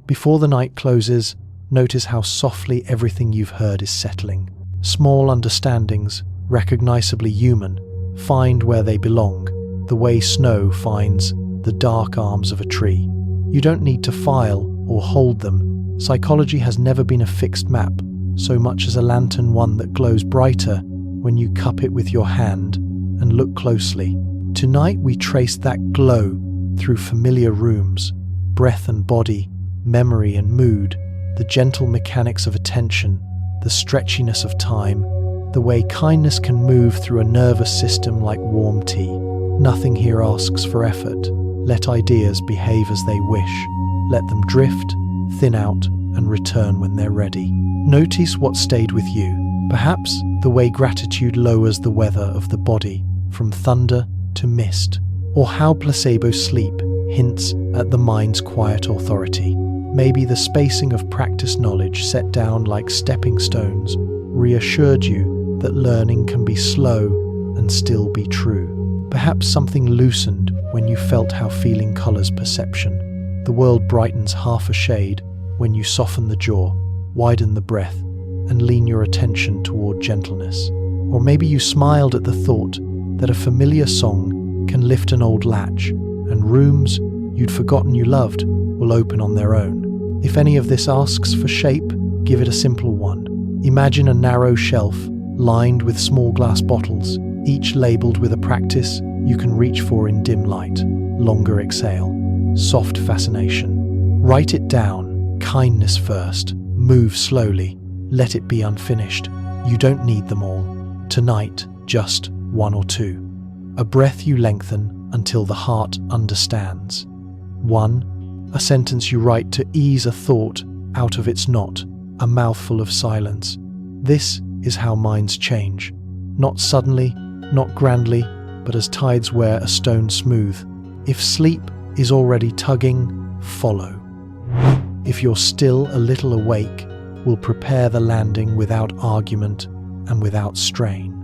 Before the night closes, notice how softly everything you've heard is settling. Small understandings, recognizably human, find where they belong, the way snow finds the dark arms of a tree. You don't need to file or hold them. Psychology has never been a fixed map, so much as a lantern, one that glows brighter when you cup it with your hand and look closely. Tonight we trace that glow through familiar rooms, breath and body, memory and mood, the gentle mechanics of attention, the stretchiness of time, the way kindness can move through a nervous system like warm tea. Nothing here asks for effort. Let ideas behave as they wish. Let them drift, thin out, and return when they're ready. Notice what stayed with you. Perhaps the way gratitude lowers the weather of the body from thunder to mist, or how placebo sleep hints at the mind's quiet authority. Maybe the spacing of practice knowledge set down like stepping stones reassured you that learning can be slow and still be true. Perhaps something loosened when you felt how feeling colors perception. The world brightens half a shade when you soften the jaw, widen the breath, and lean your attention toward gentleness. Or maybe you smiled at the thought that a familiar song can lift an old latch, and rooms you'd forgotten you loved will open on their own. If any of this asks for shape, give it a simple one. Imagine a narrow shelf lined with small glass bottles, each labeled with a practice you can reach for in dim light. Longer exhale, soft fascination. Write it down, kindness first, move slowly, let it be unfinished. You don't need them all. Tonight, just one or two. A breath you lengthen until the heart understands. One, a sentence you write to ease a thought out of its knot, a mouthful of silence. This is how minds change. Not suddenly, not grandly, but as tides wear a stone smooth. If sleep is already tugging, follow. If you're still a little awake, we'll prepare the landing without argument and without strain.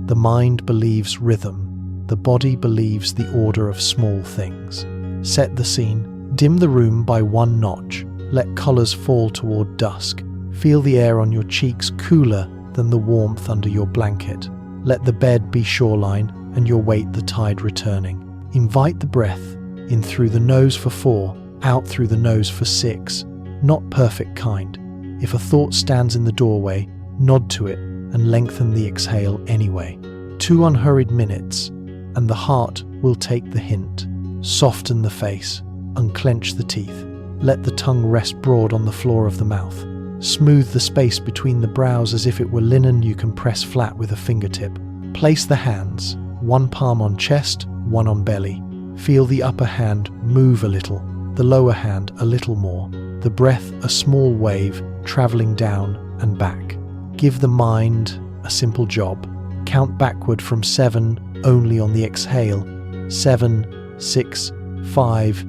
The mind believes rhythm. The body believes the order of small things. Set the scene. Dim the room by one notch. Let colors fall toward dusk. Feel the air on your cheeks cooler than the warmth under your blanket. Let the bed be shoreline and your weight the tide returning. Invite the breath in through the nose for 4, out through the nose for 6. Not perfect kind. If a thought stands in the doorway, nod to it and lengthen the exhale anyway. 2 unhurried minutes, and the heart will take the hint. Soften the face, unclench the teeth. Let the tongue rest broad on the floor of the mouth. Smooth the space between the brows as if it were linen you can press flat with a fingertip. Place the hands, one palm on chest, one on belly. Feel the upper hand move a little, the lower hand a little more. The breath a small wave traveling down and back. Give the mind a simple job. Count backward from 7 only on the exhale. 7, 6, 5.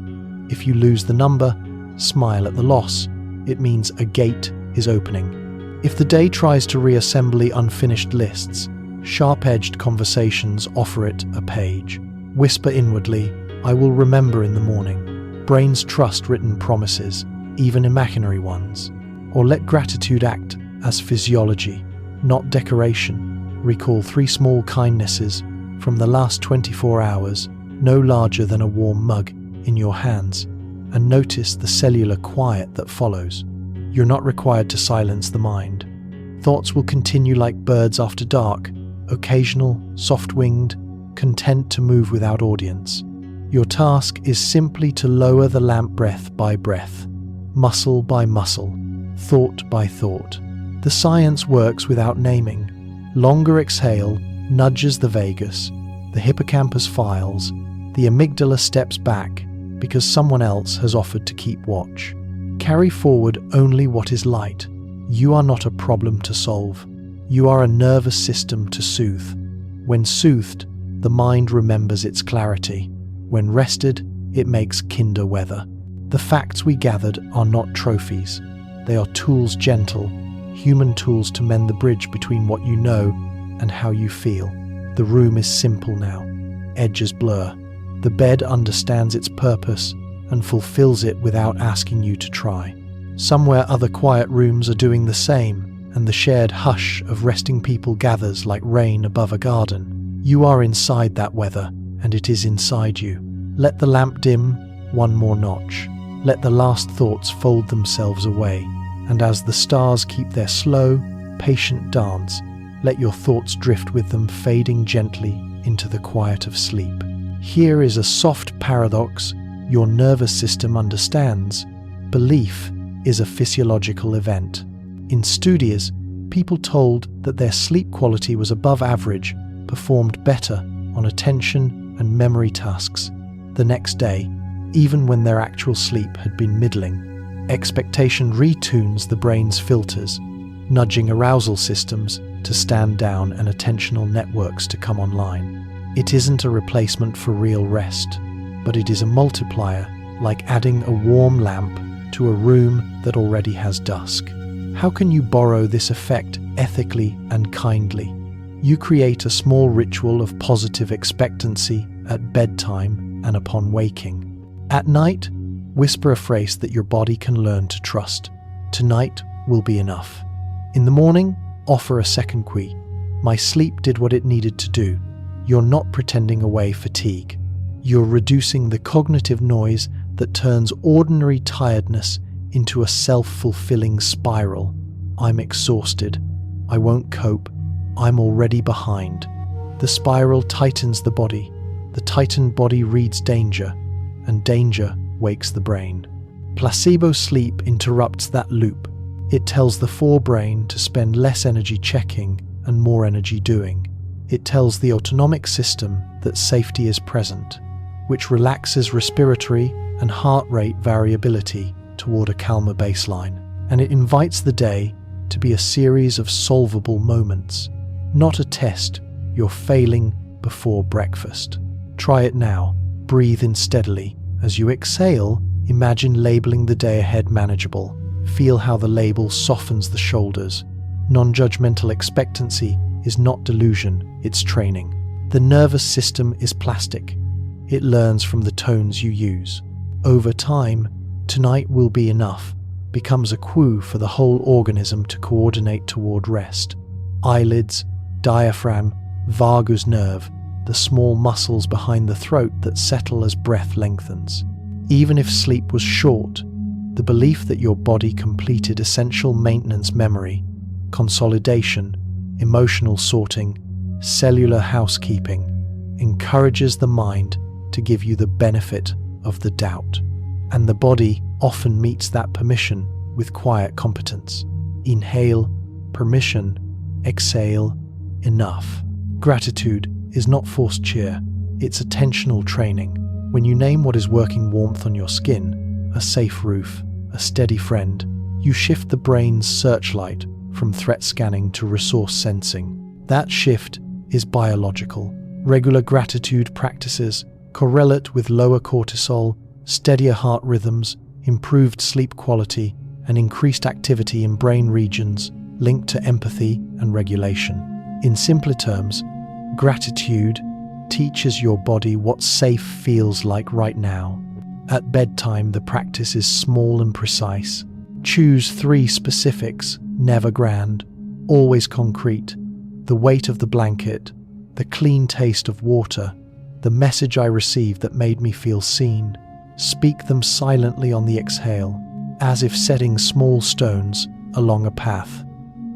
If you lose the number, smile at the loss. It means a gate is opening. If the day tries to reassemble unfinished lists, sharp-edged conversations offer it a page. Whisper inwardly, I will remember in the morning. Brains trust written promises, even imaginary ones. Or let gratitude act as physiology, not decoration. Recall 3 small kindnesses from the last 24 hours, no larger than a warm mug in your hands, and notice the cellular quiet that follows. You're not required to silence the mind. Thoughts will continue like birds after dark, occasional, soft-winged, content to move without audience. Your task is simply to lower the lamp breath by breath, muscle by muscle, thought by thought. The science works without naming. Longer exhale nudges the vagus, the hippocampus files, the amygdala steps back because someone else has offered to keep watch. Carry forward only what is light. You are not a problem to solve. You are a nervous system to soothe. When soothed, the mind remembers its clarity. When rested, it makes kinder weather. The facts we gathered are not trophies. They are tools gentle, human tools to mend the bridge between what you know and how you feel. The room is simple now. Edges blur. The bed understands its purpose and fulfills it without asking you to try. Somewhere other quiet rooms are doing the same, and the shared hush of resting people gathers like rain above a garden. You are inside that weather, and it is inside you. Let the lamp dim one more notch. Let the last thoughts fold themselves away, and as the stars keep their slow, patient dance, let your thoughts drift with them, fading gently into the quiet of sleep. Here is a soft paradox your nervous system understands. Belief is a physiological event. In studies, people told that their sleep quality was above average, performed better on attention and memory tasks the next day, even when their actual sleep had been middling. Expectation retunes the brain's filters, nudging arousal systems to stand down and attentional networks to come online. It isn't a replacement for real rest, but it is a multiplier, like adding a warm lamp to a room that already has dusk. How can you borrow this effect ethically and kindly? You create a small ritual of positive expectancy at bedtime and upon waking. At night, whisper a phrase that your body can learn to trust. Tonight will be enough. In the morning, offer a second qui. My sleep did what it needed to do. You're not pretending away fatigue. You're reducing the cognitive noise that turns ordinary tiredness into a self-fulfilling spiral. I'm exhausted. I won't cope. I'm already behind. The spiral tightens the body. The tightened body reads danger, and danger wakes the brain. Placebo sleep interrupts that loop. It tells the forebrain to spend less energy checking and more energy doing. It tells the autonomic system that safety is present, which relaxes respiratory and heart rate variability toward a calmer baseline. And it invites the day to be a series of solvable moments, not a test you're failing before breakfast. Try it now. Breathe in steadily. As you exhale, imagine labeling the day ahead manageable. Feel how the label softens the shoulders. Non-judgmental expectancy is not delusion, it's training. The nervous system is plastic. It learns from the tones you use. Over time, tonight will be enough becomes a cue for the whole organism to coordinate toward rest. Eyelids, diaphragm, vagus nerve, the small muscles behind the throat that settle as breath lengthens. Even if sleep was short, the belief that your body completed essential maintenance memory, consolidation, emotional sorting, cellular housekeeping, encourages the mind to give you the benefit of the doubt. And the body often meets that permission with quiet competence. Inhale, permission, exhale, enough. Gratitude is not forced cheer, it's attentional training. When you name what is working warmth on your skin, a safe roof, a steady friend, you shift the brain's searchlight from threat scanning to resource sensing. That shift is biological. Regular gratitude practices correlate with lower cortisol, steadier heart rhythms, improved sleep quality, and increased activity in brain regions linked to empathy and regulation. In simpler terms, gratitude teaches your body what safe feels like right now. At bedtime, the practice is small and precise. Choose 3 specifics, never grand, always concrete: the weight of the blanket, the clean taste of water, the message I received that made me feel seen. Speak them silently on the exhale, as if setting small stones along a path.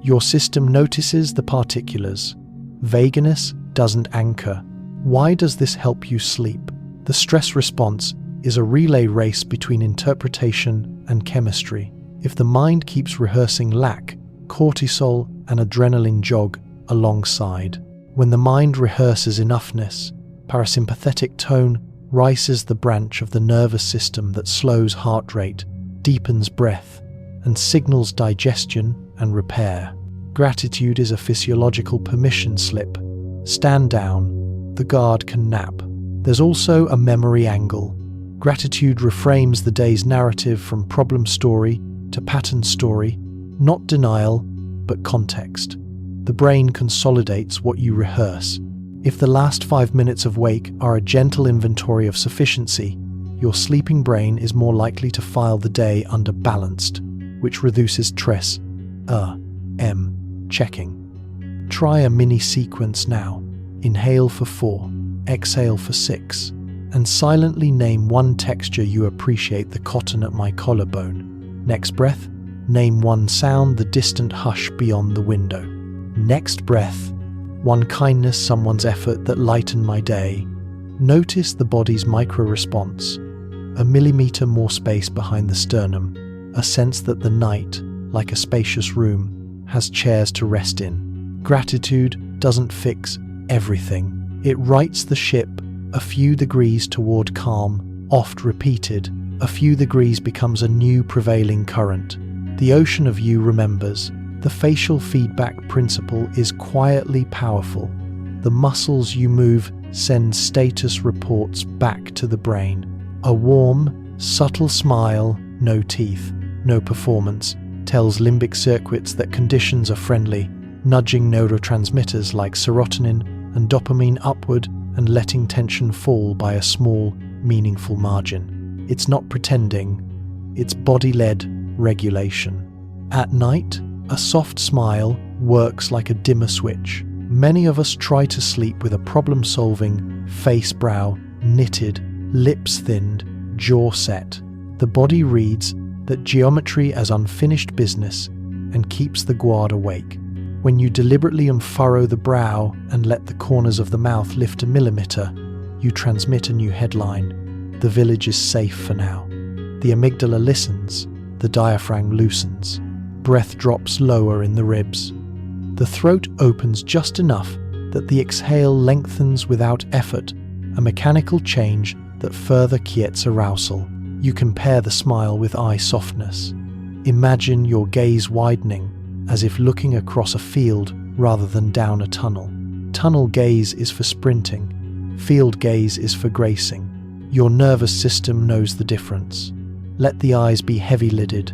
Your system notices the particulars. Vagueness doesn't anchor. Why does this help you sleep? The stress response is a relay race between interpretation and chemistry. If the mind keeps rehearsing lack, cortisol and adrenaline jog alongside. When the mind rehearses enoughness, parasympathetic tone rises the branch of the nervous system that slows heart rate, deepens breath, and signals digestion and repair. Gratitude is a physiological permission slip. Stand down, the guard can nap. There's also a memory angle. Gratitude reframes the day's narrative from problem story to pattern story, not denial, but context. The brain consolidates what you rehearse. If the last 5 minutes of wake are a gentle inventory of sufficiency, your sleeping brain is more likely to file the day under balanced, which reduces stress. Checking. Try a mini sequence now. Inhale for 4, exhale for 6, and silently name one texture you appreciate, the cotton at my collarbone. Next breath, name one sound, the distant hush beyond the window. Next breath, one kindness, someone's effort that lightened my day. Notice the body's micro-response. A millimeter more space behind the sternum, a sense that the night, like a spacious room, has chairs to rest in. Gratitude doesn't fix everything. It rights the ship a few degrees toward calm, oft repeated. A few degrees becomes a new prevailing current. The ocean of you remembers. The facial feedback principle is quietly powerful. The muscles you move send status reports back to the brain. A warm, subtle smile, no teeth, no performance, tells limbic circuits that conditions are friendly, nudging neurotransmitters like serotonin and dopamine upward and letting tension fall by a small, meaningful margin. It's not pretending, it's body-led regulation. At night, a soft smile works like a dimmer switch. Many of us try to sleep with a problem-solving face, brow knitted, lips thinned, jaw set. The body reads that geometry as unfinished business and keeps the guard awake. When you deliberately unfurrow the brow and let the corners of the mouth lift a millimeter, you transmit a new headline. The village is safe for now. The amygdala listens, the diaphragm loosens. Breath drops lower in the ribs. The throat opens just enough that the exhale lengthens without effort, a mechanical change that further quiets arousal. You compare the smile with eye softness. Imagine your gaze widening, as if looking across a field rather than down a tunnel. Tunnel gaze is for sprinting. Field gaze is for gracing. Your nervous system knows the difference. Let the eyes be heavy-lidded,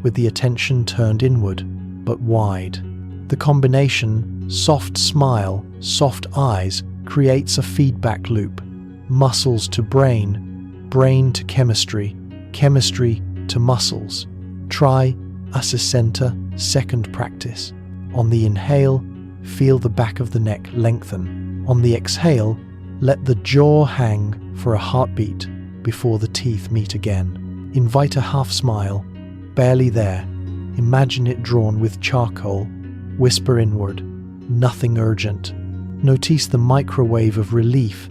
with the attention turned inward, but wide. The combination, soft smile, soft eyes, creates a feedback loop. Muscles to brain, brain to chemistry, chemistry to muscles. Try a 60-second practice. On the inhale, feel the back of the neck lengthen. On the exhale, let the jaw hang for a heartbeat before the teeth meet again. Invite a half smile, barely there. Imagine it drawn with charcoal. Whisper inward, nothing urgent. Notice the microwave of relief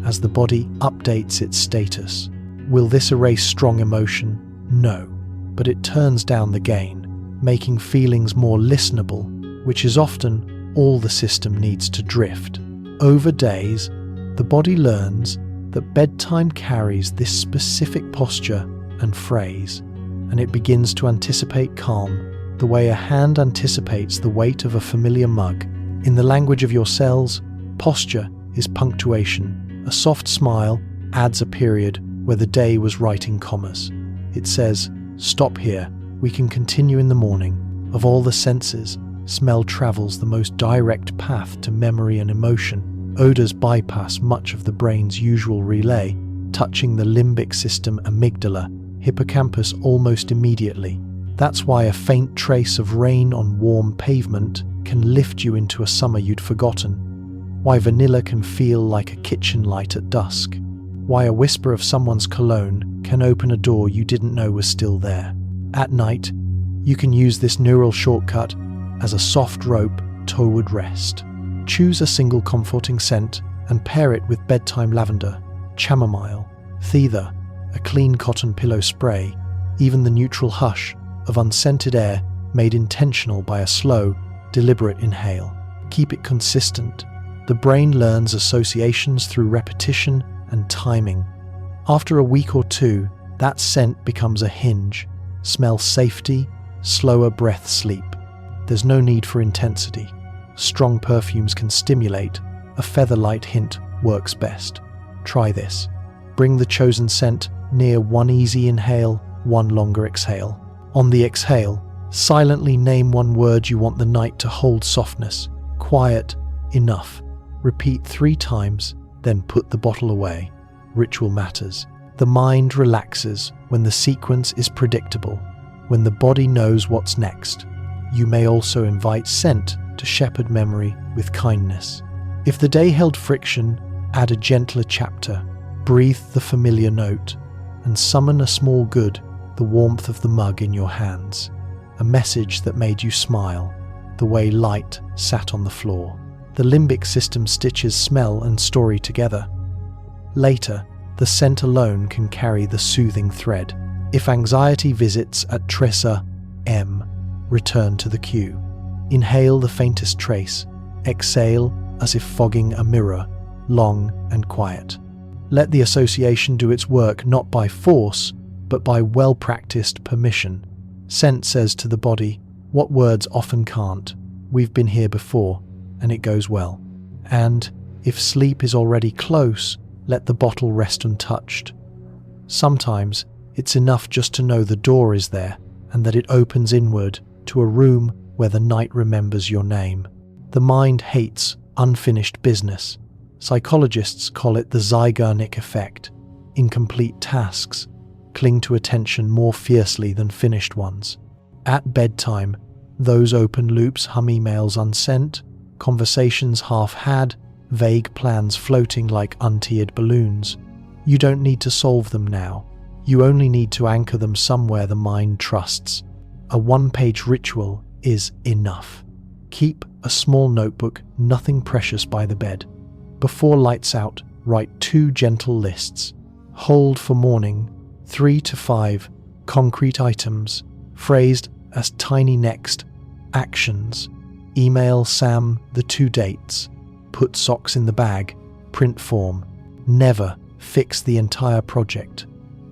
as the body updates its status. Will this erase strong emotion? No, but it turns down the gain, making feelings more listenable, which is often all the system needs to drift. Over days, the body learns that bedtime carries this specific posture and phrase, and it begins to anticipate calm, the way a hand anticipates the weight of a familiar mug. In the language of your cells, posture is punctuation. A soft smile adds a period where the day was writing commas. It says, stop here, we can continue in the morning. Of all the senses, smell travels the most direct path to memory and emotion. Odors bypass much of the brain's usual relay, touching the limbic system, amygdala, hippocampus almost immediately. That's why a faint trace of rain on warm pavement can lift you into a summer you'd forgotten. Why vanilla can feel like a kitchen light at dusk. Why a whisper of someone's cologne can open a door you didn't know was still there. At night, you can use this neural shortcut as a soft rope toward rest. Choose a single comforting scent and pair it with bedtime lavender, chamomile, thether, a clean cotton pillow spray, even the neutral hush of unscented air made intentional by a slow, deliberate inhale. Keep it consistent. The brain learns associations through repetition and timing. After a week or two, that scent becomes a hinge. Smell safety, slower breath sleep. There's no need for intensity. Strong perfumes can stimulate. A feather-light hint works best. Try this. Bring the chosen scent near one easy inhale, one longer exhale. On the exhale, silently name one word you want the night to hold: softness, quiet, enough. Repeat 3 times, then put the bottle away. Ritual matters. The mind relaxes when the sequence is predictable. when the body knows what's next. You may also invite scent to shepherd memory with kindness. If the day held friction, add a gentler chapter, breathe the familiar note, and summon a small good, the warmth of the mug in your hands, a message that made you smile, the way light sat on the floor. The limbic system stitches smell and story together. Later, the scent alone can carry the soothing thread. If anxiety visits at Tressa M, return to the cue. Inhale the faintest trace, exhale as if fogging a mirror, long and quiet. Let the association do its work not by force, but by well-practiced permission. Scent says to the body what words often can't. We've been here before, and it goes well. And if sleep is already close, let the bottle rest untouched. Sometimes it's enough just to know the door is there and that it opens inward to a room where the night remembers your name. The mind hates unfinished business. Psychologists call it the Zeigarnik effect. Incomplete tasks cling to attention more fiercely than finished ones. At bedtime, those open loops hum emails unsent, conversations half had, vague plans floating like untiered balloons. You don't need to solve them now. You only need to anchor them somewhere the mind trusts. A one-page ritual is enough. Keep a small notebook, nothing precious, by the bed. Before lights out, write 2 gentle lists. Hold for morning, 3 to 5 concrete items, phrased as tiny next actions. Email Sam the 2 dates. Put socks in the bag, print form. Never fix the entire project.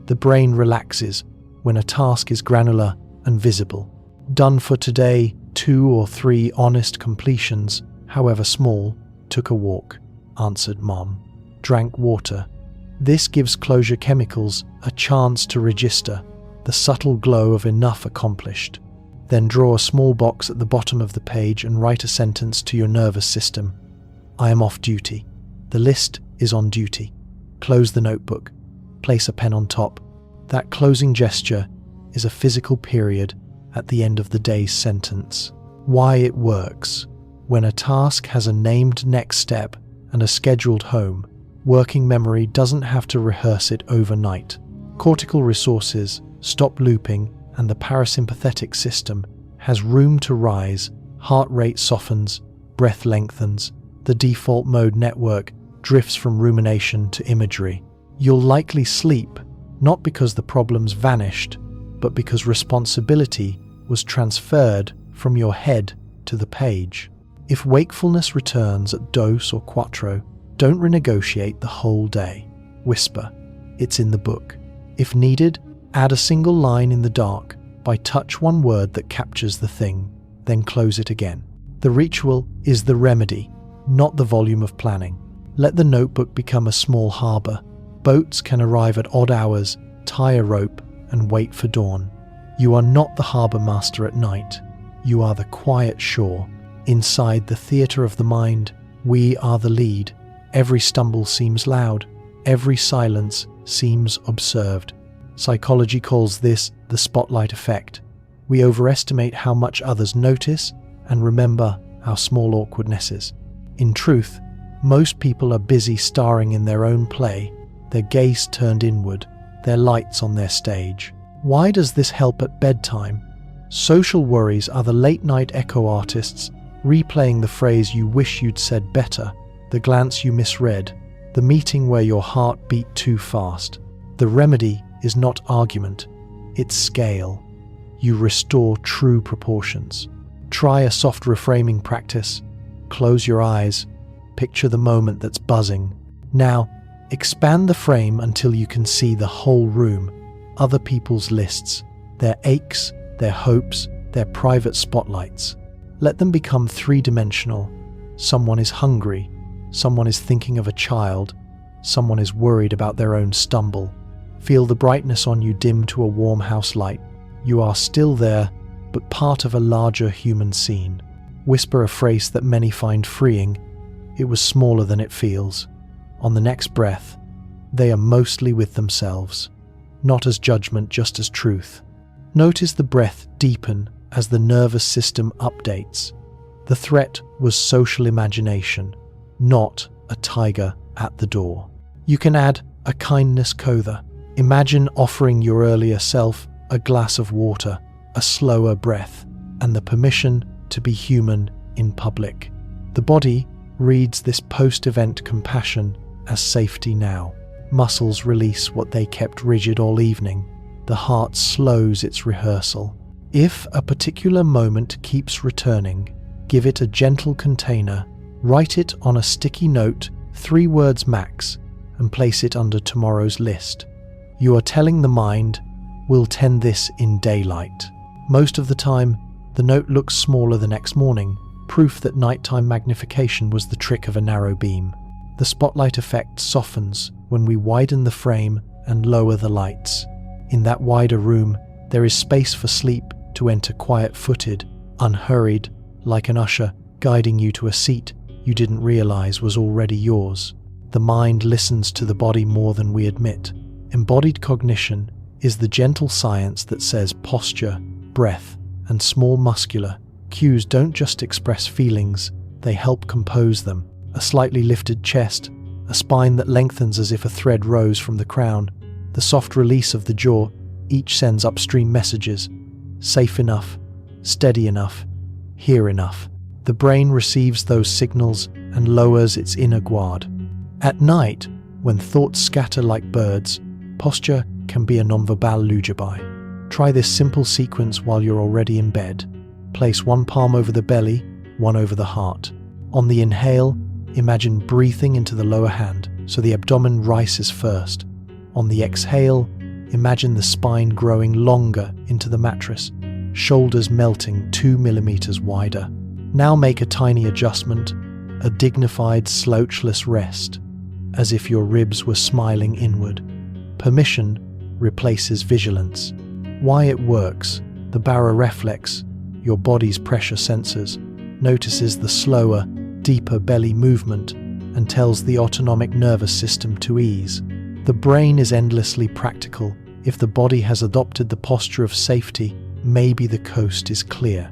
The brain relaxes when a task is granular and visible. Done for today, 2 or 3 honest completions, however small. Took a walk, answered Mom. Drank water. This gives closure chemicals a chance to register, the subtle glow of enough accomplished. Then draw a small box at the bottom of the page and write a sentence to your nervous system. I am off duty. The list is on duty. Close the notebook. Place a pen on top. That closing gesture is a physical period at the end of the day's sentence. Why it works. When a task has a named next step and a scheduled home, working memory doesn't have to rehearse it overnight. Cortical resources stop looping and the parasympathetic system has room to rise, heart rate softens, breath lengthens, the default mode network drifts from rumination to imagery. You'll likely sleep, not because the problems vanished, but because responsibility was transferred from your head to the page. If wakefulness returns at dose or quattro, don't renegotiate the whole day. Whisper, it's in the book. If needed, add a single line in the dark by touch one word that captures the thing, then close it again. The ritual is the remedy, not the volume of planning. Let the notebook become a small harbor. Boats can arrive at odd hours, tie a rope, and wait for dawn. You are not the harbor master at night. You are the quiet shore. Inside the theater of the mind, we are the lead. Every stumble seems loud. Every silence seems observed. Psychology calls this the spotlight effect. We overestimate how much others notice and remember our small awkwardnesses. In truth, most people are busy starring in their own play, their gaze turned inward, their lights on their stage. Why does this help at bedtime? Social worries are the late-night echo artists replaying the phrase you wish you'd said better, the glance you misread, the meeting where your heart beat too fast. The remedy is not argument, it's scale. You restore true proportions. Try a soft reframing practice. Close your eyes. Picture the moment that's buzzing. Now, expand the frame until you can see the whole room, other people's lists, their aches, their hopes, their private spotlights. Let them become 3-dimensional. Someone is hungry. Someone is thinking of a child. Someone is worried about their own stumble. Feel the brightness on you dim to a warm house light. You are still there, but part of a larger human scene. Whisper a phrase that many find freeing. It was smaller than it feels. On the next breath, they are mostly with themselves. Not as judgment, just as truth. Notice the breath deepen as the nervous system updates. The threat was social imagination, not a tiger at the door. You can add a kindness kotha. Imagine offering your earlier self a glass of water, a slower breath, and the permission to be human in public. The body reads this post-event compassion as safety now. Muscles release what they kept rigid all evening. The heart slows its rehearsal. If a particular moment keeps returning, give it a gentle container, write it on a sticky note, 3 words max, and place it under tomorrow's list. You are telling the mind, we'll tend this in daylight. Most of the time, the note looks smaller the next morning, proof that nighttime magnification was the trick of a narrow beam. The spotlight effect softens when we widen the frame and lower the lights. In that wider room, there is space for sleep to enter quiet-footed, unhurried, like an usher guiding you to a seat you didn't realize was already yours. The mind listens to the body more than we admit. Embodied cognition is the gentle science that says posture, breath, and small muscular cues don't just express feelings, they help compose them. A slightly lifted chest, a spine that lengthens as if a thread rose from the crown, the soft release of the jaw, each sends upstream messages. Safe enough, steady enough, here enough. The brain receives those signals and lowers its inner guard. At night, when thoughts scatter like birds, posture can be a nonverbal lullaby. Try this simple sequence while you're already in bed. Place one palm over the belly, one over the heart. On the inhale, imagine breathing into the lower hand, so the abdomen rises first. On the exhale, imagine the spine growing longer into the mattress, shoulders melting 2 millimeters wider. Now make a tiny adjustment, a dignified, slouchless rest, as if your ribs were smiling inward. Permission replaces vigilance. Why it works: the baroreflex, your body's pressure sensors, notices the slower, deeper belly movement and tells the autonomic nervous system to ease. The brain is endlessly practical. If the body has adopted the posture of safety, maybe the coast is clear.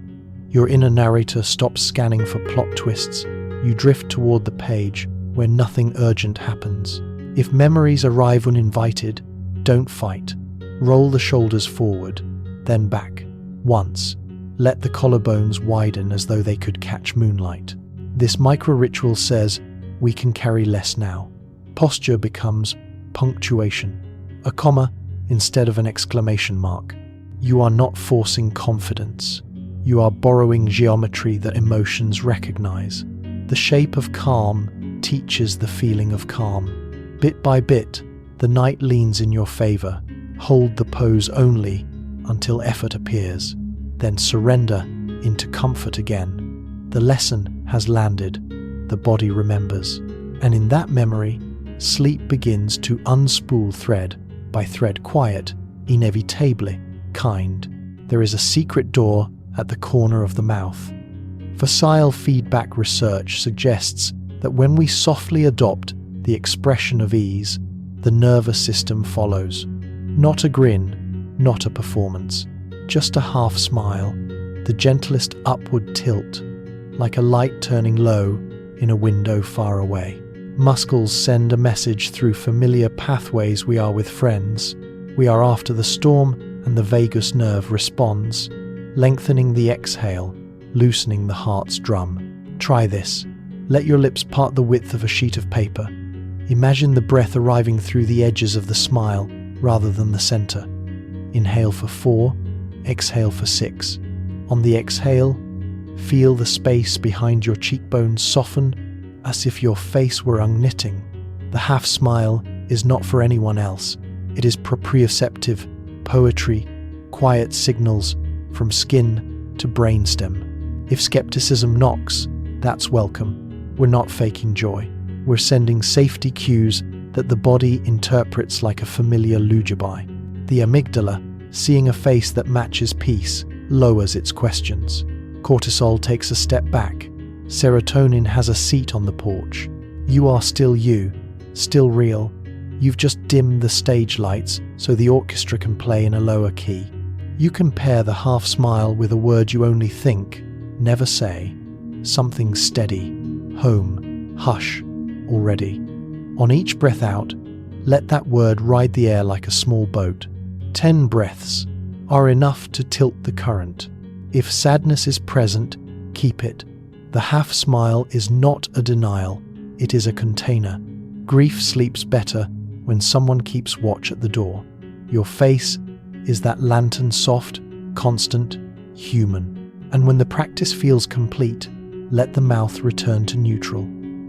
Your inner narrator stops scanning for plot twists. You drift toward the page where nothing urgent happens. If memories arrive uninvited, don't fight. Roll the shoulders forward, then back. Once, let the collarbones widen as though they could catch moonlight. This micro-ritual says, we can carry less now. Posture becomes punctuation, a comma instead of an exclamation mark. You are not forcing confidence. You are borrowing geometry that emotions recognize. The shape of calm teaches the feeling of calm. Bit by bit, the night leans in your favor. Hold the pose only until effort appears, then surrender into comfort again. The lesson has landed, the body remembers, and in that memory, sleep begins to unspool thread by thread, quiet, inevitably kind. There is a secret door at the corner of the mouth. Facile feedback research suggests that when we softly adopt the expression of ease, the nervous system follows. Not a grin, not a performance, just a half smile, the gentlest upward tilt, like a light turning low in a window far away. Muscles send a message through familiar pathways. We are with friends. We are after the storm, and the vagus nerve responds, lengthening the exhale, loosening the heart's drum. Try this. Let your lips part the width of a sheet of paper. Imagine the breath arriving through the edges of the smile rather than the center. Inhale for 4, exhale for 6. On the exhale, feel the space behind your cheekbones soften as if your face were unknitting. The half smile is not for anyone else. It is proprioceptive, poetry, quiet signals from skin to brainstem. If skepticism knocks, that's welcome. We're not faking joy. We're sending safety cues that the body interprets like a familiar lullaby. The amygdala, seeing a face that matches peace, lowers its questions. Cortisol takes a step back. Serotonin has a seat on the porch. You are still you, still real. You've just dimmed the stage lights so the orchestra can play in a lower key. You can pair the half smile with a word you only think, never say. Something steady, home, hush, already. On each breath out, let that word ride the air like a small boat. 10 breaths are enough to tilt the current. If sadness is present, keep it. The half smile is not a denial, it is a container. Grief sleeps better when someone keeps watch at the door. Your face is that lantern, soft, constant, human. And when the practice feels complete, let the mouth return to neutral.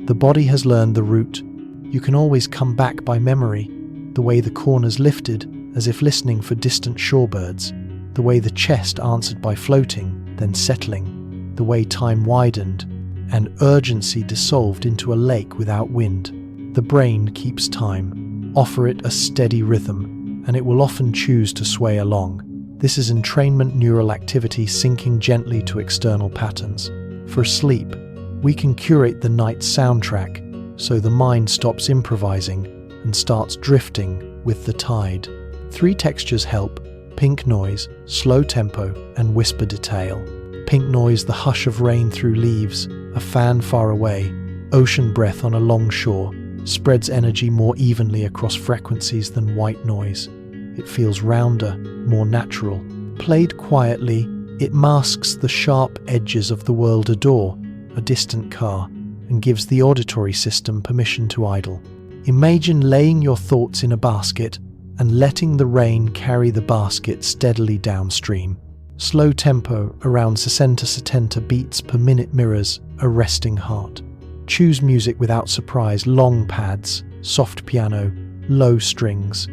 The body has learned the route. You can always come back by memory, the way the corners lifted as if listening for distant shorebirds, the way the chest answered by floating, then settling, the way time widened and urgency dissolved into a lake without wind. The brain keeps time. Offer it a steady rhythm, and it will often choose to sway along. This is entrainment neural activity sinking gently to external patterns. For sleep, we can curate the night's soundtrack so the mind stops improvising and starts drifting with the tide. 3 textures help: pink noise, slow tempo, and whisper detail. Pink noise, the hush of rain through leaves, a fan far away, ocean breath on a long shore, spreads energy more evenly across frequencies than white noise. It feels rounder, more natural. Played quietly, it masks the sharp edges of the world adore, a distant car, and gives the auditory system permission to idle. Imagine laying your thoughts in a basket and letting the rain carry the basket steadily downstream. Slow tempo, around 60-70 beats per minute, mirrors a resting heart. Choose music without surprise, long pads, soft piano, low strings.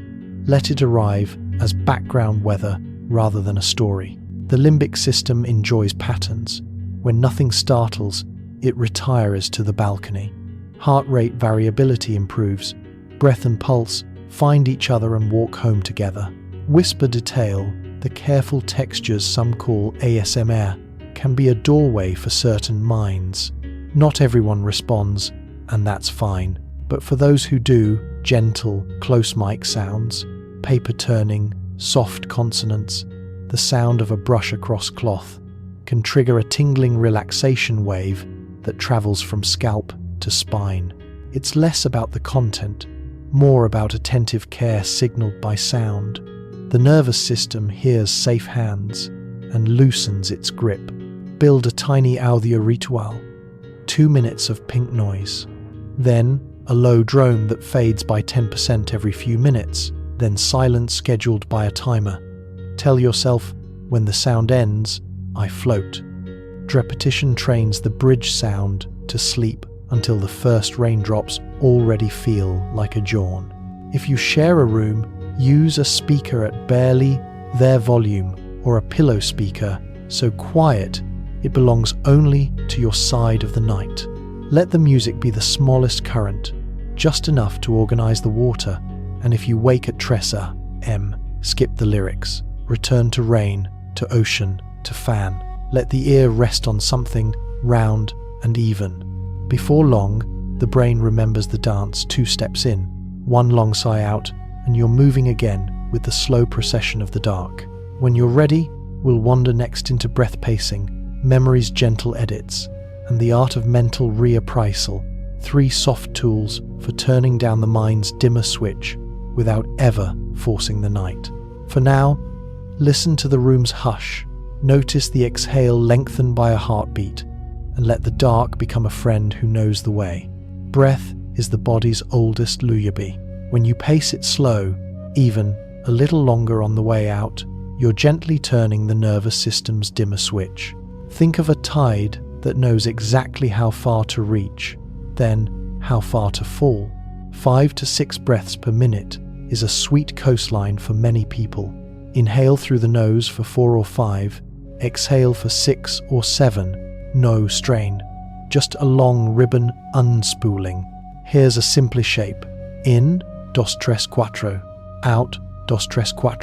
Let it arrive as background weather rather than a story. The limbic system enjoys patterns. When nothing startles, it retires to the balcony. Heart rate variability improves. Breath and pulse find each other and walk home together. Whisper detail, the careful textures some call ASMR, can be a doorway for certain minds. Not everyone responds, and that's fine. But for those who do, gentle, close mic sounds, paper turning, soft consonants, the sound of a brush across cloth, can trigger a tingling relaxation wave that travels from scalp to spine. It's less about the content, more about attentive care signaled by sound. The nervous system hears safe hands and loosens its grip. Build a tiny audio ritual. 2 minutes of pink noise. Then a low drone that fades by 10% every few minutes, then silence scheduled by a timer. Tell yourself, when the sound ends, I float. Repetition trains the bridge sound to sleep until the first raindrops already feel like a yawn. If you share a room, use a speaker at barely their volume or a pillow speaker so quiet it belongs only to your side of the night. Let the music be the smallest current, just enough to organize the water, and if you wake at Tressa, skip the lyrics. Return to rain, to ocean, to fan. Let the ear rest on something round and even. Before long, the brain remembers the dance 2 steps in, 1 long sigh out, and you're moving again with the slow procession of the dark. When you're ready, we'll wander next into breath pacing, memory's gentle edits, and the art of mental reappraisal, 3 soft tools for turning down the mind's dimmer switch without ever forcing the night. For now, listen to the room's hush, notice the exhale lengthen by a heartbeat, and let the dark become a friend who knows the way. Breath is the body's oldest lullaby. When you pace it slow, even a little longer on the way out, you're gently turning the nervous system's dimmer switch. Think of a tide that knows exactly how far to reach, then how far to fall. 5 to 6 breaths per minute is a sweet coastline for many people. Inhale through the nose for 4 or 5, exhale for 6 or 7, no strain. Just a long ribbon unspooling. Here's a simple shape. In, 2, 3, 4. Out, 2, 3, 4.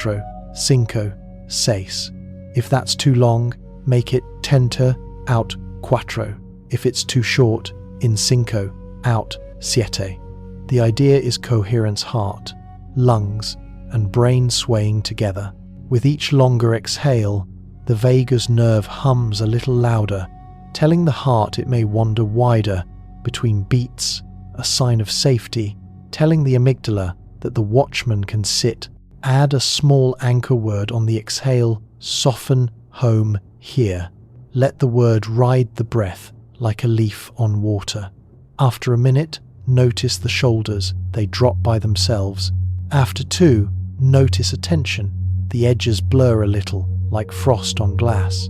5, 6. If that's too long, make it tente, out, 4. If it's too short, in 5, out, 7. The idea is coherence, heart, lungs, and brain swaying together. With each longer exhale, the vagus nerve hums a little louder, telling the heart it may wander wider between beats, a sign of safety, telling the amygdala that the watchman can sit. Add a small anchor word on the exhale, soften, home, here. Let the word ride the breath like a leaf on water. After a minute, notice the shoulders, they drop by themselves. After 2, notice a tension. The edges blur a little, like frost on glass.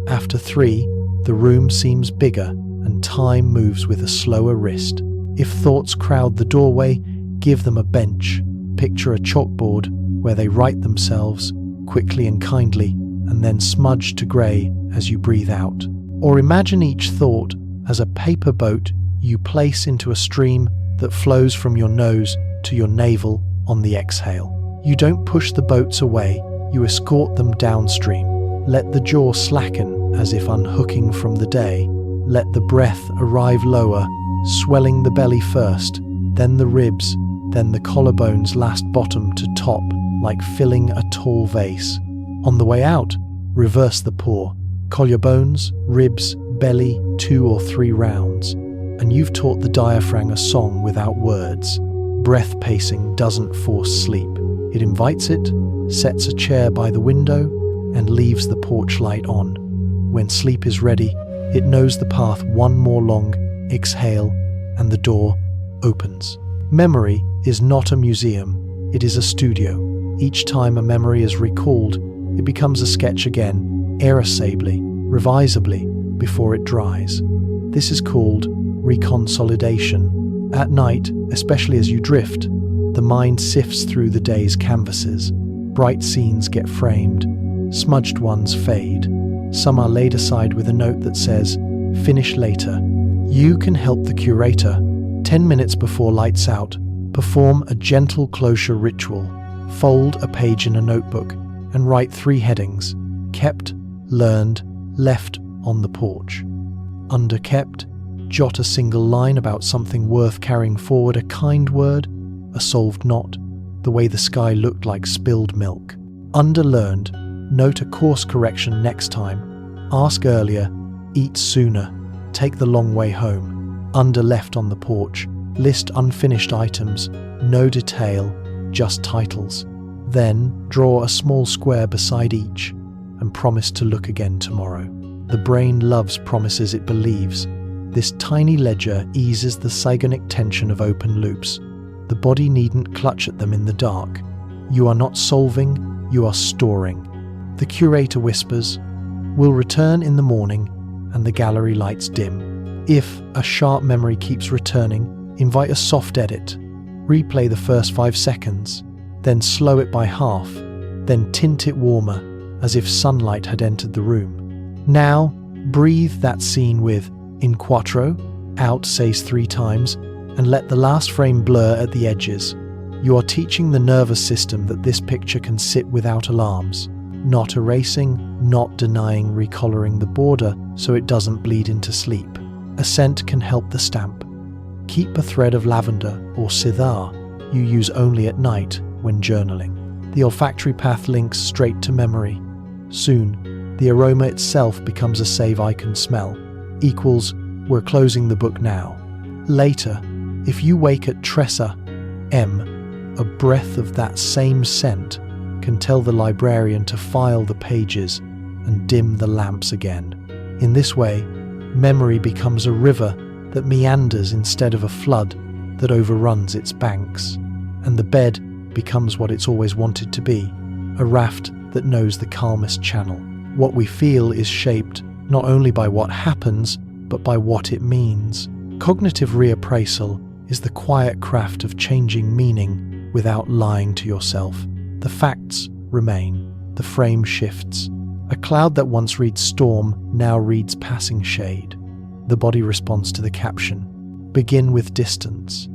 After 3, the room seems bigger and time moves with a slower wrist. If thoughts crowd the doorway, give them a bench. Picture a chalkboard where they write themselves, quickly and kindly, and then smudge to grey as you breathe out. Or imagine each thought as a paper boat you place into a stream that flows from your nose to your navel on the exhale. You don't push the boats away, you escort them downstream. Let the jaw slacken as if unhooking from the day. Let the breath arrive lower, swelling the belly first, then the ribs, then the collarbones last bottom to top, like filling a tall vase. On the way out, reverse the pour. Collarbones, ribs, belly, 2 or 3 rounds. And you've taught the diaphragm a song without words. Breath pacing doesn't force sleep. It invites it, sets a chair by the window, and leaves the porch light on. When sleep is ready, it knows the path one more long exhale, and the door opens. Memory is not a museum, it is a studio. Each time a memory is recalled, it becomes a sketch again, erasably, revisably, before it dries. This is called reconsolidation. At night, especially as you drift, the mind sifts through the day's canvases. Bright scenes get framed, smudged ones fade. Some are laid aside with a note that says, "Finish later." You can help the curator. 10 minutes before lights out, perform a gentle closure ritual. Fold a page in a notebook and write 3 headings: kept, learned, left on the porch. Under kept, jot a single line about something worth carrying forward, a kind word, a solved knot, the way the sky looked like spilled milk. Under learned, note a course correction next time. Ask earlier, eat sooner, take the long way home. Under left on the porch, list unfinished items, no detail, just titles. Then draw a small square beside each and promise to look again tomorrow. The brain loves promises it believes. This tiny ledger eases the zygonic tension of open loops. The body needn't clutch at them in the dark. You are not solving, you are storing. The curator whispers, "We'll return in the morning," and the gallery lights dim. If a sharp memory keeps returning, invite a soft edit. Replay the first 5 seconds, then slow it by half, then tint it warmer, as if sunlight had entered the room. Now, breathe that scene with "in quattro," out says 3 times, and let the last frame blur at the edges. You are teaching the nervous system that this picture can sit without alarms, not erasing, not denying, recoloring the border so it doesn't bleed into sleep. A scent can help the stamp. Keep a thread of lavender or cedar you use only at night when journaling. The olfactory path links straight to memory. Soon, the aroma itself becomes a save icon smell. Equals, we're closing the book now. Later, if you wake at Tressa M, a breath of that same scent can tell the librarian to file the pages and dim the lamps again. In this way, memory becomes a river that meanders instead of a flood that overruns its banks. And the bed becomes what it's always wanted to be, a raft that knows the calmest channel. What we feel is shaped not only by what happens, but by what it means. Cognitive reappraisal is the quiet craft of changing meaning without lying to yourself. The facts remain, the frame shifts. A cloud that once reads storm now reads passing shade. The body responds to the caption. Begin with distance.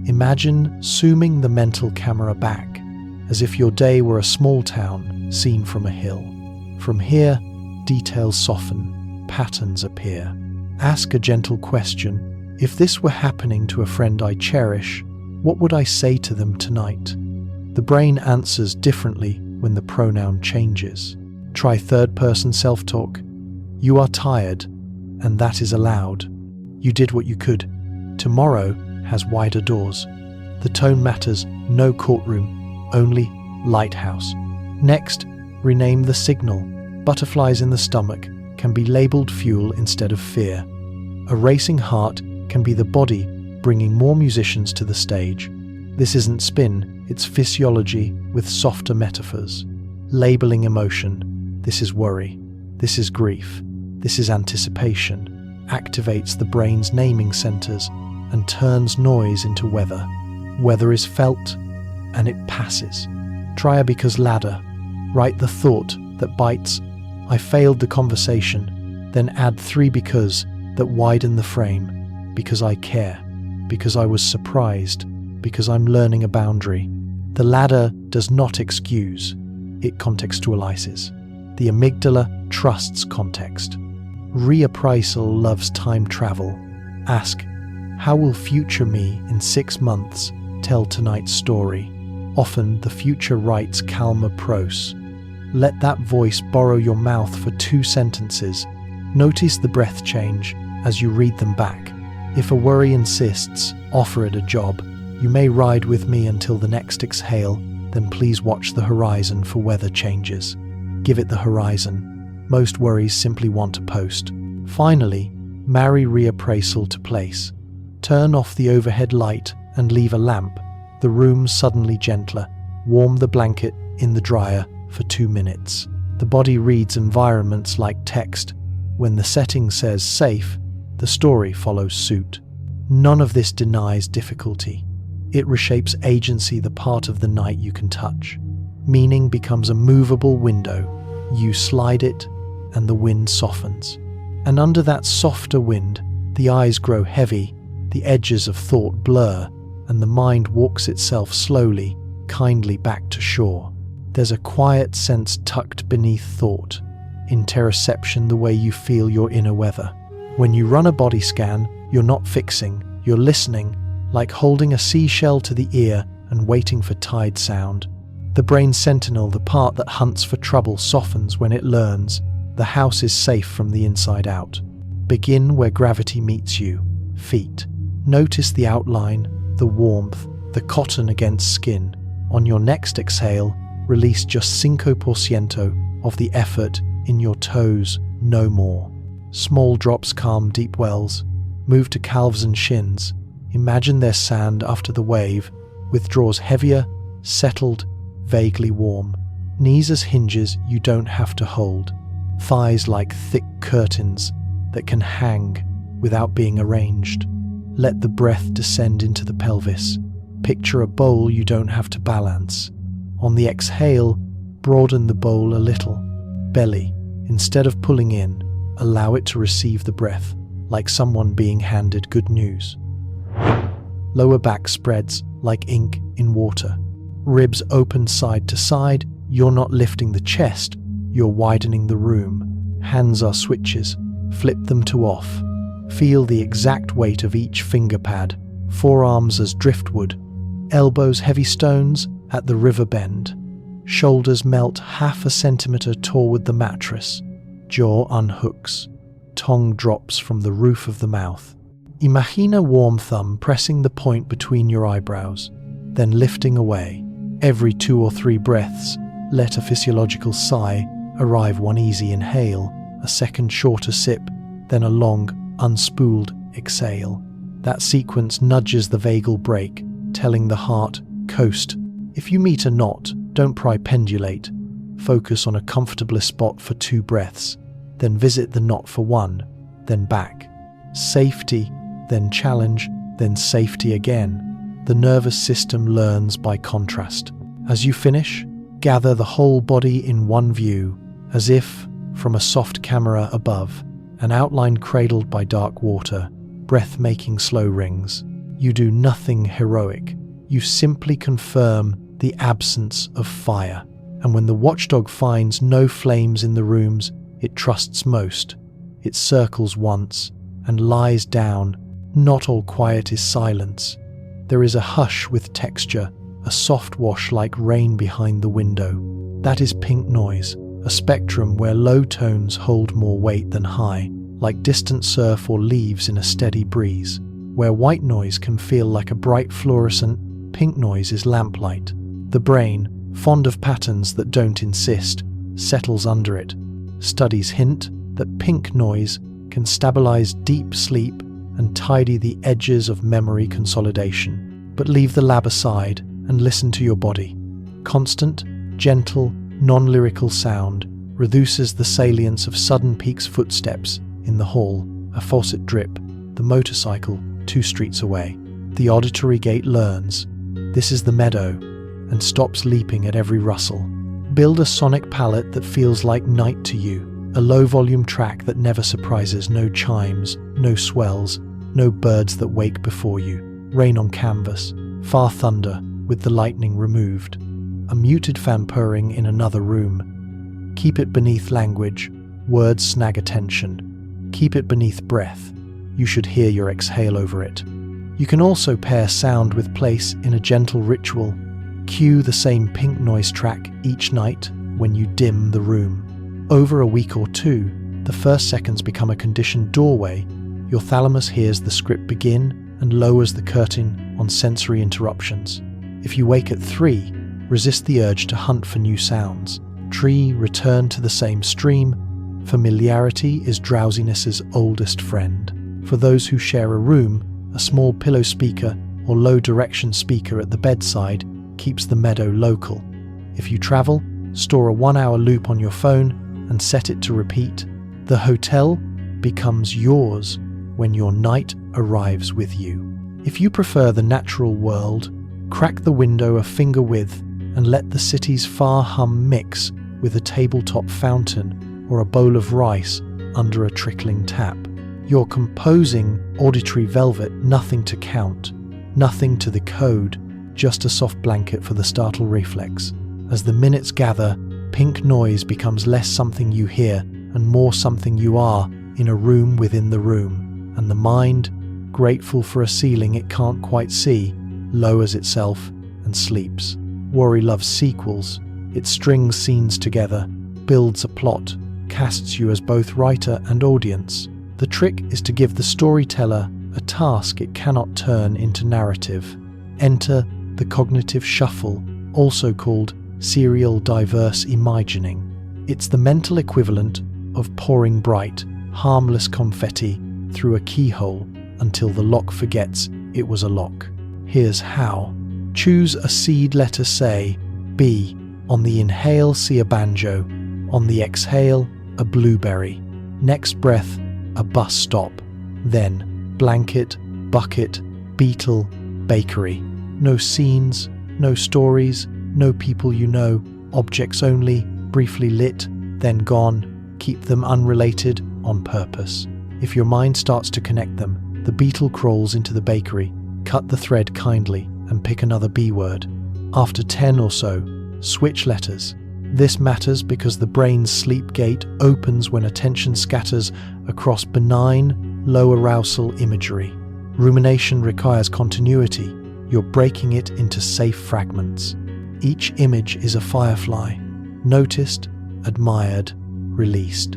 Imagine zooming the mental camera back, as if your day were a small town seen from a hill. From here, details soften, patterns appear. Ask a gentle question. If this were happening to a friend I cherish, what would I say to them tonight? The brain answers differently when the pronoun changes. Try third-person self-talk. You are tired, and that is allowed. You did what you could. Tomorrow has wider doors. The tone matters, no courtroom, only lighthouse. Next, rename the signal. Butterflies in the stomach can be labeled fuel instead of fear. A racing heart can be the body bringing more musicians to the stage. This isn't spin, it's physiology with softer metaphors. Labeling emotion. This is worry. This is grief. This is anticipation. Activates the brain's naming centers and turns noise into weather. Weather is felt, and it passes. Try a because ladder. Write the thought that bites. I failed the conversation. Then add 3 because that widen the frame. Because I care. Because I was surprised. Because I'm learning a boundary. The ladder does not excuse. It contextualizes. The amygdala trusts context. Reappraisal loves time travel. Ask, how will future me in 6 months tell tonight's story? Often the future writes calmer prose. Let that voice borrow your mouth for 2 sentences. Notice the breath change as you read them back. If a worry insists, offer it a job. You may ride with me until the next exhale, then please watch the horizon for weather changes. Give it the horizon. Most worries simply want a post. Finally, marry reappraisal to place. Turn off the overhead light and leave a lamp. The room suddenly gentler. Warm the blanket in the dryer for 2 minutes. The body reads environments like text. When the setting says safe, the story follows suit. None of this denies difficulty. It reshapes agency, the part of the night you can touch. Meaning becomes a movable window. You slide it, and the wind softens. And under that softer wind, the eyes grow heavy, the edges of thought blur, and the mind walks itself slowly, kindly back to shore. There's a quiet sense tucked beneath thought, interoception, the way you feel your inner weather. When you run a body scan, you're not fixing, you're listening, like holding a seashell to the ear and waiting for tide sound. The brain sentinel, the part that hunts for trouble, softens when it learns the house is safe from the inside out. Begin where gravity meets you, feet. Notice the outline, the warmth, the cotton against skin. On your next exhale, release just 5% of the effort in your toes, no more. Small drops calm deep wells. Move to calves and shins. Imagine their sand after the wave withdraws heavier, settled, vaguely warm. Knees as hinges you don't have to hold. Thighs like thick curtains that can hang without being arranged. Let the breath descend into the pelvis. Picture a bowl you don't have to balance. On the exhale, broaden the bowl a little. Belly, instead of pulling in, allow it to receive the breath, like someone being handed good news. Lower back spreads like ink in water. Ribs open side to side. You're not lifting the chest, you're widening the room. Hands are switches. Flip them to off. Feel the exact weight of each finger pad. Forearms as driftwood. Elbows heavy stones at the river bend. Shoulders melt 0.5 centimeter toward the mattress. Jaw unhooks. Tongue drops from the roof of the mouth. Imagine a warm thumb pressing the point between your eyebrows, then lifting away. Every 2 or 3 breaths, let a physiological sigh arrive. One easy inhale, a second shorter sip, then a long, unspooled exhale. That sequence nudges the vagal brake, telling the heart, coast. If you meet a knot, don't pendulate. Focus on a comfortable spot for 2 breaths, then visit the knot for 1, then back. Safety, then challenge, then safety again. The nervous system learns by contrast. As you finish, gather the whole body in one view, as if, from a soft camera above, an outline cradled by dark water, breath-making slow rings. You do nothing heroic. You simply confirm the absence of fire. And when the watchdog finds no flames in the rooms it trusts most, it circles once and lies down. Not all quiet is silence. There is a hush with texture, a soft wash like rain behind the window. That is pink noise, a spectrum where low tones hold more weight than high, like distant surf or leaves in a steady breeze. Where white noise can feel like a bright fluorescent, pink noise is lamplight. The brain, fond of patterns that don't insist, settles under it. Studies hint that pink noise can stabilize deep sleep and tidy the edges of memory consolidation. But leave the lab aside and listen to your body. Constant, gentle, non-lyrical sound reduces the salience of sudden peaks footsteps in the hall, a faucet drip, the motorcycle 2 streets away. The auditory gate learns, this is the meadow, and stops leaping at every rustle. Build a sonic palette that feels like night to you, a low-volume track that never surprises, no chimes, no swells, no birds that wake before you. Rain on canvas, far thunder with the lightning removed. A muted fan purring in another room. Keep it beneath language, words snag attention. Keep it beneath breath. You should hear your exhale over it. You can also pair sound with place in a gentle ritual. Cue the same pink noise track each night when you dim the room. Over a week or 2, the first seconds become a conditioned doorway. Your thalamus hears the script begin and lowers the curtain on sensory interruptions. If you wake at 3, resist the urge to hunt for new sounds. Return to the same stream. Familiarity is drowsiness's oldest friend. For those who share a room, a small pillow speaker or low direction speaker at the bedside keeps the meadow local. If you travel, store a 1-hour loop on your phone and set it to repeat. The hotel becomes yours when your night arrives with you. If you prefer the natural world, crack the window a finger width and let the city's far hum mix with a tabletop fountain or a bowl of rice under a trickling tap. You're composing auditory velvet, nothing to count, nothing to the code, just a soft blanket for the startle reflex. As the minutes gather, pink noise becomes less something you hear and more something you are in a room within the room, and the mind, grateful for a ceiling it can't quite see, lowers itself and sleeps. Worry loves sequels. It strings scenes together, builds a plot, casts you as both writer and audience. The trick is to give the storyteller a task it cannot turn into narrative. Enter the cognitive shuffle, also called serial diverse imagining. It's the mental equivalent of pouring bright, harmless confetti through a keyhole until the lock forgets it was a lock. Here's how. Choose a seed letter, say B. On the inhale, see a banjo. On the exhale, a blueberry. Next breath, a bus stop. Then blanket, bucket, beetle, bakery. No scenes, no stories, no people you know, objects only, briefly lit, then gone. Keep them unrelated on purpose. If your mind starts to connect them, the beetle crawls into the bakery. Cut the thread kindly and pick another B word. After 10 or so, switch letters. This matters because the brain's sleep gate opens when attention scatters across benign, low arousal imagery. Rumination requires continuity. You're breaking it into safe fragments. Each image is a firefly, noticed, admired, released.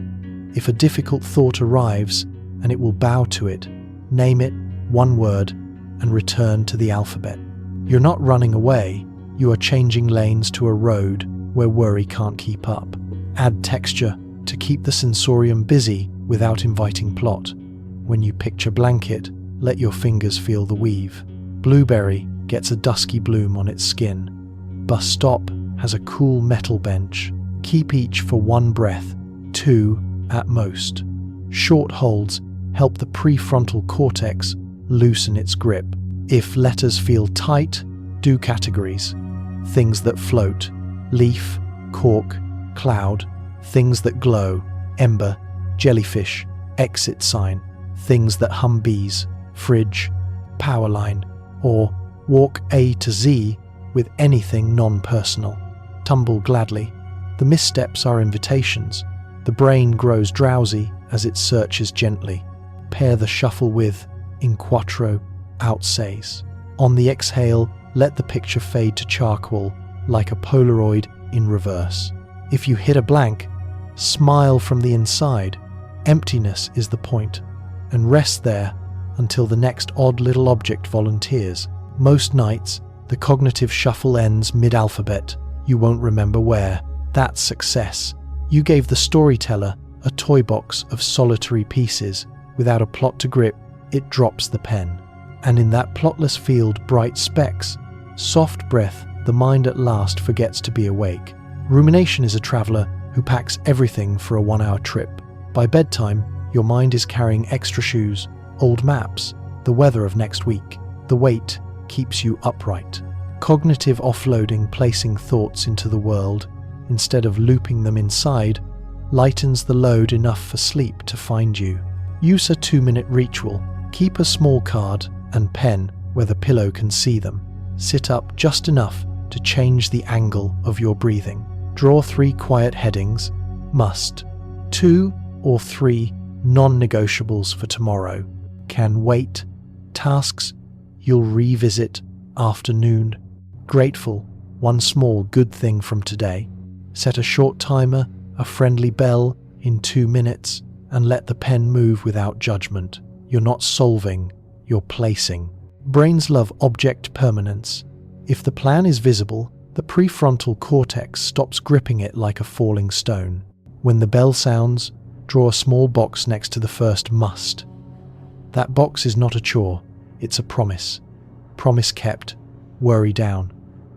If a difficult thought arrives, and it will bow to it, name it, 1 word, and return to the alphabet. You're not running away, you are changing lanes to a road where worry can't keep up. Add texture to keep the sensorium busy without inviting plot. When you picture blanket, let your fingers feel the weave. Blueberry gets a dusky bloom on its skin. Bus stop has a cool metal bench. Keep each for 1 breath, 2 at most. Short holds help the prefrontal cortex loosen its grip. If letters feel tight, do categories. Things that float, leaf, cork, cloud. Things that glow, ember, jellyfish, exit sign. Things that hum, bees, fridge, power line. Or walk A to Z with anything non-personal. Tumble gladly. The missteps are invitations. The brain grows drowsy as it searches gently. Pair the shuffle with, in quattro, outsays. On the exhale, let the picture fade to charcoal like a Polaroid in reverse. If you hit a blank, smile from the inside. Emptiness is the point, and rest there until the next odd little object volunteers. Most nights, the cognitive shuffle ends mid-alphabet. You won't remember where. That's success. You gave the storyteller a toy box of solitary pieces. Without a plot to grip, it drops the pen. And in that plotless field, bright specks, soft breath, the mind at last forgets to be awake. Rumination is a traveler who packs everything for a 1-hour trip. By bedtime, your mind is carrying extra shoes, old maps, the weather of next week. The weight keeps you upright. Cognitive offloading, placing thoughts into the world instead of looping them inside, lightens the load enough for sleep to find you. Use a 2-minute ritual. Keep a small card and pen where the pillow can see them. Sit up just enough to change the angle of your breathing. Draw 3 quiet headings. Must. 2 or 3 non-negotiables for tomorrow. Can wait. Tasks you'll revisit afternoon. Grateful. 1 small good thing from today. Set a short timer, a friendly bell in 2 minutes, and let the pen move without judgment. You're not solving, you're placing. Brains love object permanence. If the plan is visible, the prefrontal cortex stops gripping it like a falling stone. When the bell sounds, draw a small box next to the first must. That box is not a chore, it's a promise. Promise kept, worry down.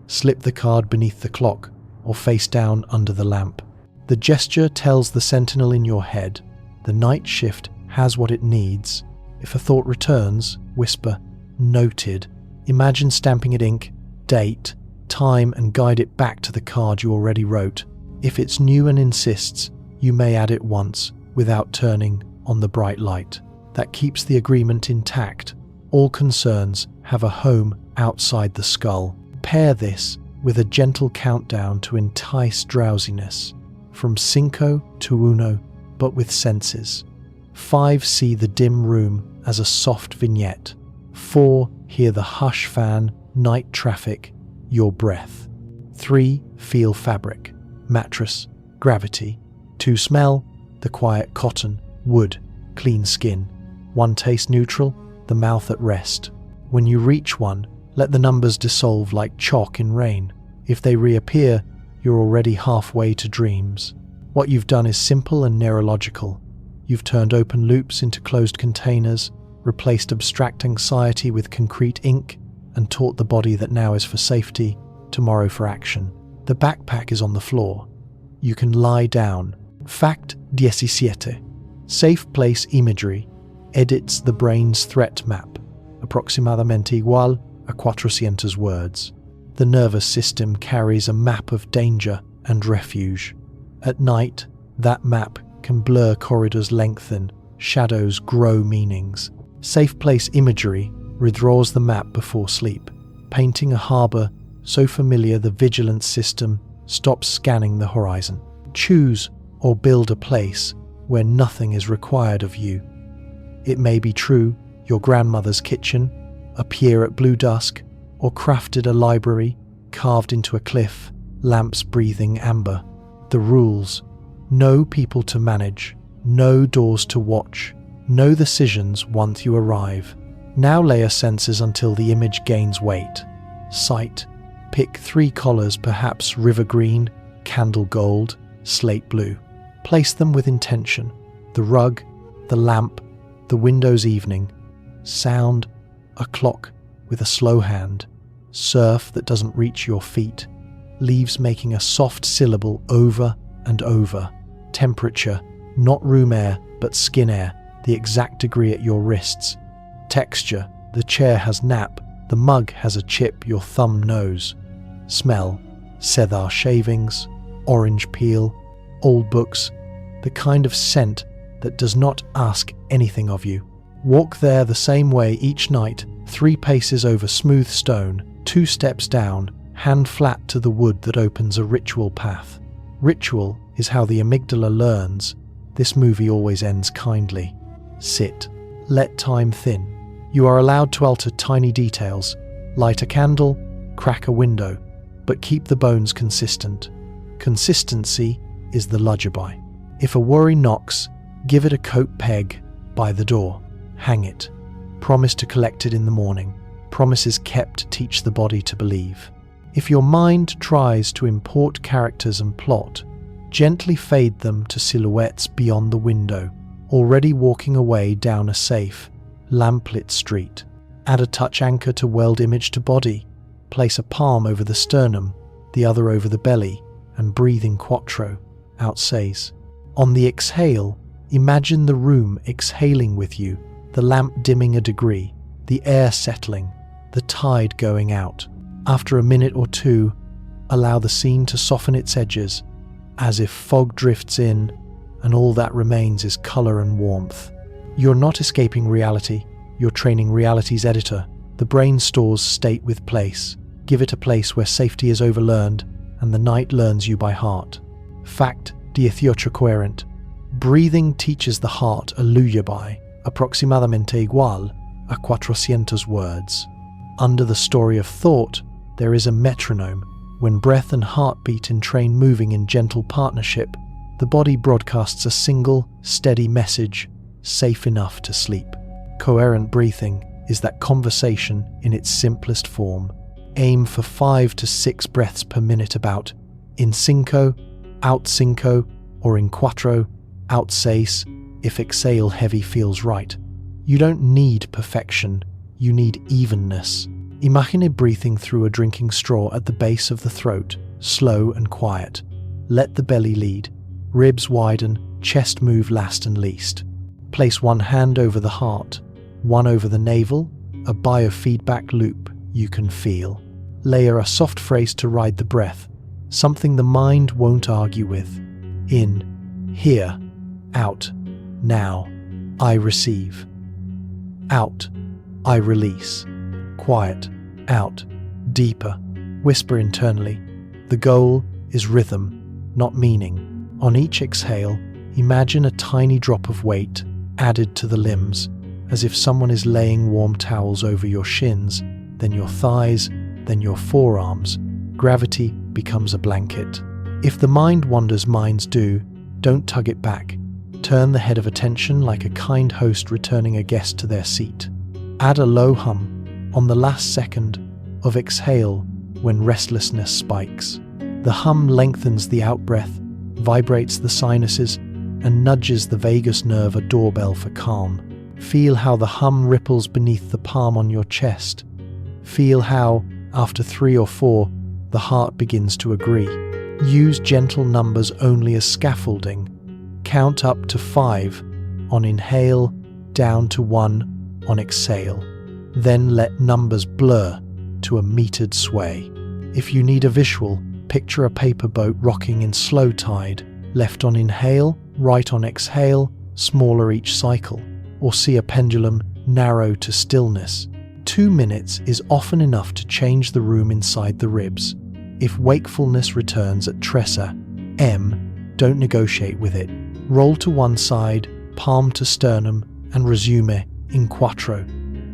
Slip the card beneath the clock or face down under the lamp. The gesture tells the sentinel in your head, the night shift has what it needs. If a thought returns, whisper, noted. Imagine stamping it ink, date, time, and guide it back to the card you already wrote. If it's new and insists, you may add it once without turning on the bright light. That keeps the agreement intact. All concerns have a home outside the skull. Pair this with a gentle countdown to entice drowsiness. From cinco to uno, but with senses. 5. See the dim room as a soft vignette. 4. Hear the hush fan, night traffic, your breath. 3. Feel fabric, mattress, gravity. 2. Smell, the quiet cotton, wood, clean skin. 1. Taste neutral, the mouth at rest. When you reach 1, let the numbers dissolve like chalk in rain. If they reappear, you're already halfway to dreams. What you've done is simple and neurological. You've turned open loops into closed containers, replaced abstract anxiety with concrete ink, and taught the body that now is for safety, tomorrow for action. The backpack is on the floor. You can lie down. Fact 17. Safe place imagery edits the brain's threat map, aproximadamente igual a 400 words. The nervous system carries a map of danger and refuge. At night, that map can blur, corridors lengthen, shadows grow meanings. Safe place imagery redraws the map before sleep, painting a harbour so familiar the vigilance system stops scanning the horizon. Choose or build a place where nothing is required of you. It may be true, your grandmother's kitchen, a pier at blue dusk, or crafted a library carved into a cliff, lamps breathing amber. The rules: no people to manage, no doors to watch, no decisions once you arrive. Now layer senses until the image gains weight. Sight: pick 3 collars, perhaps river green, candle gold, slate blue. Place them with intention. The rug, the lamp, the window's evening. Sound: a clock with a slow hand. Surf that doesn't reach your feet. Leaves making a soft syllable over and over. Temperature: not room air, but skin air, the exact degree at your wrists. Texture: the chair has nap, the mug has a chip your thumb knows. Smell: cedar shavings, orange peel, old books, the kind of scent that does not ask anything of you. Walk there the same way each night, 3 paces over smooth stone, 2 steps down, hand flat to the wood that opens a ritual path. Ritual is how the amygdala learns. This movie always ends kindly. Sit. Let time thin. You are allowed to alter tiny details. Light a candle, crack a window, but keep the bones consistent. Consistency is the lullaby. If a worry knocks, give it a coat peg by the door. Hang it. Promise to collect it in the morning. Promises kept teach the body to believe. If your mind tries to import characters and plot, gently fade them to silhouettes beyond the window, already walking away down a safe, lamplit street. Add a touch anchor to weld image to body. Place a palm over the sternum, the other over the belly, and breathe in quattro, outsays. On the exhale, imagine the room exhaling with you, the lamp dimming a degree, the air settling, the tide going out. After a minute or two, allow the scene to soften its edges, as if fog drifts in and all that remains is color and warmth. You're not escaping reality, you're training reality's editor. The brain stores state with place. Give it a place where safety is overlearned and the night learns you by heart. Fact 18 coherent. Breathing teaches the heart a lullaby, aproximadamente igual a 400 words. Under the story of thought, there is a metronome. When breath and heartbeat entrain moving in gentle partnership, the body broadcasts a single, steady message, safe enough to sleep. Coherent breathing is that conversation in its simplest form. Aim for 5 to 6 breaths per minute about in cinco, out cinco, or in quattro, out seis, if exhale heavy feels right. You don't need perfection, you need evenness. Imagine breathing through a drinking straw at the base of the throat, slow and quiet. Let the belly lead, ribs widen, chest move last and least. Place one hand over the heart, one over the navel, a biofeedback loop you can feel. Layer a soft phrase to ride the breath, something the mind won't argue with. In, here, out, now, I receive. Out, I release. Quiet, out, deeper. Whisper internally. The goal is rhythm, not meaning. On each exhale, imagine a tiny drop of weight added to the limbs, as if someone is laying warm towels over your shins, then your thighs, then your forearms. Gravity becomes a blanket. If the mind wanders, minds do, don't tug it back. Turn the head of attention like a kind host returning a guest to their seat. Add a low hum on the last second of exhale when restlessness spikes. The hum lengthens the out-breath, vibrates the sinuses, and nudges the vagus nerve, a doorbell for calm. Feel how the hum ripples beneath the palm on your chest. Feel how, after 3 or 4, the heart begins to agree. Use gentle numbers only as scaffolding. Count up to 5 on inhale, down to 1 on exhale. Then let numbers blur to a metered sway. If you need a visual, picture a paper boat rocking in slow tide, left on inhale, right on exhale, smaller each cycle, or see a pendulum narrow to stillness. 2 minutes is often enough to change the room inside the ribs. If wakefulness returns at Tressa M, don't negotiate with it. Roll to one side, palm to sternum, and resume in quattro.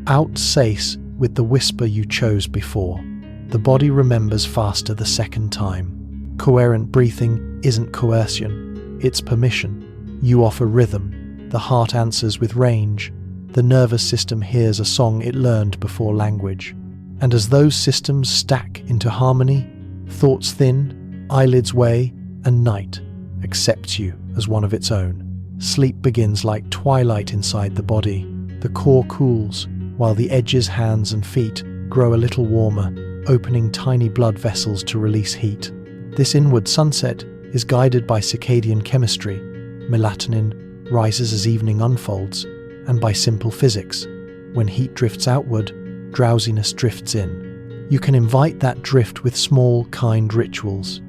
Out seis with the whisper you chose before. The body remembers faster the second time. Coherent breathing isn't coercion, it's permission. You offer rhythm, the heart answers with range, the nervous system hears a song it learned before language. And as those systems stack into harmony, thoughts thin, eyelids weigh, and night accepts you as one of its own. Sleep begins like twilight inside the body. The core cools, while the edges, hands and feet grow a little warmer, opening tiny blood vessels to release heat. This inward sunset is guided by circadian chemistry. Melatonin rises as evening unfolds, and by simple physics. When heat drifts outward, drowsiness drifts in. You can invite that drift with small, kind rituals.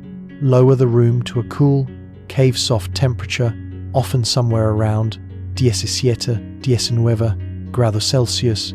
Lower the room to a cool, cave-soft temperature, often somewhere around 17, 19 grados Celsius,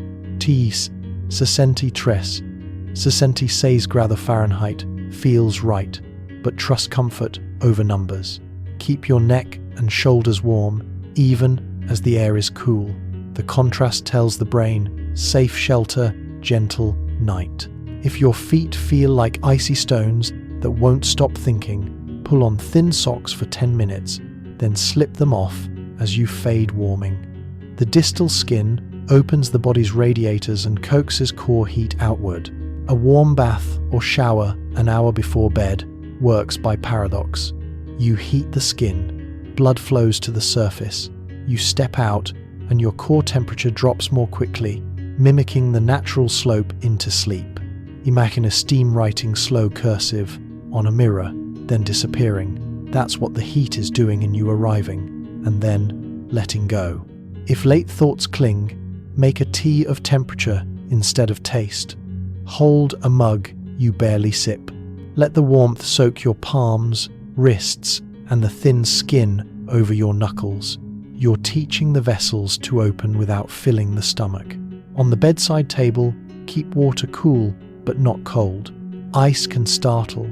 66 grados Fahrenheit feels right, but trust comfort over numbers. Keep your neck and shoulders warm, even as the air is cool. The contrast tells the brain, safe shelter, gentle night. If your feet feel like icy stones that won't stop thinking, pull on thin socks for 10 minutes, then slip them off as you fade warming. The distal skin opens the body's radiators and coaxes core heat outward. A warm bath or shower an hour before bed works by paradox. You heat the skin, blood flows to the surface, you step out, and your core temperature drops more quickly, mimicking the natural slope into sleep. Imagine a steam writing slow cursive on a mirror, then disappearing. That's what the heat is doing in you arriving, and then letting go. If late thoughts cling, make a tea of temperature instead of taste. Hold a mug you barely sip. Let the warmth soak your palms, wrists, and the thin skin over your knuckles. You're teaching the vessels to open without filling the stomach. On the bedside table, keep water cool but not cold. Ice can startle.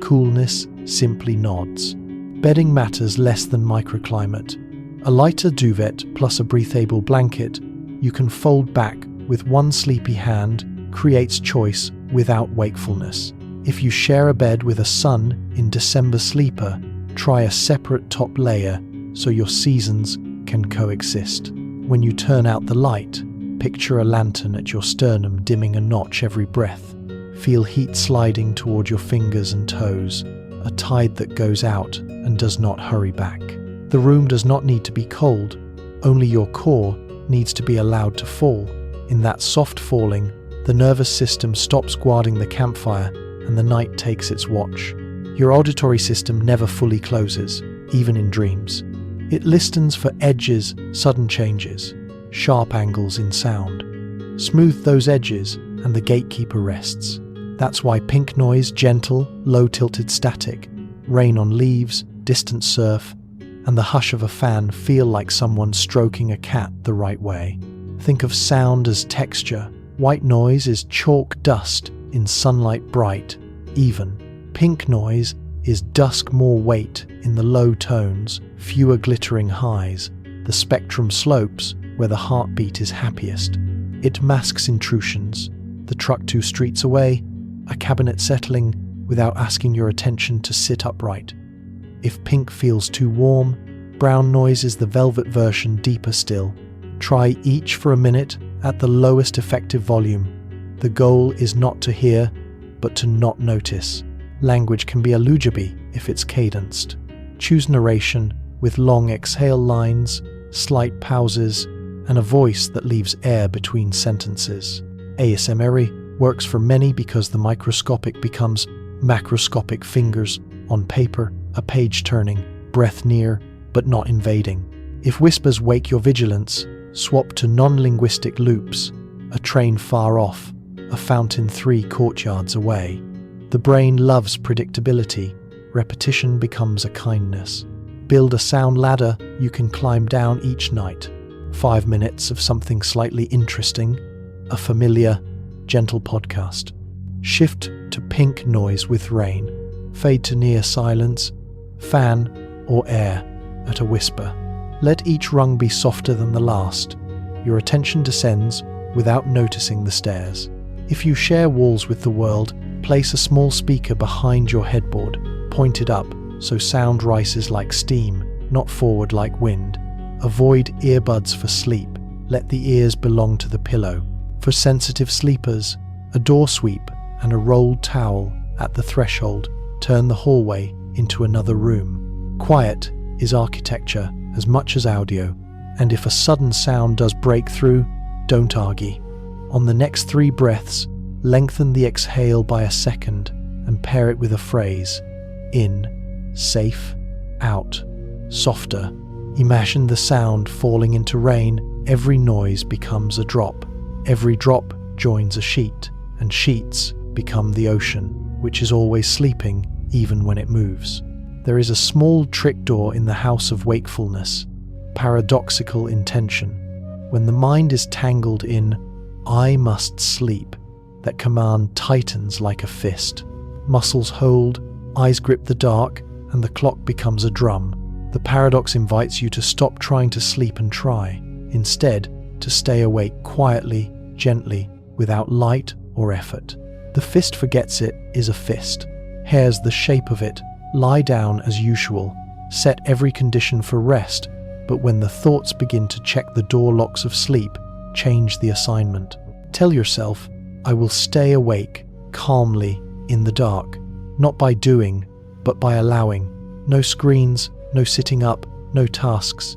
Coolness simply nods. Bedding matters less than microclimate. A lighter duvet plus a breathable blanket you can fold back with one sleepy hand creates choice without wakefulness. If you share a bed with a son in December sleeper, try a separate top layer so your seasons can coexist. When you turn out the light, picture a lantern at your sternum dimming a notch every breath. Feel heat sliding toward your fingers and toes, a tide that goes out and does not hurry back. The room does not need to be cold, only your core needs to be allowed to fall. In that soft falling, the nervous system stops guarding the campfire and the night takes its watch. Your auditory system never fully closes, even in dreams. It listens for edges, sudden changes, sharp angles in sound. Smooth those edges and the gatekeeper rests. That's why pink noise, gentle, low-tilted static, rain on leaves, distant surf, and the hush of a fan feel like someone stroking a cat the right way. Think of sound as texture. White noise is chalk dust in sunlight bright, even. Pink noise is dusk more weight in the low tones, fewer glittering highs. The spectrum slopes where the heartbeat is happiest. It masks intrusions. The truck 2 streets away, a cabinet settling without asking your attention to sit upright. If pink feels too warm, brown noise is the velvet version, deeper still. Try each for a minute at the lowest effective volume. The goal is not to hear, but to not notice. Language can be a lullaby if it's cadenced. Choose narration with long exhale lines, slight pauses, and a voice that leaves air between sentences. ASMR works for many because the microscopic becomes macroscopic, fingers on paper, a page turning, breath near but not invading. If whispers wake your vigilance, swap to non-linguistic loops, a train far off, a fountain 3 courtyards away. The brain loves predictability. Repetition becomes a kindness. Build a sound ladder you can climb down each night. 5 minutes of something slightly interesting, a familiar, gentle podcast. Shift to pink noise with rain. Fade to near silence, fan or air at a whisper. Let each rung be softer than the last. Your attention descends without noticing the stairs. If you share walls with the world, place a small speaker behind your headboard, pointed up so sound rises like steam, not forward like wind. Avoid earbuds for sleep. Let the ears belong to the pillow. For sensitive sleepers, a door sweep and a rolled towel at the threshold turn the hallway into another room. Quiet is architecture as much as audio, and if a sudden sound does break through, don't argue. On the next 3 breaths, lengthen the exhale by a second and pair it with a phrase. In, safe, out, softer. Imagine the sound falling into rain. Every noise becomes a drop. Every drop joins a sheet, and sheets become the ocean, which is always sleeping even when it moves. There is a small trick door in the house of wakefulness, paradoxical intention. When the mind is tangled in "I must sleep," that command tightens like a fist. Muscles hold, eyes grip the dark, and the clock becomes a drum. The paradox invites you to stop trying to sleep and try, instead, to stay awake quietly, gently, without light or effort. The fist forgets it is a fist. Hair's the shape of it, Lie down as usual. Set every condition for rest, but when the thoughts begin to check the door locks of sleep, change the assignment. Tell yourself, I will stay awake, calmly, in the dark, not by doing, but by allowing. No screens, no sitting up, no tasks.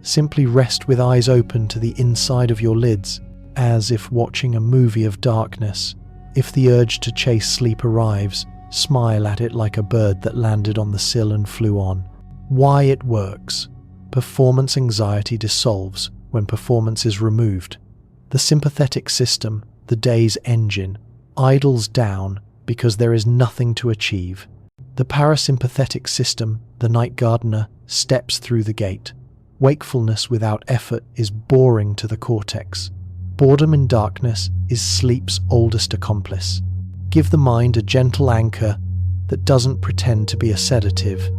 Simply rest with eyes open to the inside of your lids, as if watching a movie of darkness. If the urge to chase sleep arrives, smile at it like a bird that landed on the sill and flew on. Why it works. Performance anxiety dissolves when performance is removed. The sympathetic system, the day's engine, idles down because there is nothing to achieve. The parasympathetic system, the night gardener, steps through the gate. Wakefulness without effort is boring to the cortex. Boredom in darkness is sleep's oldest accomplice. Give the mind a gentle anchor that doesn't pretend to be a sedative.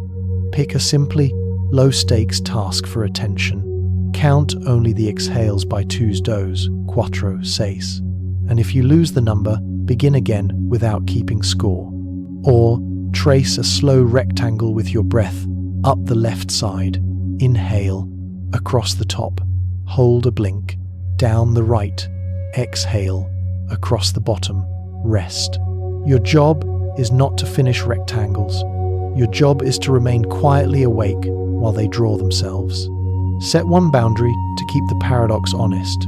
Pick a simply low-stakes task for attention. Count only the exhales by twos dos, quattro, seis. And if you lose the number, begin again without keeping score. Or trace a slow rectangle with your breath up the left side. Inhale, across the top. Hold a blink. Down the right. Exhale, across the bottom. Rest. Your job is not to finish rectangles. Your job is to remain quietly awake while they draw themselves. Set one boundary to keep the paradox honest.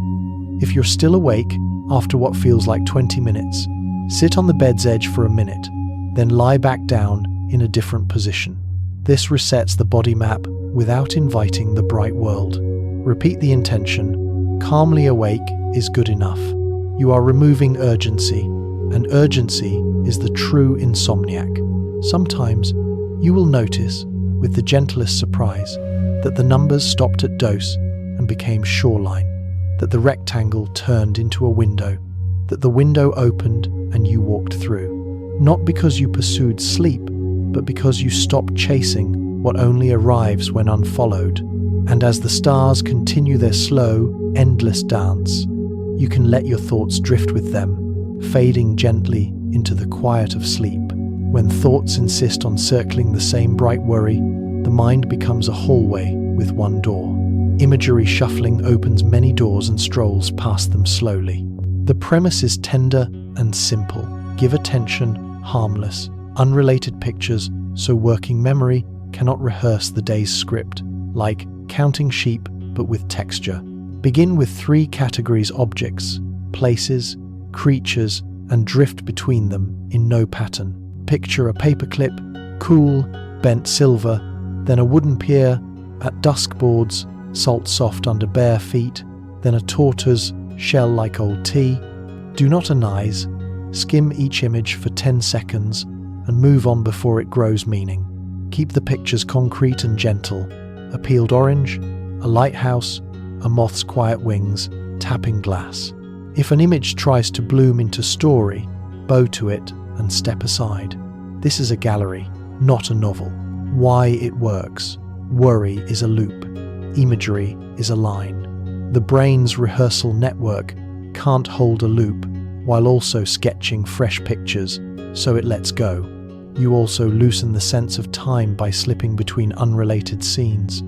If you're still awake after what feels like 20 minutes, sit on the bed's edge for a minute, then lie back down in a different position. This resets the body map without inviting the bright world. Repeat the intention. Calmly awake is good enough. You are removing urgency, and urgency is the true insomniac. Sometimes you will notice, with the gentlest surprise, that the numbers stopped at dose and became shoreline, that the rectangle turned into a window, that the window opened and you walked through. Not because you pursued sleep, but because you stopped chasing what only arrives when unfollowed. And as the stars continue their slow, endless dance, you can let your thoughts drift with them, fading gently into the quiet of sleep. When thoughts insist on circling the same bright worry, the mind becomes a hallway with one door. Imagery shuffling opens many doors and strolls past them slowly. The premise is tender and simple. Give attention, harmless, unrelated pictures, so working memory cannot rehearse the day's script, like counting sheep but with texture. Begin with 3 categories: objects, places, creatures, and drift between them in no pattern. Picture a paperclip, cool, bent silver, then a wooden pier at dusk boards, salt soft under bare feet, then a tortoise, shell like old tea. Do not anise, skim each image for 10 seconds and move on before it grows meaning. Keep the pictures concrete and gentle. A peeled orange, a lighthouse, a moth's quiet wings, tapping glass. If an image tries to bloom into story, bow to it and step aside. This is a gallery, not a novel. Why it works. Worry is a loop. Imagery is a line. The brain's rehearsal network can't hold a loop while also sketching fresh pictures, so it lets go. You also loosen the sense of time by slipping between unrelated scenes.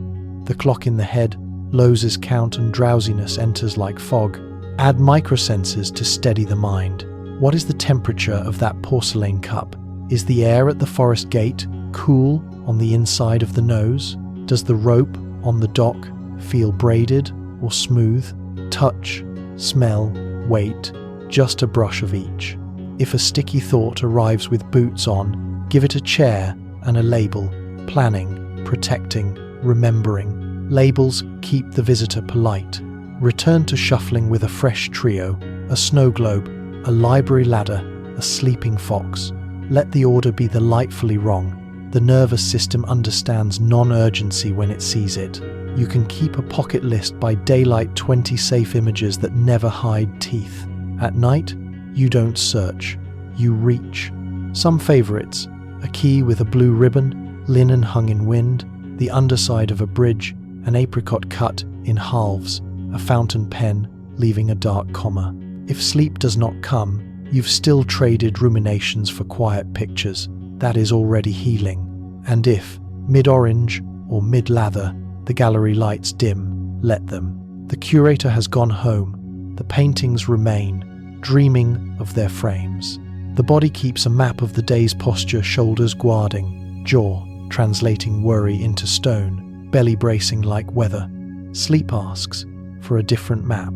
The clock in the head loses count and drowsiness enters like fog. Add microsenses to steady the mind. What is the temperature of that porcelain cup? Is the air at the forest gate cool on the inside of the nose? Does the rope on the dock feel braided or smooth? Touch, smell, weight, just a brush of each. If a sticky thought arrives with boots on, give it a chair and a label. Planning, protecting, remembering. Labels keep the visitor polite. Return to shuffling with a fresh trio, a snow globe, a library ladder, a sleeping fox. Let the order be delightfully wrong. The nervous system understands non-urgency when it sees it. You can keep a pocket list by daylight 20 safe images that never hide teeth. At night, you don't search, you reach. Some favorites: a key with a blue ribbon, linen hung in wind, the underside of a bridge, an apricot cut in halves, a fountain pen leaving a dark comma. If sleep does not come, you've still traded ruminations for quiet pictures. That is already healing. And if, mid-orange or mid-lather, the gallery lights dim, let them. The curator has gone home. The paintings remain, dreaming of their frames. The body keeps a map of the day's posture, shoulders guarding, jaw translating worry into stone, belly bracing like weather. Sleep asks for a different map.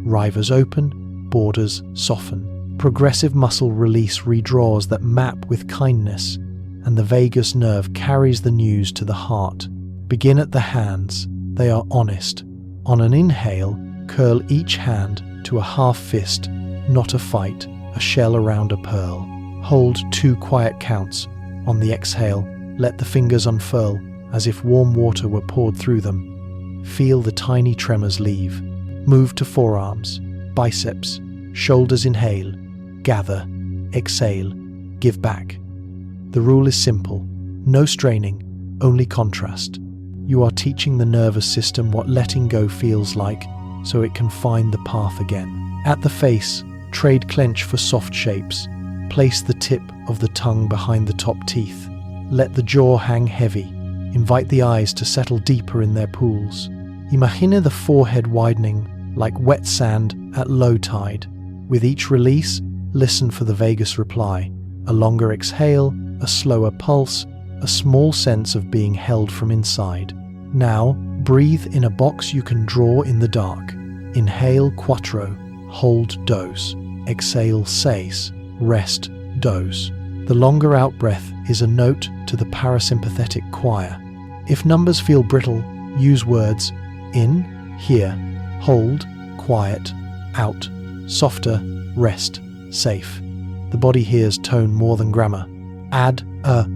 Rivers open, borders soften. Progressive muscle release redraws that map with kindness, and the vagus nerve carries the news to the heart. Begin at the hands. They are honest. On an inhale, curl each hand to a half fist, not a fight, a shell around a pearl. Hold 2 quiet counts. On the exhale, let the fingers unfurl as if warm water were poured through them. Feel the tiny tremors leave. Move to forearms, biceps, shoulders. Inhale, gather, exhale, give back. The rule is simple. No straining, only contrast. You are teaching the nervous system what letting go feels like, so it can find the path again. At the face, trade clench for soft shapes. Place the tip of the tongue behind the top teeth. Let the jaw hang heavy. Invite the eyes to settle deeper in their pools. Imagine the forehead widening like wet sand at low tide. With each release, listen for the vagus reply. A longer exhale, a slower pulse, a small sense of being held from inside. Now, breathe in a box you can draw in the dark. Inhale quattro, hold dos. Exhale seis, rest dos. The longer out-breath is a note to the parasympathetic choir. If numbers feel brittle, use words in, here, hold, quiet, out, softer, rest, safe. The body hears tone more than grammar. Add a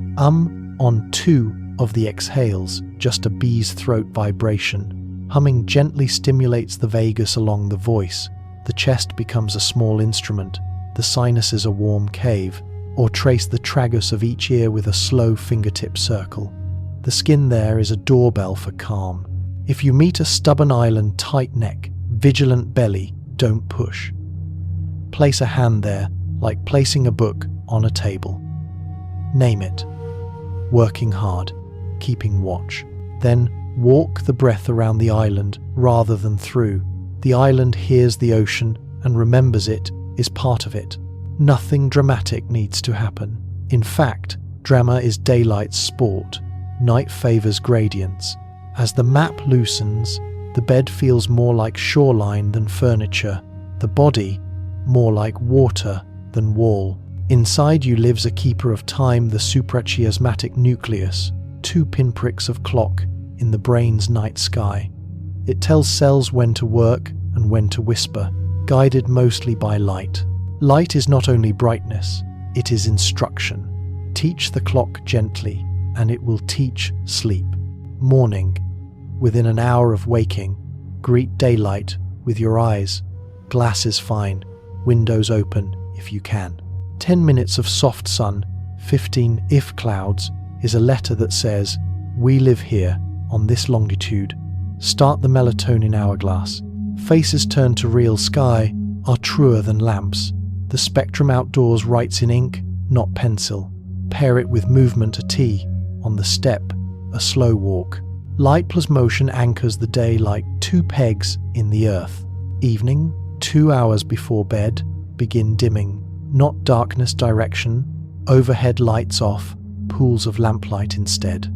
on 2 of the exhales, just a bee's throat vibration. Humming gently stimulates the vagus along the voice. The chest becomes a small instrument, the sinuses a warm cave, or trace the tragus of each ear with a slow fingertip circle. The skin there is a doorbell for calm. If you meet a stubborn island, tight neck, vigilant belly, don't push. Place a hand there, like placing a book on a table. Name it. Working hard, keeping watch. Then walk the breath around the island rather than through. The island hears the ocean and remembers it, is part of it. Nothing dramatic needs to happen. In fact, drama is daylight's sport. Night favors gradients. As the map loosens, the bed feels more like shoreline than furniture. The body, more like water than wall. Inside you lives a keeper of time, the suprachiasmatic nucleus, 2 pinpricks of clock in the brain's night sky. It tells cells when to work and when to whisper, guided mostly by light. Light is not only brightness, it is instruction. Teach the clock gently, and it will teach sleep. Morning. Within an hour of waking, greet daylight with your eyes. Glass is fine, windows open if you can. 10 minutes of soft sun, 15 if clouds, is a letter that says, we live here, on this longitude. Start the melatonin hourglass. Faces turned to real sky are truer than lamps. The spectrum outdoors writes in ink, not pencil. Pair it with movement, a T. On the step, a slow walk. Light plus motion anchors the day like 2 pegs in the earth. Evening, 2 hours before bed, begin dimming. Not darkness direction, overhead lights off, pools of lamplight instead.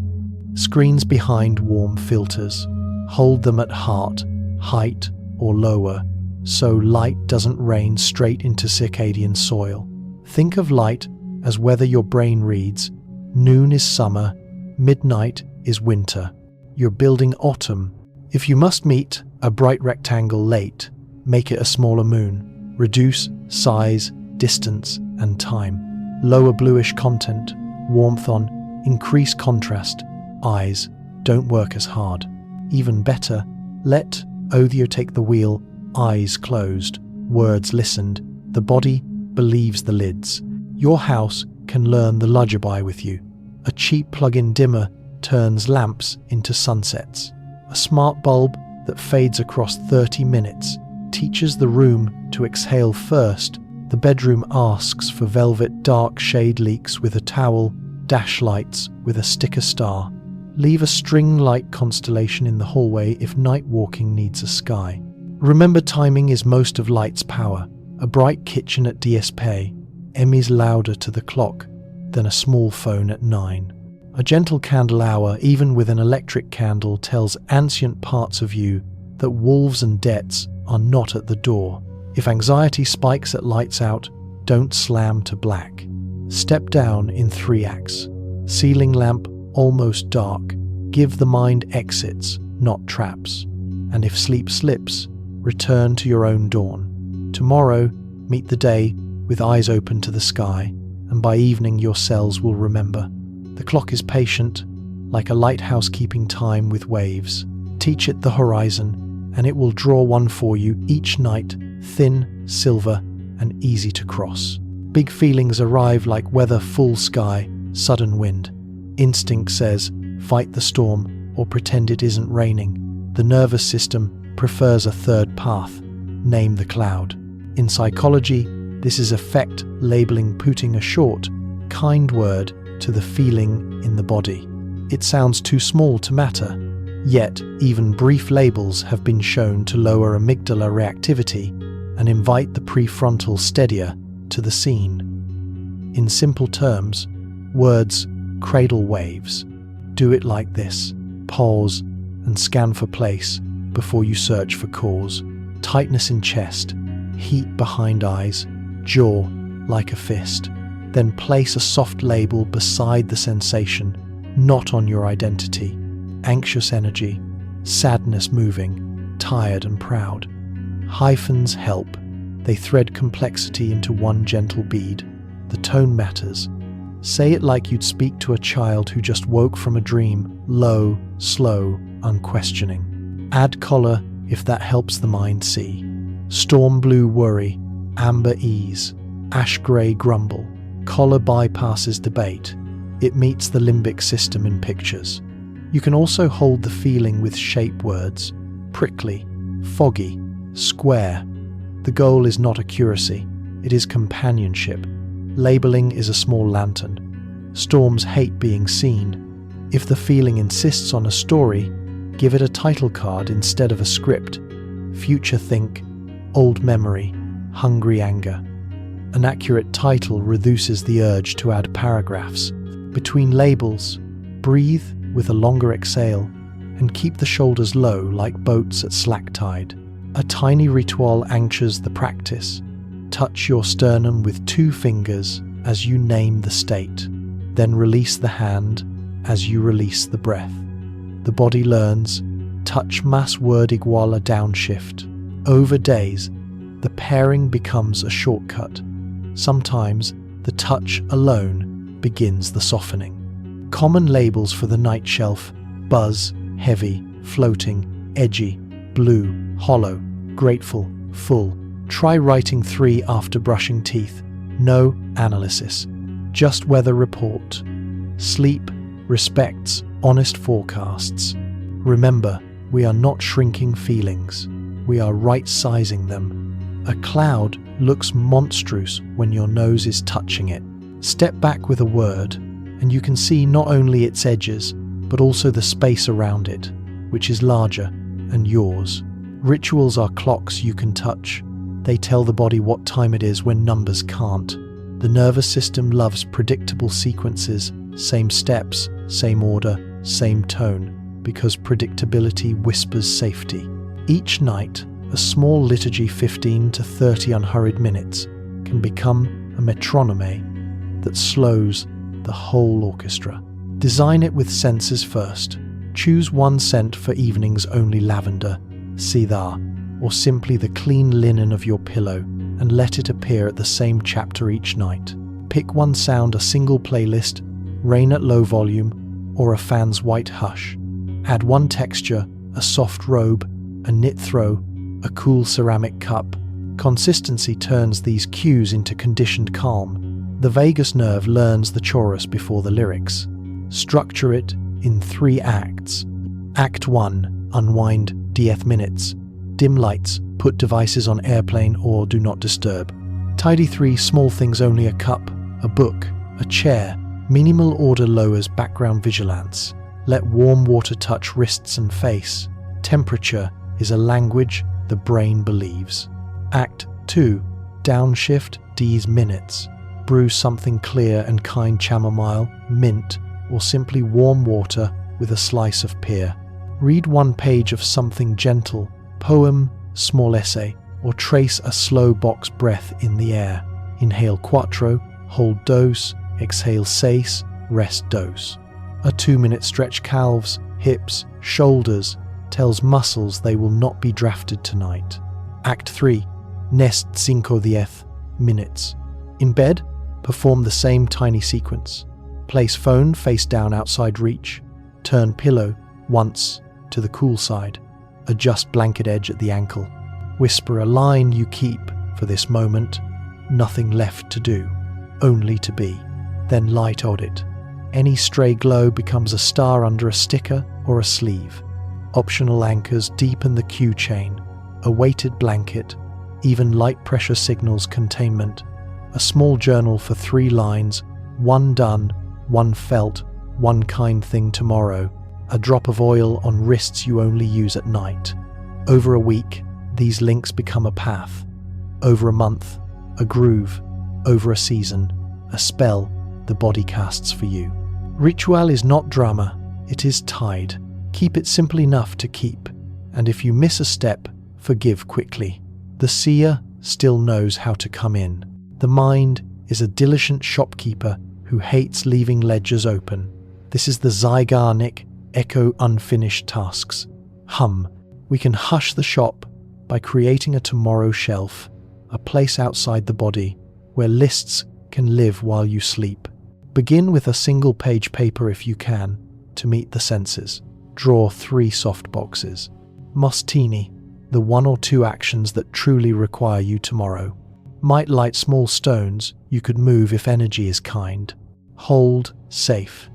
Screens behind warm filters. Hold them at heart, height or lower, so light doesn't rain straight into circadian soil. Think of light as whether your brain reads. Noon is summer, midnight is winter. You're building autumn. If you must meet a bright rectangle late, make it a smaller moon. Reduce size, distance, and time. Lower bluish content, warmth on, increase contrast. Eyes don't work as hard. Even better, let audio take the wheel, eyes closed, words listened. The body believes the lids. Your house can learn the lullaby with you. A cheap plug-in dimmer turns lamps into sunsets. A smart bulb that fades across 30 minutes teaches the room to exhale first. The bedroom asks for velvet dark shade leaks with a towel, dash lights with a sticker star. Leave a string-like constellation in the hallway if night walking needs a sky. Remember, timing is most of light's power. A bright kitchen at DSP emies louder to the clock than a small phone at 9. A gentle candle hour, even with an electric candle, tells ancient parts of you that wolves and debts are not at the door. If anxiety spikes at lights out, don't slam to black. Step down in 3 acts. Ceiling lamp almost dark. Give the mind exits, not traps. And if sleep slips, return to your own dawn. Tomorrow, meet the day with eyes open to the sky, and by evening your cells will remember. The clock is patient, like a lighthouse keeping time with waves. Teach it the horizon, and it will draw one for you each night, thin, silver, and easy to cross. Big feelings arrive like weather, full sky, sudden wind. Instinct says, fight the storm or pretend it isn't raining. The nervous system prefers a third path, name the cloud. In psychology, this is affect labeling, putting a short, kind word to the feeling in the body. It sounds too small to matter, yet even brief labels have been shown to lower amygdala reactivity and invite the prefrontal steadier to the scene. In simple terms, words cradle waves. Do it like this. Pause and scan for place before you search for cause. Tightness in chest, heat behind eyes, jaw like a fist. Then place a soft label beside the sensation, not on your identity. Anxious energy, sadness moving, tired and proud. Hyphens help. They thread complexity into one gentle bead. The tone matters. Say it like you'd speak to a child who just woke from a dream, low, slow, unquestioning. Add color if that helps the mind see. Storm blue worry, amber ease, ash gray grumble. Color bypasses debate. It meets the limbic system in pictures. You can also hold the feeling with shape words. Prickly, foggy, square. The goal is not accuracy, it is companionship. Labeling is a small lantern. Storms hate being seen. If the feeling insists on a story, give it a title card instead of a script. Future think, old memory, hungry anger. An accurate title reduces the urge to add paragraphs. Between labels, breathe with a longer exhale and keep the shoulders low like boats at slack tide. A tiny ritual anchors the practice. Touch your sternum with 2 fingers as you name the state. Then release the hand as you release the breath. The body learns, touch mas word igual a downshift. Over days, the pairing becomes a shortcut. Sometimes the touch alone begins the softening. Common labels for the night shelf: buzz, heavy, floating, edgy, blue, hollow, grateful, full. Try writing 3 after brushing teeth. No analysis, just weather report. Sleep respects honest forecasts. Remember, we are not shrinking feelings. We are right-sizing them. A cloud looks monstrous when your nose is touching it. Step back with a word, and you can see not only its edges, but also the space around it, which is larger and yours. Rituals are clocks you can touch. They tell the body what time it is when numbers can't. The nervous system loves predictable sequences, same steps, same order, same tone, because predictability whispers safety. Each night, a small liturgy, 15 to 30 unhurried minutes, can become a metronome that slows the whole orchestra. Design it with senses first. Choose one scent for evenings, only lavender, cedar, or simply the clean linen of your pillow, and let it appear at the same chapter each night. Pick one sound, a single playlist, rain at low volume, or a fan's white hush. Add one texture, a soft robe, a knit throw, a cool ceramic cup. Consistency turns these cues into conditioned calm. The vagus nerve learns the chorus before the lyrics. Structure it in 3 acts. Act 1, unwind, 10 minutes. Dim lights, put devices on airplane or do not disturb. Tidy 3 small things, only a cup, a book, a chair, Minimal order lowers background vigilance. Let warm water touch wrists and face. Temperature is a language the brain believes. Act 2. Downshift these minutes. Brew something clear and kind, chamomile, mint, or simply warm water with a slice of pear. Read one page of something gentle, poem, small essay, or trace a slow box breath in the air. Inhale quattro, hold dose, exhale seis, rest dose. A 2-minute stretch calves, hips, shoulders, tells muscles they will not be drafted tonight. Act 3. Nest 5-10 minutes. In bed, perform the same tiny sequence. Place phone face down outside reach. Turn pillow once to the cool side. Adjust blanket edge at the ankle. Whisper a line you keep for this moment. Nothing left to do, only to be. Then light audit. Any stray glow becomes a star under a sticker or a sleeve. Optional anchors deepen the cue chain. A weighted blanket, even light pressure signals containment. A small journal for 3 lines, 1 done, 1 felt, 1 kind thing tomorrow. A drop of oil on wrists you only use at night. Over a week, these links become a path. Over a month, a groove. Over a season, a spell the body casts for you. Ritual is not drama, it is tide. Keep it simple enough to keep, and if you miss a step, forgive quickly. The seer still knows how to come in. The mind is a diligent shopkeeper who hates leaving ledgers open. This is the Zygarnik echo unfinished tasks. We can hush the shop by creating a tomorrow shelf, a place outside the body where lists can live while you sleep. Begin with a single-page paper if you can, to meet the senses. Draw 3 soft boxes. Mostini, the 1 or 2 actions that truly require you tomorrow. Might light small stones you could move if energy is kind. Hold, safe.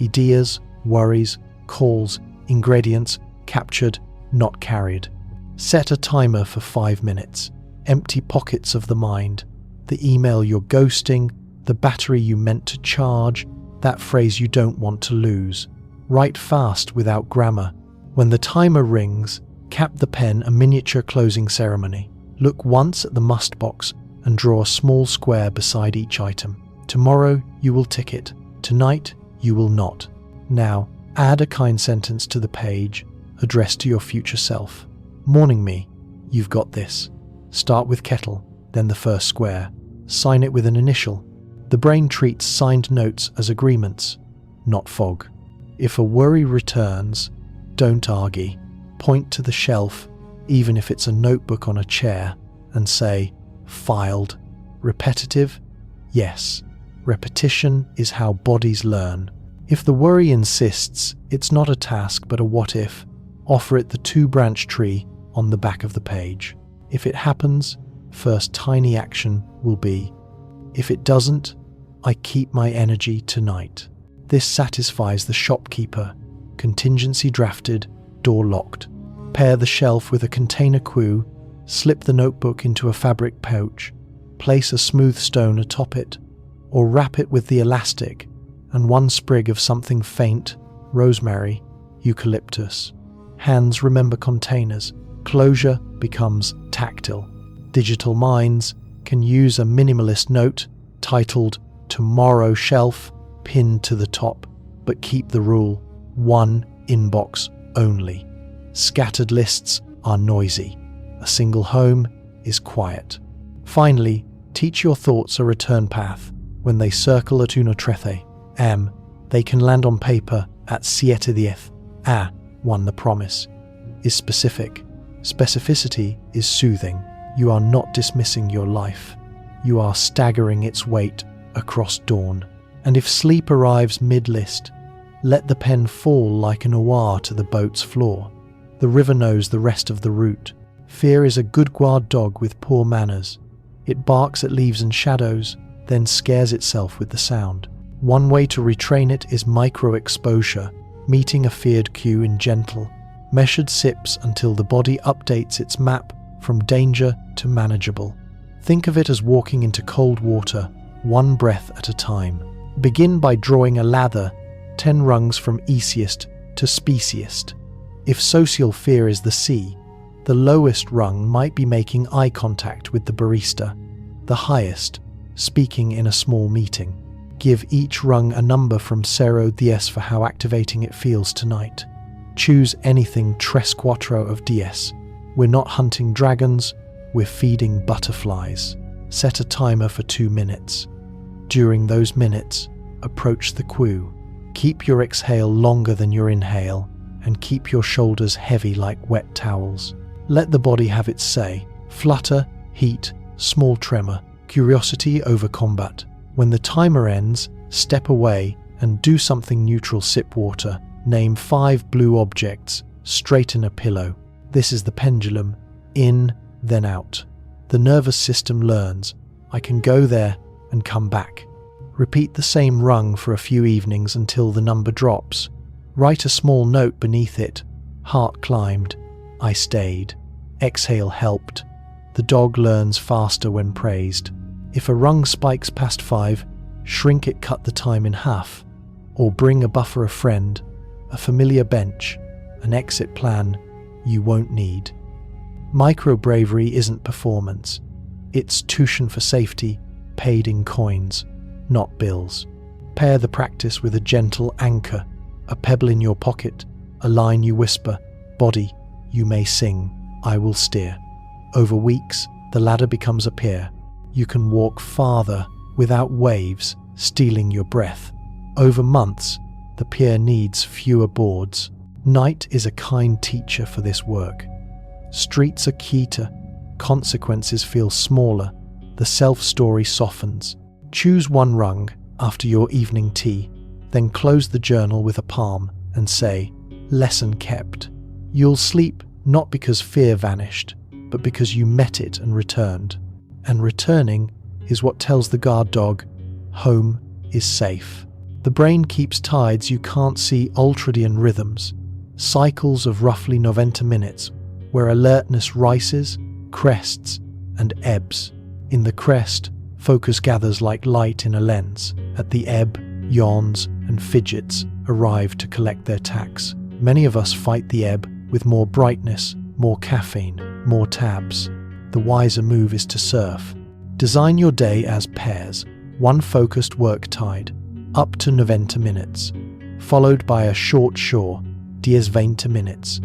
Ideas, worries, calls, ingredients, captured, not carried. Set a timer for 5 minutes. Empty pockets of the mind. The email you're ghosting, the battery you meant to charge, that phrase you don't want to lose. Write fast without grammar. When the timer rings, cap the pen a miniature closing ceremony. Look once at the must box and draw a small square beside each item. Tomorrow you will tick it. Tonight you will not. Now, add a kind sentence to the page, addressed to your future self. Morning me, you've got this. Start with kettle, then the first square. Sign it with an initial. The brain treats signed notes as agreements, not fog. If a worry returns, don't argue. Point to the shelf, even if it's a notebook on a chair, and say, filed. Repetitive? Yes. Repetition is how bodies learn. If the worry insists it's not a task but a what if, offer it the 2-branch tree on the back of the page. If it happens, first tiny action will be, if it doesn't, I keep my energy tonight. This satisfies the shopkeeper. Contingency drafted, door locked. Pair the shelf with a container queue, slip the notebook into a fabric pouch, place a smooth stone atop it, or wrap it with the elastic and 1 sprig of something faint, rosemary, eucalyptus. Hands remember containers. Closure becomes tactile. Digital minds can use a minimalist note titled Tomorrow Shelf pinned to the top, but keep the rule: 1 inbox only. Scattered lists are noisy. A single home is quiet. Finally, teach your thoughts a return path. When they circle at una trece they can land on paper at 7:10. 1. The promise is specific. Specificity is soothing. You are not dismissing your life. You are staggering its weight across dawn. And if sleep arrives mid-list, let the pen fall like an oar to the boat's floor. The river knows the rest of the route. Fear is a good guard dog with poor manners. It barks at leaves and shadows, then scares itself with the sound. One way to retrain it is micro-exposure, meeting a feared cue in gentle, measured sips until the body updates its map from danger to manageable. Think of it as walking into cold water, 1 breath at a time. Begin by drawing a ladder 10 rungs from easiest to speciest. If social fear is the C, the lowest rung might be making eye contact with the barista. The highest, speaking in a small meeting. Give each rung a number from 0 10 for how activating it feels tonight. Choose anything tres cuatro of 10. We're not hunting dragons, we're feeding butterflies. Set a timer for 2 minutes. During those minutes, approach the queue. Keep your exhale longer than your inhale, and keep your shoulders heavy like wet towels. Let the body have its say. Flutter, heat, small tremor, curiosity over combat. When the timer ends, step away and do something neutral. Sip water. Name 5 blue objects. Straighten a pillow. This is the pendulum. In, then out. The nervous system learns. I can go there and come back. Repeat the same rung for a few evenings until the number drops. Write a small note beneath it. Heart climbed. I stayed. Exhale helped. The dog learns faster when praised. If a rung spikes past 5, shrink it, cut the time in half. Or bring a buffer, a friend, a familiar bench, an exit plan you won't need. Micro-bravery isn't performance. It's tuition for safety, paid in coins, not bills. Pair the practice with a gentle anchor, a pebble in your pocket, a line you whisper. Body, you may sing, I will steer. Over weeks, the ladder becomes a pier. You can walk farther without waves stealing your breath. Over months, the pier needs fewer boards. Night is a kind teacher for this work. Streets are quieter, consequences feel smaller, the self-story softens. Choose one rung after your evening tea, then close the journal with a palm and say, lesson kept. You'll sleep not because fear vanished, but because you met it and returned. And returning is what tells the guard dog, home is safe. The brain keeps tides you can't see, ultradian rhythms, cycles of roughly 90 minutes, where alertness rises, crests, and ebbs. In the crest, focus gathers like light in a lens. At the ebb, yawns and fidgets arrive to collect their tax. Many of us fight the ebb with more brightness, more caffeine, more tabs. The wiser move is to surf. Design your day as pairs, one focused work tide, up to 90 minutes, followed by a short shore, 20 minutes.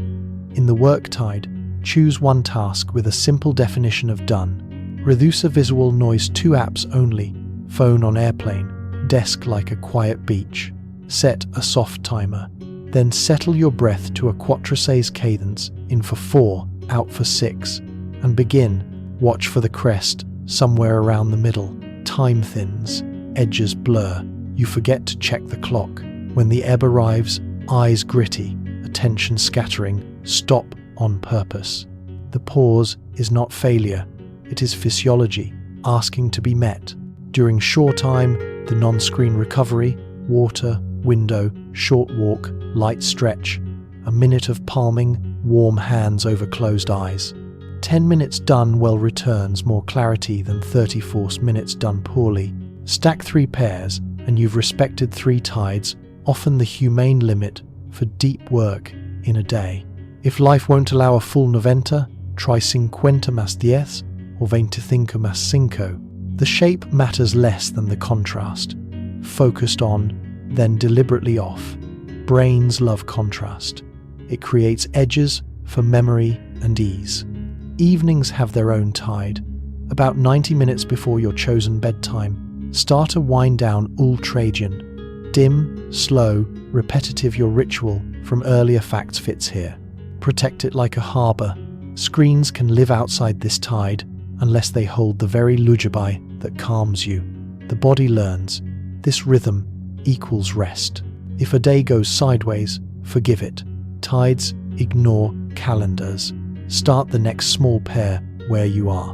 In the work tide, choose one task with a simple definition of done. Reduce a visual noise, 2 apps only, phone on airplane, desk like a quiet beach. Set a soft timer. Then settle your breath to a quatraces cadence, in for 4, out for 6, and begin. Watch for the crest, somewhere around the middle. Time thins, edges blur. You forget to check the clock. When the ebb arrives, eyes gritty, attention scattering, stop on purpose. The pause is not failure, it is physiology, asking to be met. During shore time, the non-screen recovery, water, window, short walk, light stretch, a minute of palming, warm hands over closed eyes. 10 minutes done well returns more clarity than 34 minutes done poorly. Stack 3 pairs and you've respected 3 tides, often the humane limit for deep work in a day. If life won't allow a full 90, try 50 más 10 or 25 más 5. The shape matters less than the contrast. Focused on, then deliberately off. Brains love contrast. It creates edges for memory and ease. Evenings have their own tide. About 90 minutes before your chosen bedtime, start a wind down ultradian. Dim, slow, repetitive. Your ritual from earlier facts fits here. Protect it like a harbour. Screens can live outside this tide unless they hold the very lullaby that calms you. The body learns. This rhythm equals rest. If a day goes sideways, forgive it. Tides ignore calendars. Start the next small pair where you are.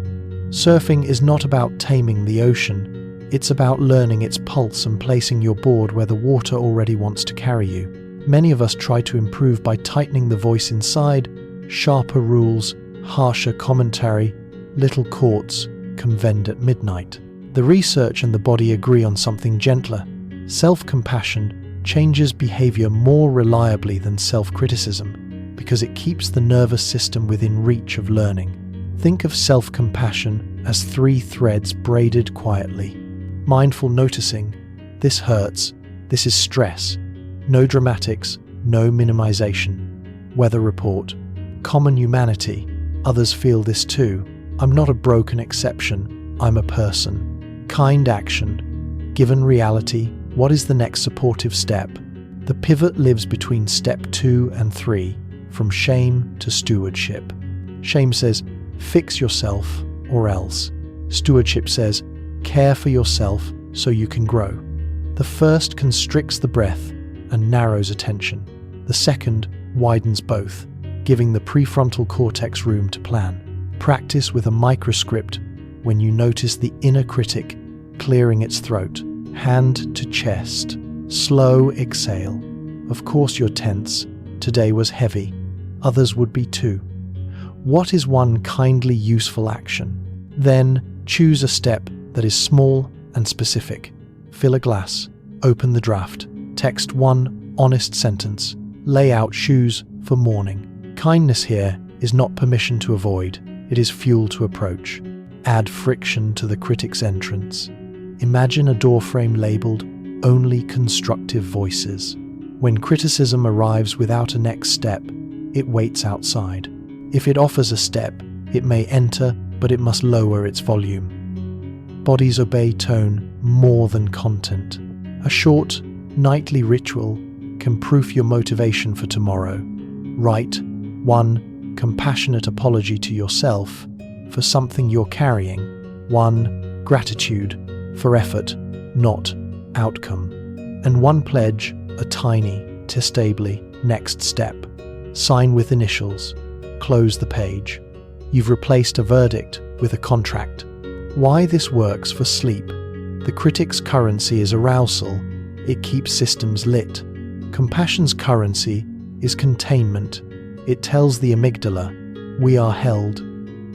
Surfing is not about taming the ocean. It's about learning its pulse and placing your board where the water already wants to carry you. Many of us try to improve by tightening the voice inside, sharper rules, harsher commentary, little courts convened at midnight. The research and the body agree on something gentler. Self-compassion changes behavior more reliably than self-criticism because it keeps the nervous system within reach of learning. Think of self-compassion as 3 threads braided quietly. Mindful noticing, this hurts, this is stress. No dramatics, no minimization. Weather report, common humanity, others feel this too. I'm not a broken exception, I'm a person. Kind action, given reality, what is the next supportive step? The pivot lives between step 2 and 3, from shame to stewardship. Shame says, fix yourself or else. Stewardship says, care for yourself so you can grow. The first constricts the breath and narrows attention. The second widens both, giving the prefrontal cortex room to plan. Practice with a microscript when you notice the inner critic clearing its throat. Hand to chest. Slow exhale. Of course you're tense. Today was heavy. Others would be too. What is one kindly useful action? Then choose a step that is small and specific. Fill a glass. Open the draft. Text one honest sentence. Lay out shoes for morning. Kindness here is not permission to avoid. It is fuel to approach. Add friction to the critic's entrance. Imagine a doorframe labeled "Only Constructive Voices." When criticism arrives without a next step, it waits outside. If it offers a step, it may enter, but it must lower its volume. Bodies obey tone more than content. A short, nightly ritual can proof your motivation for tomorrow. Write 1 compassionate apology to yourself for something you're carrying. 1 gratitude for effort, not outcome. And 1 pledge, a tiny, testably next step. Sign with initials. Close the page. You've replaced a verdict with a contract. Why this works for sleep. The critic's currency is arousal. It keeps systems lit. Compassion's currency is containment. It tells the amygdala, we are held.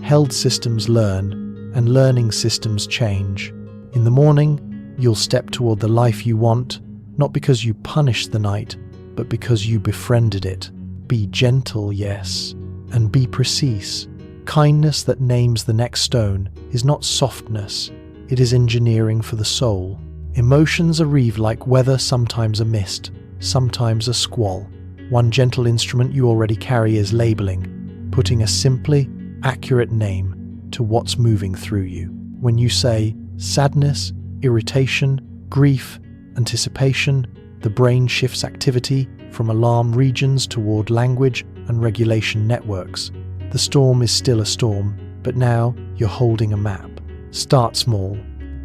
Held systems learn, and learning systems change. In the morning, you'll step toward the life you want, not because you punished the night, but because you befriended it. Be gentle, yes, and be precise. Kindness that names the next stone is not softness, it is engineering for the soul. Emotions arrive like weather, sometimes a mist, sometimes a squall. One gentle instrument you already carry is labeling, putting a simply accurate name to what's moving through you. When you say sadness, irritation, grief, anticipation, the brain shifts activity from alarm regions toward language and regulation networks. The storm is still a storm, but now you're holding a map. Start small.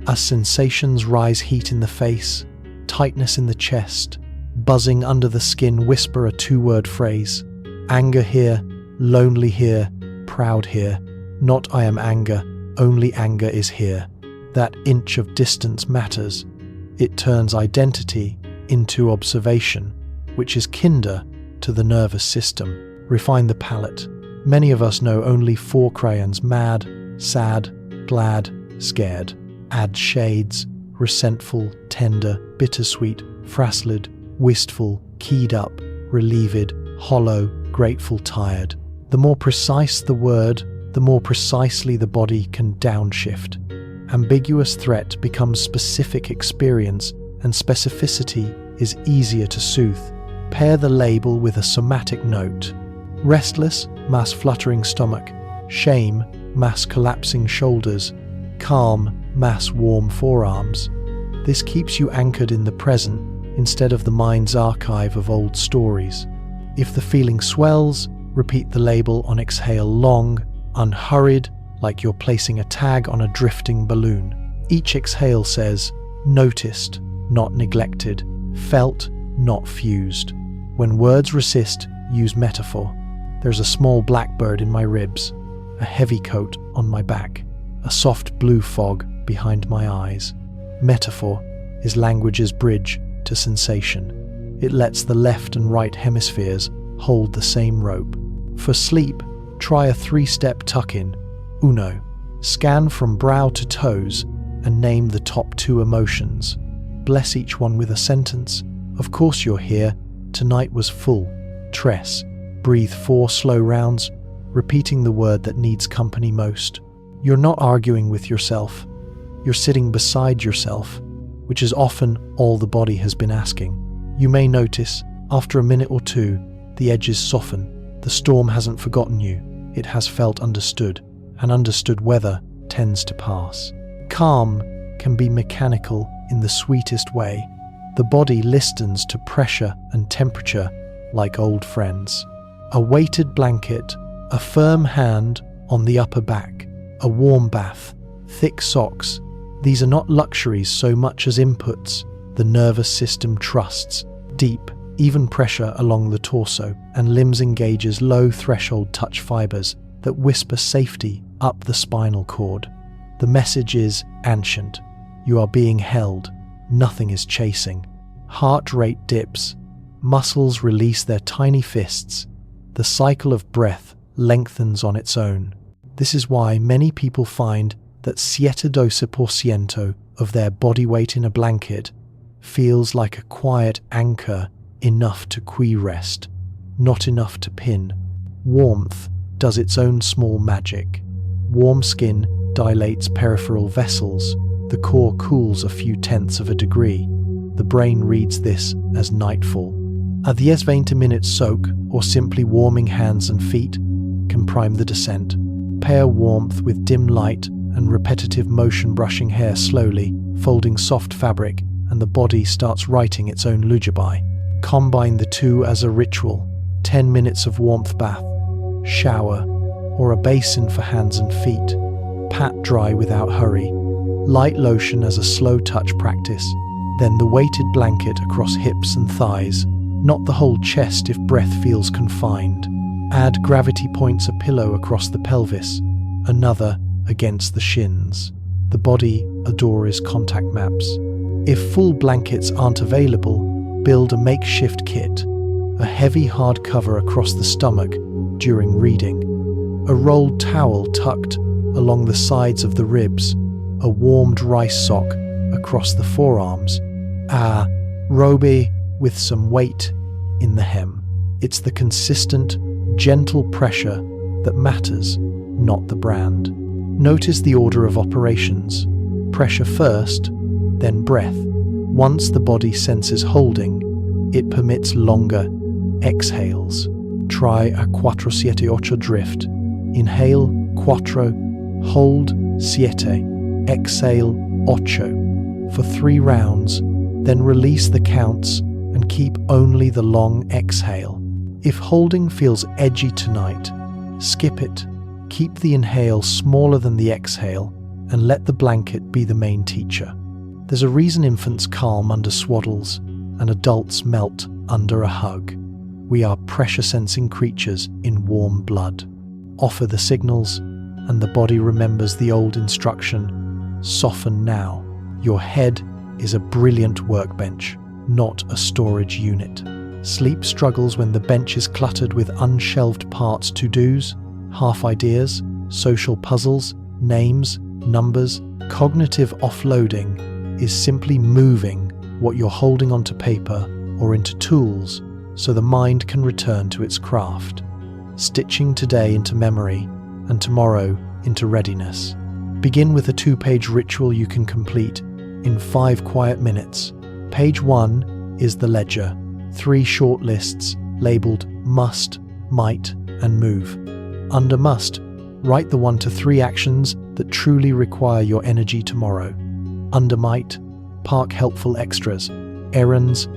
As sensations rise, heat in the face, tightness in the chest, buzzing under the skin, whisper a 2-word phrase. Anger here, lonely here, proud here. Not I am anger, only anger is here. That inch of distance matters. It turns identity into observation, which is kinder to the nervous system. Refine the palette. Many of us know only 4 crayons: mad, sad, glad, scared. Add shades: resentful, tender, bittersweet, frazzled, wistful, keyed up, relieved, hollow, grateful, tired. The more precise the word, the more precisely the body can downshift. Ambiguous threat becomes specific experience, and specificity is easier to soothe. Pair the label with a somatic note. Restless, mass fluttering stomach. Shame, mass collapsing shoulders. Calm, mass warm forearms. This keeps you anchored in the present instead of the mind's archive of old stories. If the feeling swells, repeat the label on exhale long, unhurried, like you're placing a tag on a drifting balloon. Each exhale says, noticed, not neglected, felt, not fused. When words resist, use metaphor. There's a small blackbird in my ribs, a heavy coat on my back, a soft blue fog behind my eyes. Metaphor is language's bridge to sensation. It lets the left and right hemispheres hold the same rope. For sleep, try a 3-step tuck-in. Uno, scan from brow to toes and name the top 2 emotions. bless each one with a sentence. Of course you're here. Tonight was full. Tress. Breathe 4 slow rounds, repeating the word that needs company most. You're not arguing with yourself. You're sitting beside yourself, which is often all the body has been asking. You may notice, after a minute or two, the edges soften. The storm hasn't forgotten you. It has felt understood, and understood weather tends to pass. Calm can be mechanical in the sweetest way. The body listens to pressure and temperature like old friends. A weighted blanket, a firm hand on the upper back, a warm bath, thick socks. These are not luxuries so much as inputs the nervous system trusts. Deep, even pressure along the torso and limbs engages low threshold touch fibers that whisper safety up the spinal cord. The message is ancient. You are being held. Nothing is chasing. Heart rate dips. Muscles release their tiny fists. The cycle of breath lengthens on its own. This is why many people find that 7% of their body weight in a blanket feels like a quiet anchor, enough to rest, not enough to pin. Warmth does its own small magic. Warm skin dilates peripheral vessels. The core cools a few tenths of a degree. The brain reads this as nightfall. A 10-20 soak, or simply warming hands and feet, can prime the descent. Pair warmth with dim light and repetitive motion, brushing hair slowly, folding soft fabric, and the body starts writing its own lullaby. Combine the two as a ritual. 10 minutes of warmth bath, shower, or a basin for hands and feet. Pat dry without hurry. Light lotion as a slow touch practice. Then the weighted blanket across hips and thighs, not the whole chest if breath feels confined. Add gravity points, a pillow across the pelvis, another against the shins. The body adores contact maps. If full blankets aren't available, build a makeshift kit. A heavy hard cover across the stomach during reading. A rolled towel tucked along the sides of the ribs. A warmed rice sock across the forearms. A robe with some weight in the hem. It's the consistent, gentle pressure that matters, not the brand. Notice the order of operations. Pressure first, then breath. Once the body senses holding, it permits longer exhales. Try a 4-7-8 drift. Inhale 4, hold 7, exhale 8 for 3 rounds, then release the counts and keep only the long exhale. If holding feels edgy tonight, skip it. Keep the inhale smaller than the exhale and let the blanket be the main teacher. There's a reason infants calm under swaddles and adults melt under a hug. We are pressure-sensing creatures in warm blood. Offer the signals, and the body remembers the old instruction: soften now. Your head is a brilliant workbench, not a storage unit. Sleep struggles when the bench is cluttered with unshelved parts, to-dos, half ideas, social puzzles, names, numbers. Cognitive offloading is simply moving what you're holding onto paper or into tools so the mind can return to its craft. Stitching today into memory and tomorrow into readiness. Begin with a 2-page ritual you can complete in 5 quiet minutes. Page 1 is the ledger. 3 short lists labeled must, might, and move. Under must, write the 1 to 3 actions that truly require your energy tomorrow. Under might, park helpful extras, errands,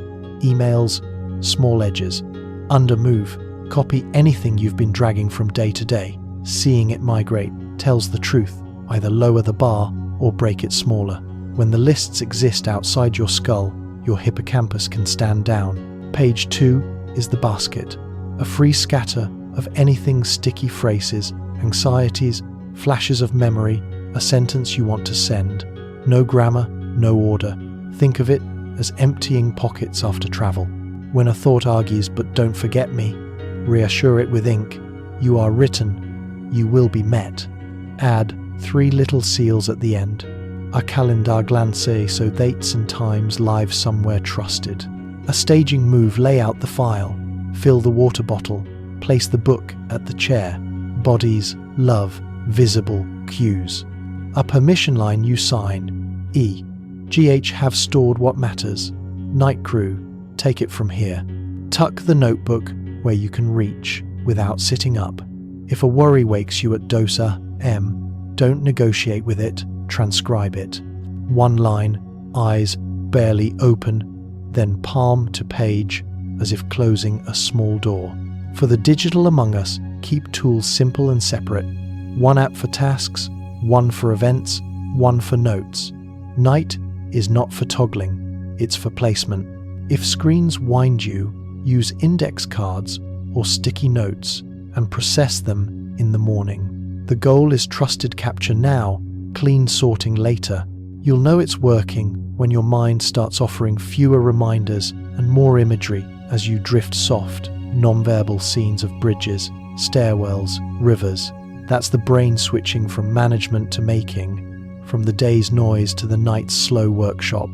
emails, small edges. Under move, copy anything you've been dragging from day to day. Seeing it migrate tells the truth. Either lower the bar or break it smaller. When the lists exist outside your skull, your hippocampus can stand down. Page 2 is the basket. A free scatter of anything: sticky phrases, anxieties, flashes of memory, a sentence you want to send. No grammar, no order. Think of it as emptying pockets after travel. When a thought argues, "But don't forget me," reassure it with ink. You are written. You will be met. Add 3 little seals at the end. a calendar glance, so dates and times live somewhere trusted. A staging move, lay out the file, fill the water bottle, place the book at the chair. Bodies, love, visible cues. A permission line you sign. E.G.H. have stored what matters. Night crew, take it from here. Tuck the notebook where you can reach without sitting up. If a worry wakes you at dosa, don't negotiate with it, transcribe it. One line, eyes barely open, then palm to page as if closing a small door. For the digital among us, keep tools simple and separate. One app for tasks, one for events, one for notes. Night is not for toggling, it's for placement. If screens wind you, use index cards or sticky notes and process them in the morning. The goal is trusted capture now, clean sorting later. You'll know it's working when your mind starts offering fewer reminders and more imagery as you drift soft, non-verbal scenes of bridges, stairwells, rivers. That's the brain switching from management to making, from the day's noise to the night's slow workshop.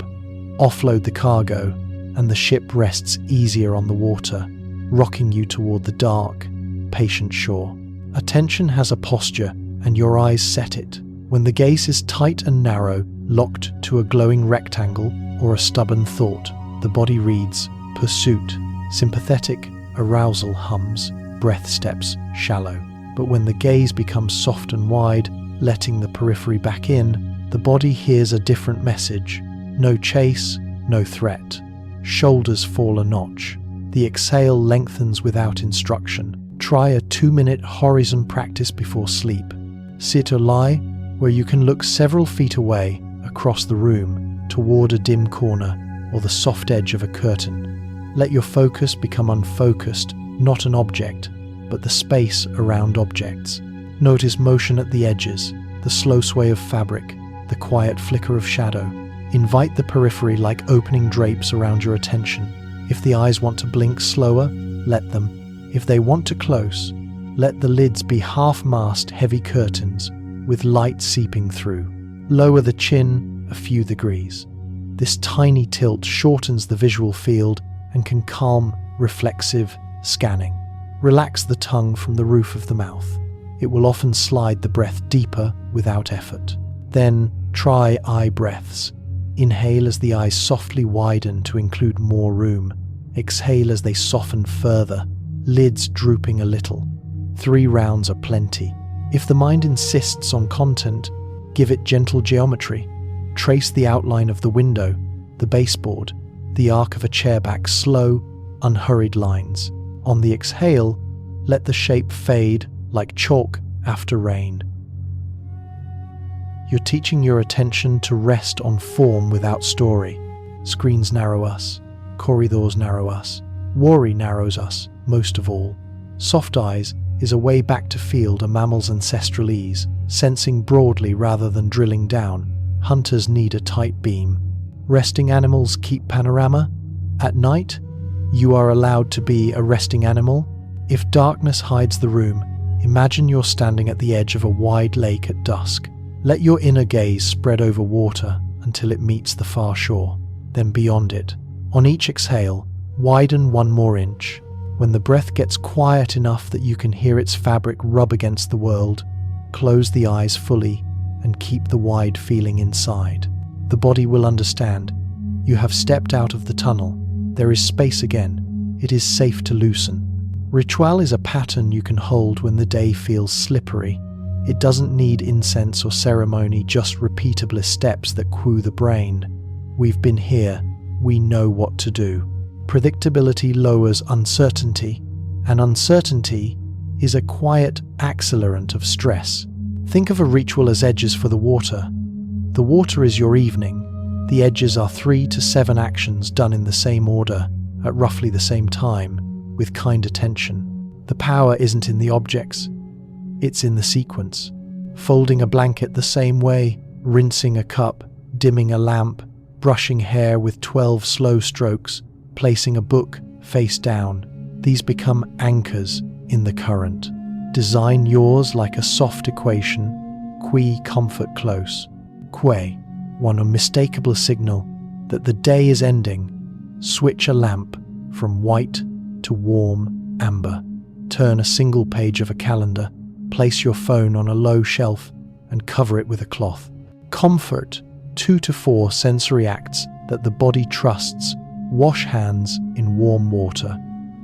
Offload the cargo, and the ship rests easier on the water, rocking you toward the dark, patient shore. Attention has a posture, and your eyes set it. When the gaze is tight and narrow, locked to a glowing rectangle or a stubborn thought, the body reads, pursuit, sympathetic, arousal hums, breath steps, shallow. But when the gaze becomes soft and wide, letting the periphery back in, the body hears a different message. No chase, no threat. Shoulders fall a notch. The exhale lengthens without instruction. Try a 2-minute horizon practice before sleep. Sit or lie where you can look several feet away, across the room, toward a dim corner or the soft edge of a curtain. Let your focus become unfocused, not an object, but the space around objects. Notice motion at the edges, the slow sway of fabric, the quiet flicker of shadow. Invite the periphery like opening drapes around your attention. If the eyes want to blink slower, let them. If they want to close, let the lids be half-mast heavy curtains with light seeping through. Lower the chin a few degrees. This tiny tilt shortens the visual field and can calm reflexive scanning. Relax the tongue from the roof of the mouth. It will often slide the breath deeper without effort. Then try eye breaths. Inhale as the eyes softly widen to include more room. Exhale as they soften further, lids drooping a little. 3 rounds are plenty. If the mind insists on content, give it gentle geometry. Trace the outline of the window, the baseboard, the arc of a chair back, slow, unhurried lines. On the exhale, let the shape fade like chalk after rain. You're teaching your attention to rest on form without story. Screens narrow us, corridors narrow us, worry narrows us most of all. Soft eyes is a way back to field a mammal's ancestral ease, sensing broadly rather than drilling down. Hunters need a tight beam. Resting animals keep panorama. At night, you are allowed to be a resting animal. If darkness hides the room, imagine you're standing at the edge of a wide lake at dusk. Let your inner gaze spread over water until it meets the far shore, then beyond it. On each exhale, widen 1 more inch. When the breath gets quiet enough that you can hear its fabric rub against the world, close the eyes fully and keep the wide feeling inside. The body will understand. You have stepped out of the tunnel. There is space again. It is safe to loosen. Ritual is a pattern you can hold when the day feels slippery. It doesn't need incense or ceremony, just repeatable steps that cue the brain. We've been here. We know what to do. Predictability lowers uncertainty, and uncertainty is a quiet accelerant of stress. Think of a ritual as edges for the water. The water is your evening. The edges are 3 to 7 actions done in the same order, at roughly the same time, with kind attention. The power isn't in the objects, it's in the sequence. Folding a blanket the same way, rinsing a cup, dimming a lamp, brushing hair with 12 slow strokes, placing a book face down. These become anchors in the current. Design yours like a soft equation. Qui comfort close. Que one unmistakable signal that the day is ending. Switch a lamp from white to warm amber. Turn a single page of a calendar. Place your phone on a low shelf and cover it with a cloth. Comfort 2 to 4 sensory acts that the body trusts. Wash hands in warm water.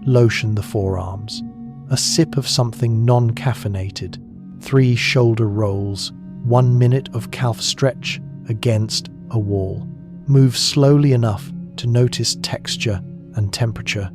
Lotion the forearms. A sip of something non-caffeinated. 3 shoulder rolls. 1 minute of calf stretch against a wall. Move slowly enough to notice texture and temperature.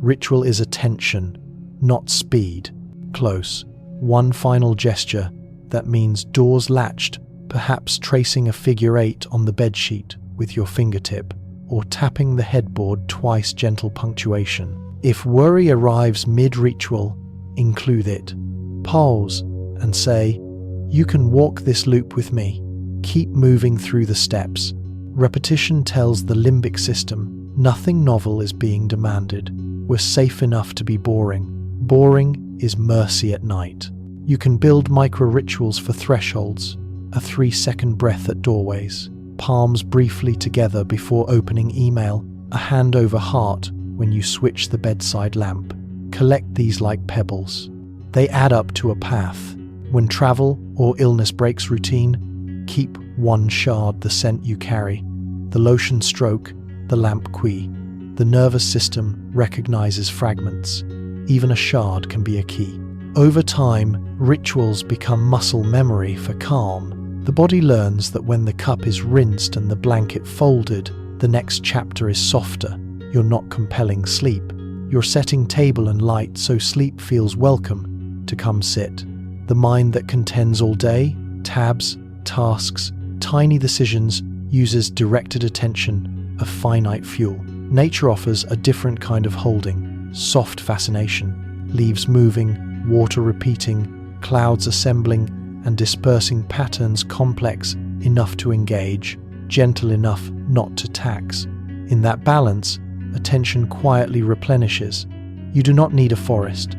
Ritual is attention, not speed. Close. 1 final gesture that means doors latched, perhaps tracing a figure 8 on the bedsheet with your fingertip, or tapping the headboard twice. Gentle punctuation. If worry arrives mid-ritual, include it. Pause and say, "You can walk this loop with me." Keep moving through the steps. Repetition tells the limbic system nothing novel is being demanded. We're safe enough to be boring. Boring is mercy at night. You can build micro-rituals for thresholds. A 3-second breath at doorways. Palms briefly together before opening email. A hand over heart when you switch the bedside lamp. Collect these like pebbles. They add up to a path. When travel or illness breaks routine, keep 1 shard, the scent you carry, the lotion stroke, the lamp key. The nervous system recognizes fragments. Even a shard can be a key. Over time, rituals become muscle memory for calm. The body learns that when the cup is rinsed and the blanket folded, the next chapter is softer. You're not compelling sleep. You're setting table and light so sleep feels welcome to come sit. The mind that contends all day, tabs, tasks, tiny decisions, uses directed attention, a finite fuel. Nature offers a different kind of holding, soft fascination, leaves moving, water repeating, clouds assembling and dispersing, patterns complex enough to engage, gentle enough not to tax. In that balance, attention quietly replenishes. You do not need a forest.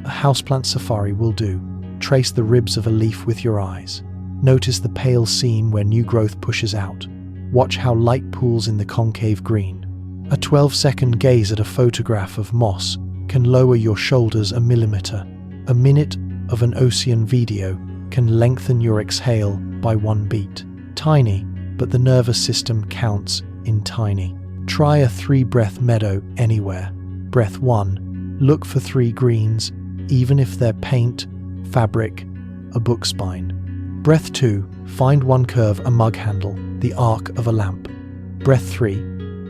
A houseplant safari will do. Trace the ribs of a leaf with your eyes. Notice the pale seam where new growth pushes out. Watch how light pools in the concave green. A 12-second gaze at a photograph of moss can lower your shoulders a millimeter. A minute of an ocean video can lengthen your exhale by 1 beat. Tiny, but the nervous system counts in tiny. Try a 3-breath meadow anywhere. Breath 1, look for 3 greens, even if they're paint, fabric, a book spine. Breath 2, find 1 curve, a mug handle, the arc of a lamp. Breath 3,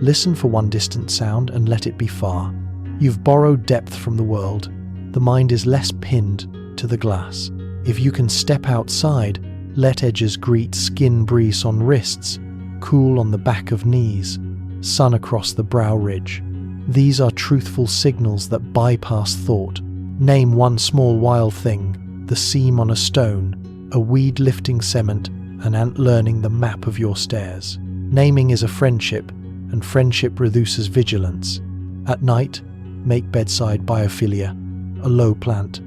listen for 1 distant sound and let it be far. You've borrowed depth from the world. The mind is less pinned to the glass. If you can step outside, let edges greet skin, breeze on wrists, cool on the back of knees, sun across the brow ridge. These are truthful signals that bypass thought. Name 1 small wild thing, the seam on a stone, a weed lifting cement, an ant learning the map of your stairs. Naming is a friendship, and friendship reduces vigilance. At night, make bedside biophilia, a low plant,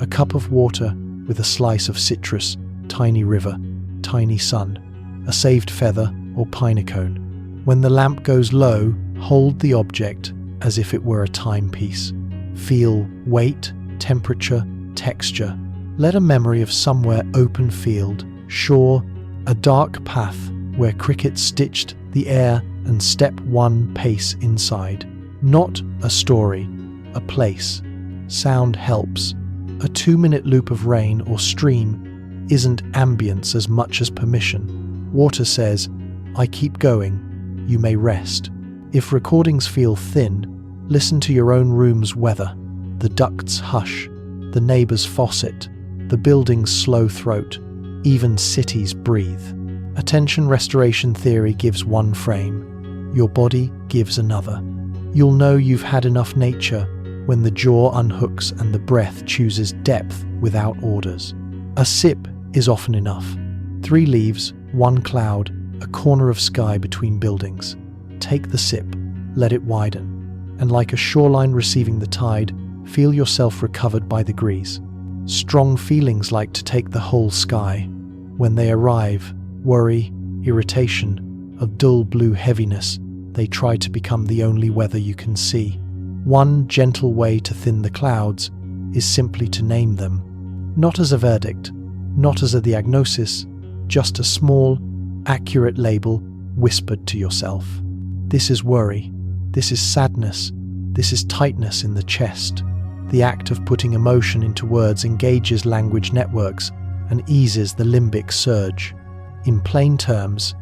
a cup of water with a slice of citrus, tiny river, tiny sun, a saved feather or pinecone. When the lamp goes low, hold the object as if it were a timepiece. Feel weight, temperature, texture. Let a memory of somewhere open field, shore, a dark path where crickets stitched the air, and step 1 pace inside. Not a story, a place. Sound helps. A 2-minute loop of rain or stream isn't ambience as much as permission. Water says, "I keep going, you may rest." If recordings feel thin, listen to your own room's weather. The ducts hush, the neighbor's faucet, the building's slow throat, even cities breathe. Attention restoration theory gives 1 frame. Your body gives another. You'll know you've had enough nature when the jaw unhooks and the breath chooses depth without orders. A sip is often enough. 3 leaves, 1 cloud, a corner of sky between buildings. Take the sip, let it widen, and like a shoreline receiving the tide, feel yourself recovered by the breeze. Strong feelings like to take the whole sky. When they arrive, worry, irritation, of dull blue heaviness. They try to become the only weather you can see. One gentle way to thin the clouds is simply to name them. Not as a verdict, not as a diagnosis, just a small, accurate label whispered to yourself. This is worry. This is sadness. This is tightness in the chest. The act of putting emotion into words engages language networks and eases the limbic surge. In plain terms,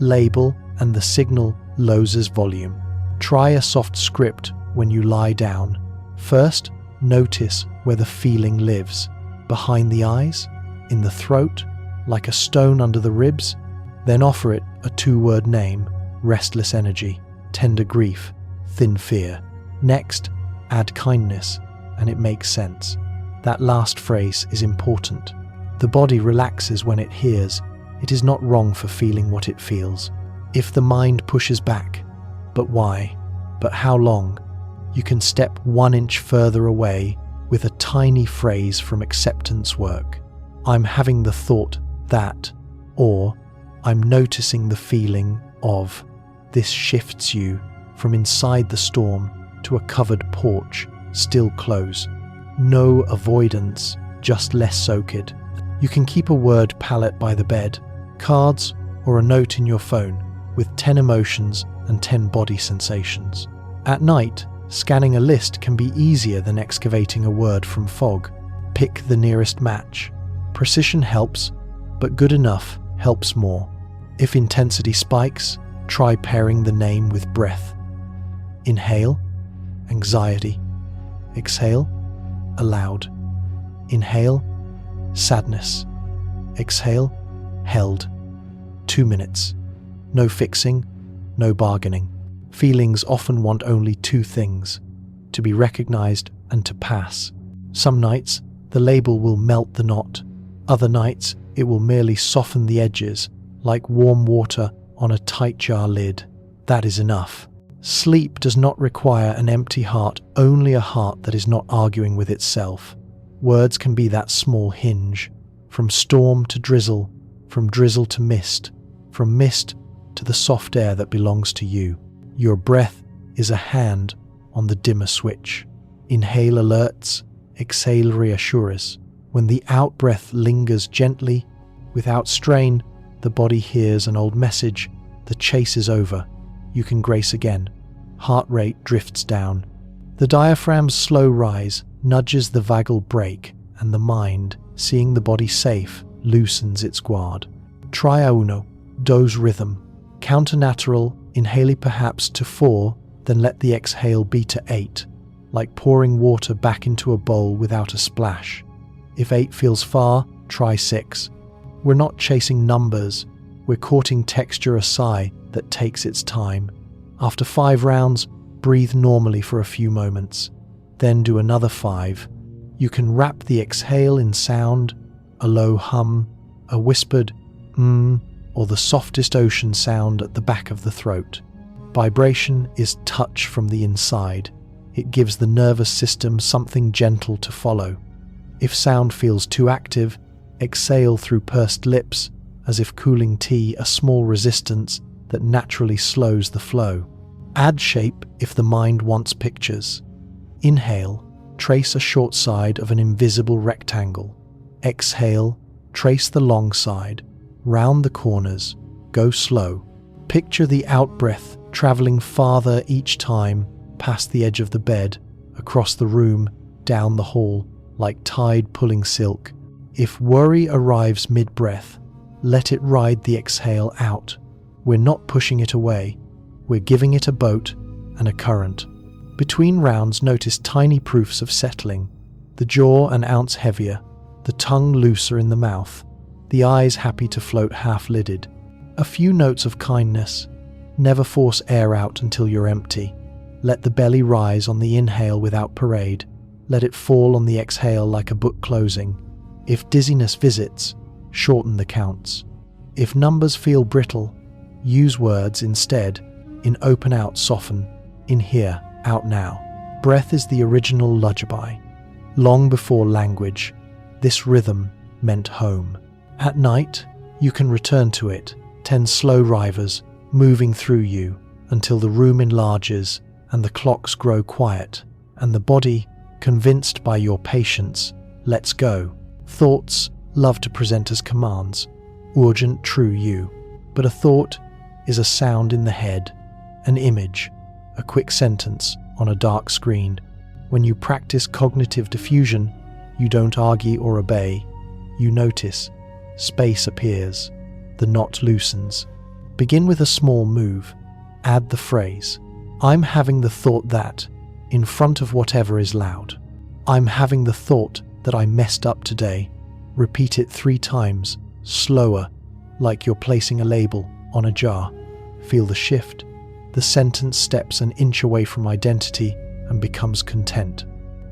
label and the signal loses volume. Try a soft script when you lie down. First, notice where the feeling lives. Behind the eyes, in the throat, like a stone under the ribs. Then offer it a two-word name: restless energy, tender grief, thin fear. Next, add kindness, and it makes sense. That last phrase is important. The body relaxes when it hears. It is not wrong for feeling what it feels. If the mind pushes back, but why? But how long? You can step 1 inch further away with a tiny phrase from acceptance work. I'm having the thought that, or I'm noticing the feeling of. This shifts you from inside the storm to a covered porch, still close. No avoidance, just less soaked. You can keep a word palette by the bed, cards, or a note in your phone with 10 emotions and 10 body sensations. At night, scanning a list can be easier than excavating a word from fog. Pick the nearest match. Precision helps, but good enough helps more. If intensity spikes, try pairing the name with breath. Inhale, anxiety. Exhale, aloud. Inhale, sadness. Exhale, held. 2 minutes. No fixing, no bargaining. Feelings often want only two things: to be recognized and to pass. Some nights, the label will melt the knot. Other nights, it will merely soften the edges, like warm water on a tight jar lid. That is enough. Sleep does not require an empty heart, only a heart that is not arguing with itself. Words can be that small hinge. From storm to drizzle, from drizzle to mist, from mist to the soft air that belongs to you. Your breath is a hand on the dimmer switch. Inhale alerts, exhale reassures. When the out-breath lingers gently, without strain, the body hears an old message: the chase is over. You can grace again. Heart rate drifts down. The diaphragm's slow rise nudges the vagal brake, and the mind, seeing the body safe, loosens its guard. Try a uno, dos rhythm. Counter-natural, inhale perhaps to 4, then let the exhale be to 8, like pouring water back into a bowl without a splash. If 8 feels far, try 6. We're not chasing numbers, we're courting texture, a sigh that takes its time. After 5 rounds, breathe normally for a few moments, then do another 5. You can wrap the exhale in sound, a low hum, a whispered or the softest ocean sound at the back of the throat. Vibration is touch from the inside. It gives the nervous system something gentle to follow. If sound feels too active, exhale through pursed lips, as if cooling tea, a small resistance that naturally slows the flow. Add shape if the mind wants pictures. Inhale, trace a short side of an invisible rectangle. Exhale, trace the long side. Round the corners, go slow. Picture the out-breath traveling farther each time, past the edge of the bed, across the room, down the hall, like tide pulling silk. If worry arrives mid-breath, let it ride the exhale out. We're not pushing it away, we're giving it a boat and a current. Between rounds, notice tiny proofs of settling. The jaw an ounce heavier, the tongue looser in the mouth, the eyes happy to float half-lidded. A few notes of kindness. Never force air out until you're empty. Let the belly rise on the inhale without parade. Let it fall on the exhale like a book closing. If dizziness visits, shorten the counts. If numbers feel brittle, use words instead. In open out, soften. In here, out now. Breath is the original lullaby. Long before language, this rhythm meant home. At night, you can return to it, 10 slow rivers moving through you until the room enlarges and the clocks grow quiet, and the body, convinced by your patience, lets go. Thoughts love to present as commands, urgent, true you. But a thought is a sound in the head, an image, a quick sentence on a dark screen. When you practice cognitive diffusion, you don't argue or obey. You notice. Space appears. The knot loosens. Begin with a small move. Add the phrase, "I'm having the thought that," in front of whatever is loud. "I'm having the thought that I messed up today." Repeat it 3 times, slower, like you're placing a label on a jar. Feel the shift. The sentence steps an inch away from identity and becomes content.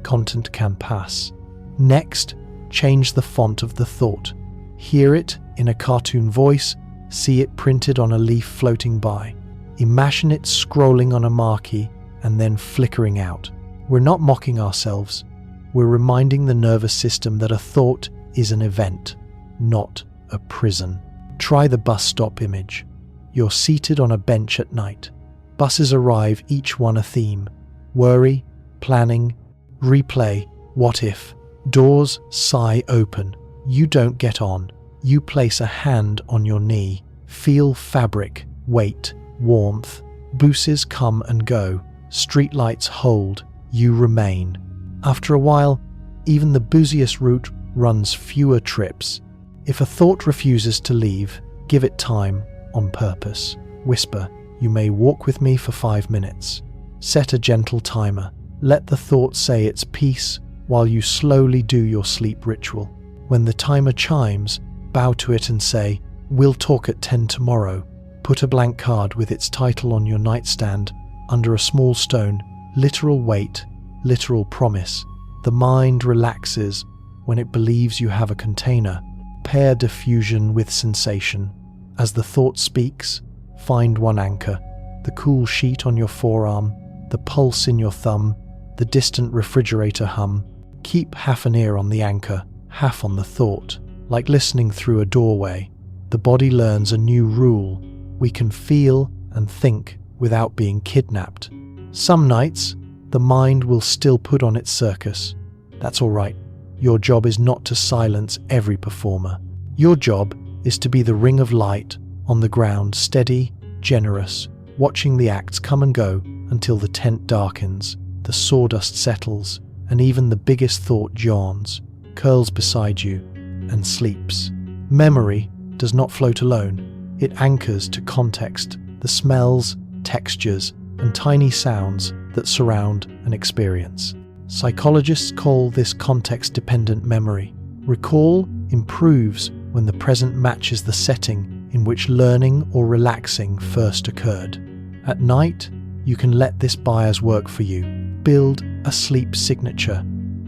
Content can pass. Next, change the font of the thought. Hear it in a cartoon voice, see it printed on a leaf floating by. Imagine it scrolling on a marquee and then flickering out. We're not mocking ourselves. We're reminding the nervous system that a thought is an event, not a prison. Try the bus stop image. You're seated on a bench at night. Buses arrive, each one a theme. Worry, planning, replay, what if. Doors sigh open. You don't get on. You place a hand on your knee. Feel fabric, weight, warmth. Buses come and go. Streetlights hold. You remain. After a while, even the busiest route runs fewer trips. If a thought refuses to leave, give it time on purpose. Whisper, "You may walk with me for 5 minutes." Set a gentle timer. Let the thought say its piece while you slowly do your sleep ritual. When the timer chimes, bow to it and say, "We'll talk at 10 tomorrow." Put a blank card with its title on your nightstand under a small stone. Literal weight, literal promise. The mind relaxes when it believes you have a container. Pair diffusion with sensation. As the thought speaks, find one anchor. The cool sheet on your forearm, the pulse in your thumb, the distant refrigerator hum. Keep half an ear on the anchor, half on the thought. Like listening through a doorway, the body learns a new rule. We can feel and think without being kidnapped. Some nights, the mind will still put on its circus. That's all right. Your job is not to silence every performer. Your job is to be the ring of light on the ground, steady, generous, watching the acts come and go until the tent darkens, the sawdust settles, and even the biggest thought yawns, curls beside you, and sleeps. Memory does not float alone. It anchors to context, the smells, textures, and tiny sounds that surround an experience. Psychologists call this context-dependent memory. Recall improves when the present matches the setting in which learning or relaxing first occurred. At night, you can let this bias work for you. Build a sleep signature,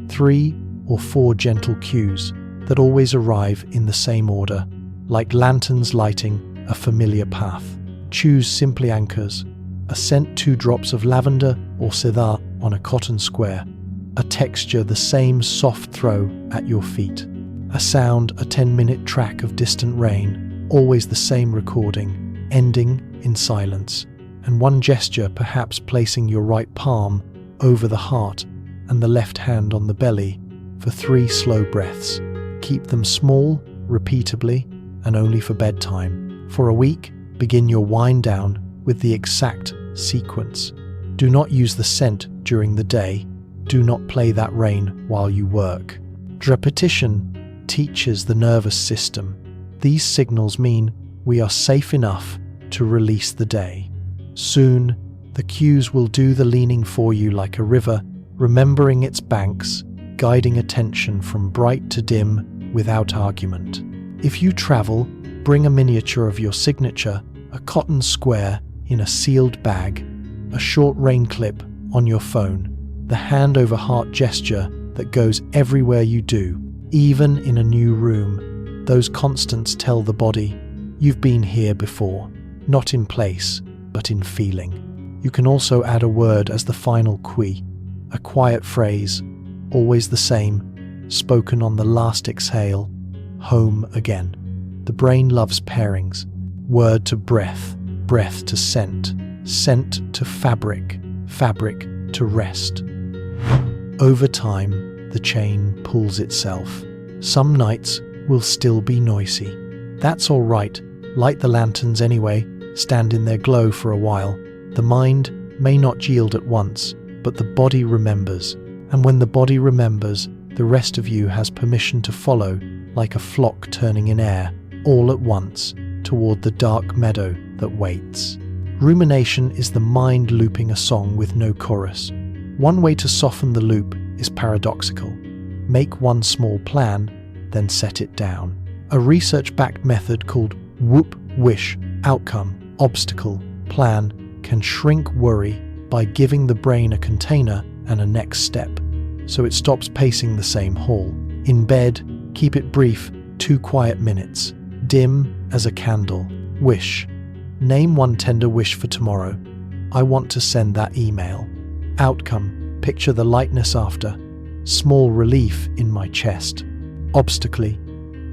3 or 4 gentle cues that always arrive in the same order, like lanterns lighting a familiar path. Choose simply anchors, a scent, 2 drops of lavender or cedar on a cotton square, a texture, the same soft throw at your feet, a sound, a 10-minute track of distant rain, always the same recording, ending in silence, and one gesture, perhaps placing your right palm over the heart and the left hand on the belly for 3 slow breaths. Keep them small, repeatably, and only for bedtime. For a week, begin your wind down with the exact sequence. Do not use the scent during the day. Do not play that rain while you work. Repetition teaches the nervous system. These signals mean we are safe enough to release the day. Soon, the cues will do the leaning for you like a river, remembering its banks, guiding attention from bright to dim without argument. If you travel, bring a miniature of your signature, a cotton square in a sealed bag, a short rain clip on your phone, the hand over heart gesture that goes everywhere you do, even in a new room. Those constants tell the body, you've been here before, not in place, but in feeling. You can also add a word as the final cue, a quiet phrase, always the same, spoken on the last exhale, home again. The brain loves pairings. word to breath, breath to scent, scent to fabric, fabric to rest. Over time, the chain pulls itself. Some nights will still be noisy. That's all right. Light the lanterns anyway, stand in their glow for a while. The mind may not yield at once, but the body remembers. And when the body remembers, the rest of you has permission to follow, like a flock turning in air, all at once, toward the dark meadow that waits. Rumination is the mind looping a song with no chorus. One way to soften the loop is paradoxical. Make one small plan, then set it down. A research-backed method called whoop, wish, outcome, obstacle, plan can shrink worry by giving the brain a container and a next step, so it stops pacing the same hall. In bed, keep it brief, 2 quiet minutes. Dim as a candle. Wish. Name one tender wish for tomorrow. I want to send that email. Outcome. Picture the lightness after. Small relief in my chest. Obstacle.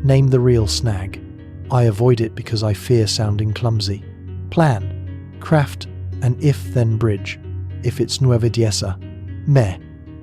Name the real snag. I avoid it because I fear sounding clumsy. Plan. Craft an if-then bridge. If it's nueve diesa, meh,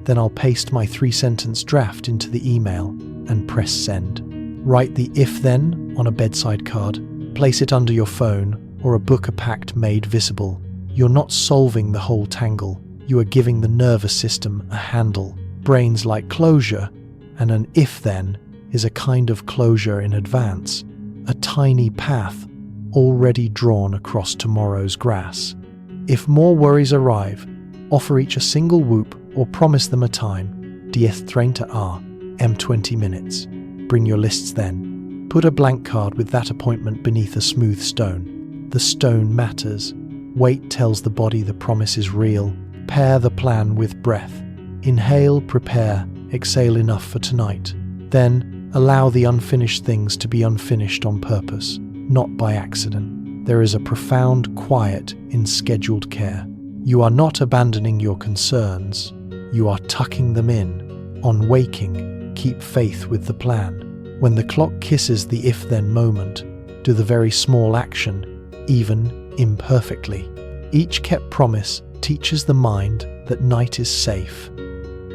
then I'll paste my 3-sentence draft into the email and press send. Write the if-then on a bedside card. Place it under your phone or a book packed made visible. You're not solving the whole tangle. You are giving the nervous system a handle. Brains like closure, and an if-then is a kind of closure in advance. A tiny path already drawn across tomorrow's grass. If more worries arrive, offer each a single whoop or promise them a time. 10:30 am 20 minutes. Bring your lists then. Put a blank card with that appointment beneath a smooth stone. The stone matters. Weight tells the body the promise is real. Pair the plan with breath. Inhale, prepare, exhale enough for tonight. Then, allow the unfinished things to be unfinished on purpose, not by accident. There is a profound quiet in scheduled care. You are not abandoning your concerns. You are tucking them in. On waking, keep faith with the plan. When the clock kisses the if-then moment, do the very small action, even imperfectly. Each kept promise teaches the mind that night is safe.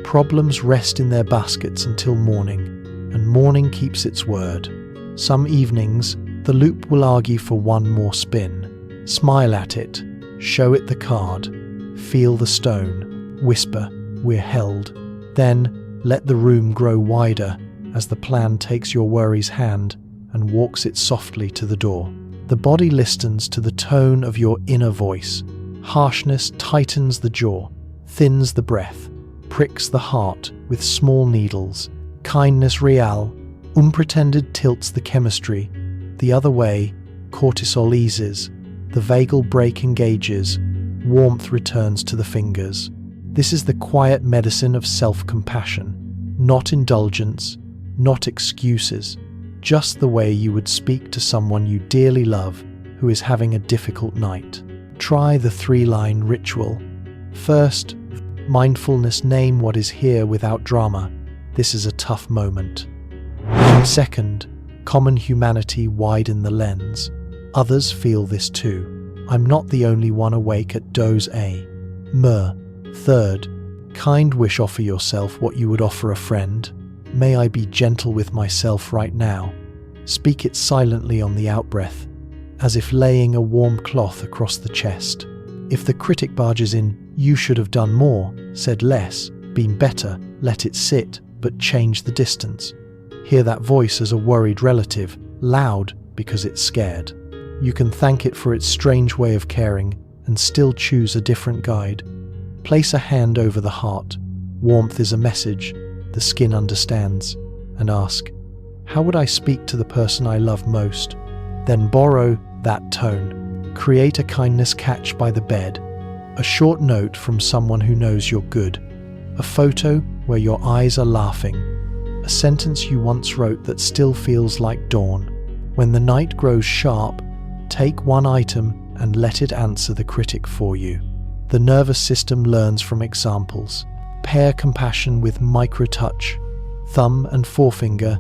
Problems rest in their baskets until morning, and morning keeps its word. Some evenings, the loop will argue for one more spin. Smile at it, show it the card, feel the stone, whisper, we're held. Then, let the room grow wider as the plan takes your worry's hand and walks it softly to the door. The body listens to the tone of your inner voice. Harshness tightens the jaw, thins the breath, pricks the heart with small needles. Kindness real, unpretended tilts the chemistry. The other way, cortisol eases, the vagal brake engages, warmth returns to the fingers. This is the quiet medicine of self-compassion, not indulgence, not excuses, just the way you would speak to someone you dearly love who is having a difficult night. Try the 3-line ritual. First, mindfulness, name what is here without drama. This is a tough moment. Second, common humanity, widen the lens. Others feel this too. I'm not the only one awake at dose A. Third, kind wish, offer yourself what you would offer a friend. May I be gentle with myself right now. Speak it silently on the outbreath, as if laying a warm cloth across the chest. If the critic barges in, you should have done more, said less, been better, let it sit, but change the distance. Hear that voice as a worried relative, loud because it's scared. You can thank it for its strange way of caring and still choose a different guide. Place a hand over the heart. Warmth is a message the skin understands. And ask, how would I speak to the person I love most? Then borrow that tone. Create a kindness catch by the bed. A short note from someone who knows you're good. A photo where your eyes are laughing. A sentence you once wrote that still feels like dawn. When the night grows sharp, take one item and let it answer the critic for you. The nervous system learns from examples. Pair compassion with micro-touch. Thumb and forefinger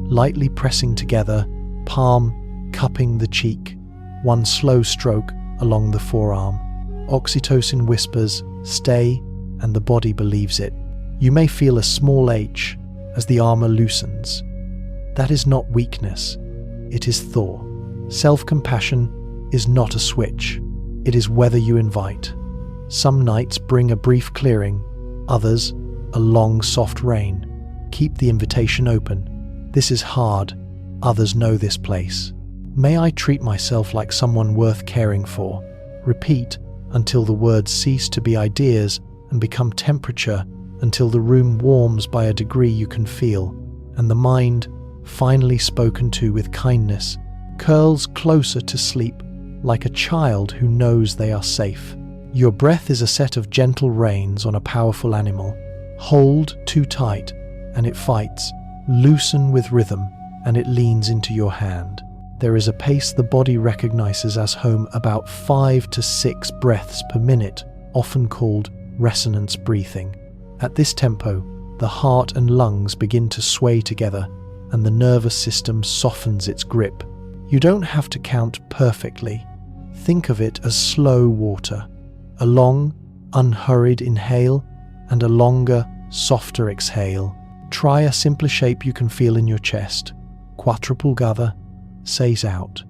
lightly pressing together, palm cupping the cheek. one slow stroke along the forearm. Oxytocin whispers, "Stay," and the body believes it. You may feel a small ache as the armor loosens. That is not weakness, it is thaw. Self-compassion is not a switch, it is whether you invite. Some nights bring a brief clearing, others a long soft rain. Keep the invitation open. This is hard, others know this place. May I treat myself like someone worth caring for? Repeat until the words cease to be ideas and become temperature, until the room warms by a degree you can feel, and the mind, finally spoken to with kindness, curls closer to sleep like a child who knows they are safe. Your breath is a set of gentle reins on a powerful animal. Hold too tight and it fights. Loosen with rhythm and it leans into your hand. There is a pace the body recognizes as home, about 5 to 6 breaths per minute, often called resonance breathing. At this tempo, the heart and lungs begin to sway together and the nervous system softens its grip. You don't have to count perfectly. Think of it as slow water. A long, unhurried inhale and a longer, softer exhale. Try a simpler shape you can feel in your chest. Quadruple gather, says out.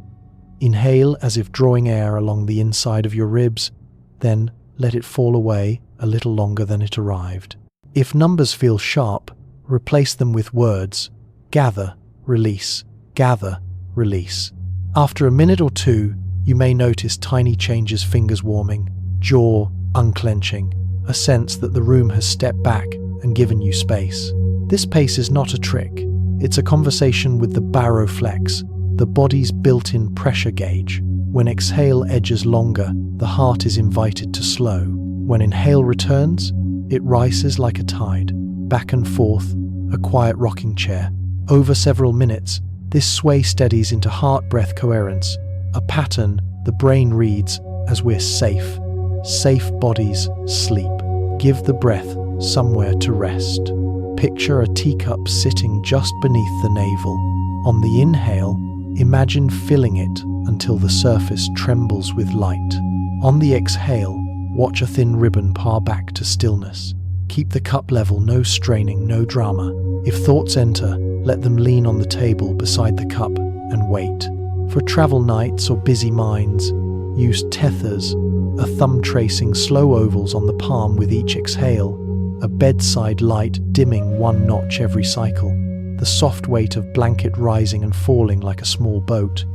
Inhale as if drawing air along the inside of your ribs, then let it fall away a little longer than it arrived. If numbers feel sharp, replace them with words. Gather, release, gather, release. After a minute or two, you may notice tiny changes: fingers warming, jaw unclenching, a sense that the room has stepped back and given you space. This pace is not a trick. It's a conversation with the baroflex, the body's built-in pressure gauge. When exhale edges longer, the heart is invited to slow. When inhale returns, it rises like a tide, back and forth, a quiet rocking chair. Over several minutes, this sway steadies into heart-breath coherence, a pattern the brain reads as we're safe. Safe bodies sleep. Give the breath somewhere to rest. Picture a teacup sitting just beneath the navel. On the inhale, imagine filling it until the surface trembles with light. On the exhale, watch a thin ribbon par back to stillness. Keep the cup level, no straining, no drama. If thoughts enter, let them lean on the table beside the cup and wait. For travel nights or busy minds, use tethers, a thumb tracing slow ovals on the palm with each exhale, a bedside light dimming 1 notch every cycle, the soft weight of blanket rising and falling like a small boat.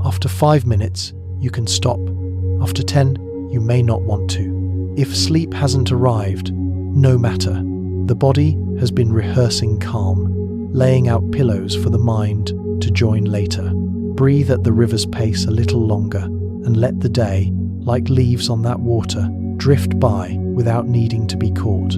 After 5 minutes, you can stop. After 10, you may not want to. If sleep hasn't arrived, no matter. The body has been rehearsing calm, laying out pillows for the mind to join later. Breathe at the river's pace a little longer and let the day, like leaves on that water, drift by without needing to be caught.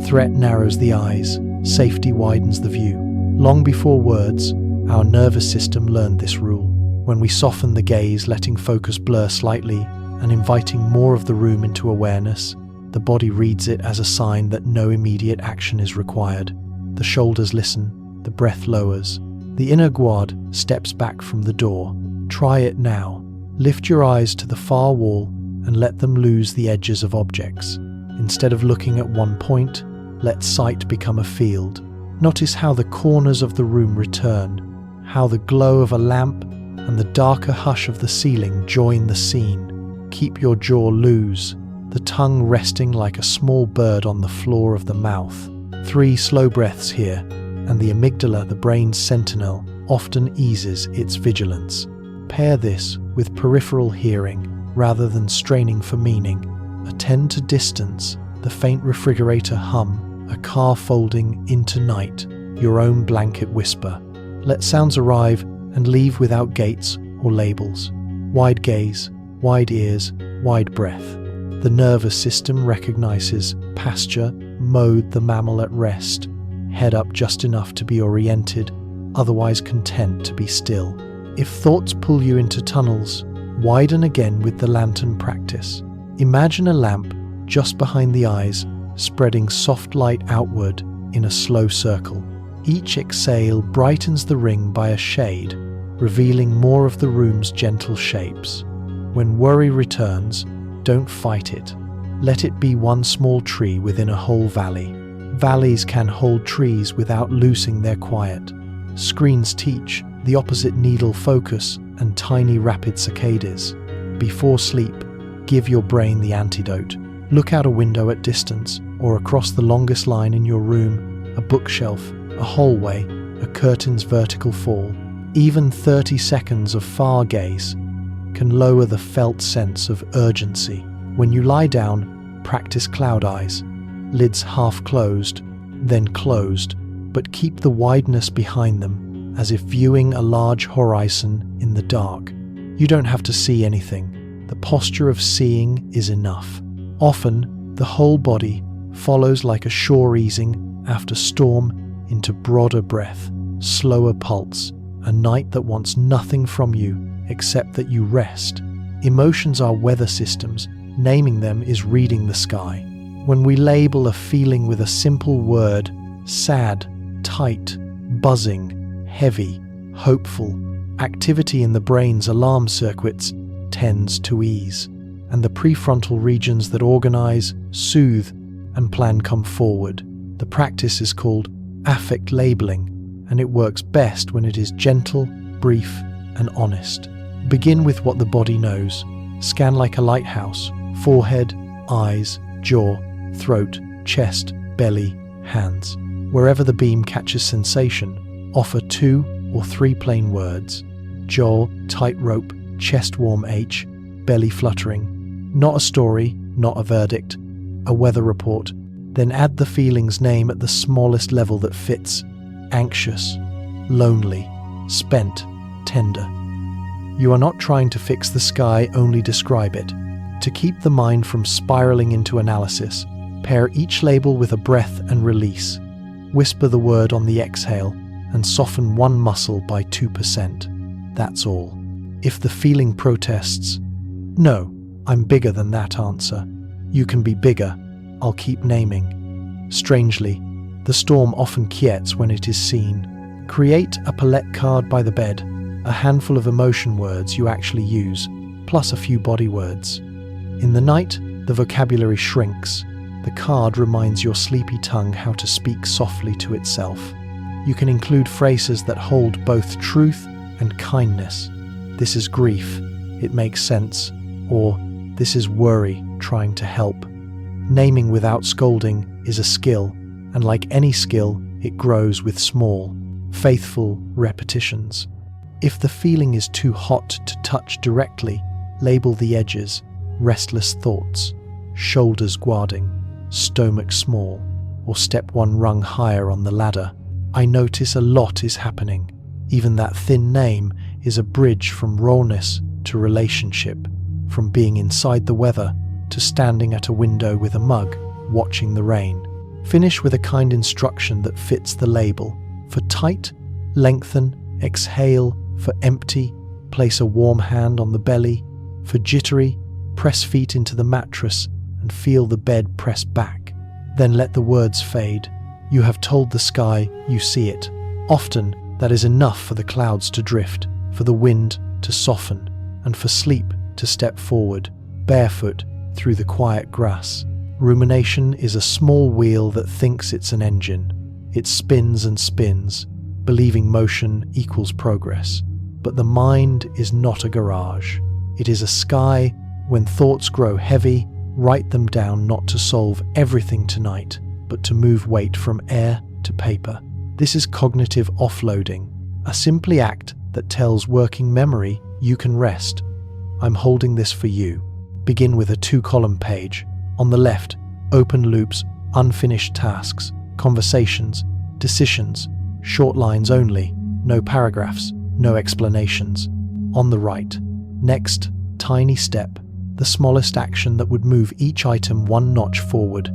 Threat narrows the eyes, safety widens the view. Long before words, our nervous system learned this rule. When we soften the gaze, letting focus blur slightly and inviting more of the room into awareness, the body reads it as a sign that no immediate action is required. The shoulders listen, the breath lowers. The inner guard steps back from the door. Try it now. Lift your eyes to the far wall and let them lose the edges of objects. Instead of looking at one point, let sight become a field. Notice how the corners of the room return, how the glow of a lamp and the darker hush of the ceiling join the scene. Keep your jaw loose, the tongue resting like a small bird on the floor of the mouth. 3 slow breaths here, and the amygdala, the brain's sentinel, often eases its vigilance. Pair this with peripheral hearing rather than straining for meaning. Attend to distance, the faint refrigerator hum, a car folding into night, your own blanket whisper. Let sounds arrive and leave without gates or labels. Wide gaze, wide ears, wide breath. The nervous system recognizes pasture mode, the mammal at rest, head up just enough to be oriented, otherwise content to be still. If thoughts pull you into tunnels, widen again with the lantern practice. Imagine a lamp just behind the eyes, spreading soft light outward in a slow circle. Each exhale brightens the ring by a shade, revealing more of the room's gentle shapes. When worry returns, don't fight it. Let it be one small tree within a whole valley. Valleys can hold trees without losing their quiet. Screens teach the opposite needle focus and tiny rapid cicadas. Before sleep, give your brain the antidote. Look out a window at distance or across the longest line in your room, a bookshelf, a hallway, a curtain's vertical fall. Even 30 seconds of far gaze can lower the felt sense of urgency. When you lie down, practice cloud eyes, lids half closed, then closed, but keep the wideness behind them, as if viewing a large horizon in the dark. You don't have to see anything. The posture of seeing is enough. Often, the whole body follows like a shore easing after storm into broader breath, slower pulse, a night that wants nothing from you except that you rest. Emotions are weather systems. Naming them is reading the sky. When we label a feeling with a simple word, sad, tight, buzzing, heavy, hopeful, activity in the brain's alarm circuits tends to ease, and the prefrontal regions that organize, soothe, and plan come forward. The practice is called affect labeling, and it works best when it is gentle, brief, and honest. Begin with what the body knows. Scan like a lighthouse: forehead, eyes, jaw, throat, chest, belly, hands. Wherever the beam catches sensation, offer 2 or 3 plain words: jaw, tightrope, chest warm H, belly fluttering. Not a story, not a verdict, a weather report. Then add the feeling's name at the smallest level that fits: anxious, lonely, spent, tender. You are not trying to fix the sky, only describe it. To keep the mind from spiraling into analysis, pair each label with a breath and release. Whisper the word on the exhale and soften one muscle by 2%. That's all. If the feeling protests, "No, I'm bigger than that," answer, "You can be bigger. I'll keep naming." Strangely, the storm often quiets when it is seen. Create a palette card by the bed, a handful of emotion words you actually use, plus a few body words. In the night, the vocabulary shrinks. The card reminds your sleepy tongue how to speak softly to itself. You can include phrases that hold both truth and kindness. "This is grief, it makes sense," or "This is worry, trying to help." Naming without scolding is a skill, and like any skill, it grows with small, faithful repetitions. If the feeling is too hot to touch directly, label the edges: restless thoughts, shoulders guarding, stomach small, or step one rung higher on the ladder. I notice a lot is happening. Even that thin name is a bridge from rawness to relationship, from being inside the weather to standing at a window with a mug, watching the rain. Finish with a kind instruction that fits the label. For tight, lengthen, exhale. For empty, place a warm hand on the belly. For jittery, press feet into the mattress and feel the bed press back. Then let the words fade. You have told the sky you see it. Often, that is enough for the clouds to drift, for the wind to soften, and for sleep to step forward, barefoot, through the quiet grass. Rumination is a small wheel that thinks it's an engine. It spins and spins, believing motion equals progress. But the mind is not a garage. It is a sky. When thoughts grow heavy, write them down, not to solve everything tonight, but to move weight from air to paper. This is cognitive offloading, a simple act that tells working memory you can rest. I'm holding this for you. Begin with a 2-column page. On the left, open loops, unfinished tasks, conversations, decisions, short lines only, no paragraphs, no explanations. On the right, next, tiny step, the smallest action that would move each item one notch forward.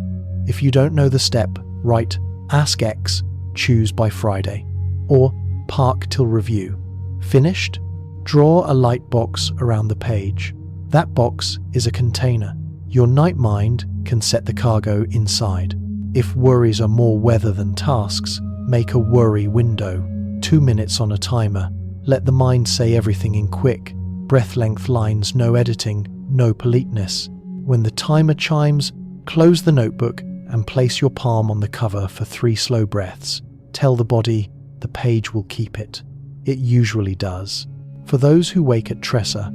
If you don't know the step, write Ask X, choose by Friday, or Park till review. Finished? Draw a light box around the page. That box is a container. Your night mind can set the cargo inside. If worries are more weather than tasks, make a worry window. 2 minutes on a timer. Let the mind say everything in quick, breath-length lines, no editing, no politeness. When the timer chimes, close the notebook and place your palm on the cover for 3 slow breaths. Tell the body the page will keep it. It usually does. For those who wake at Tressa,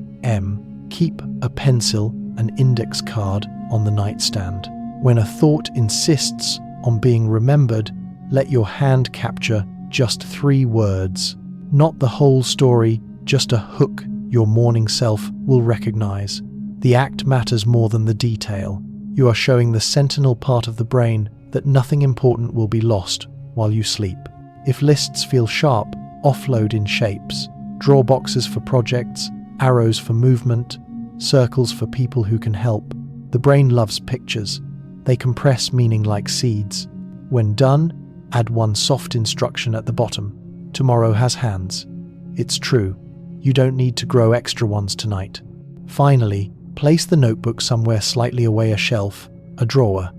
keep a pencil and index card on the nightstand. When a thought insists on being remembered, let your hand capture just 3 words. Not the whole story, just a hook your morning self will recognize. The act matters more than the detail. You are showing the sentinel part of the brain that nothing important will be lost while you sleep. If lists feel sharp, offload in shapes. Draw boxes for projects, arrows for movement, circles for people who can help. The brain loves pictures. They compress meaning like seeds. When done, add one soft instruction at the bottom. Tomorrow has hands. It's true. You don't need to grow extra ones tonight. Finally, place the notebook somewhere slightly away, a shelf, a drawer.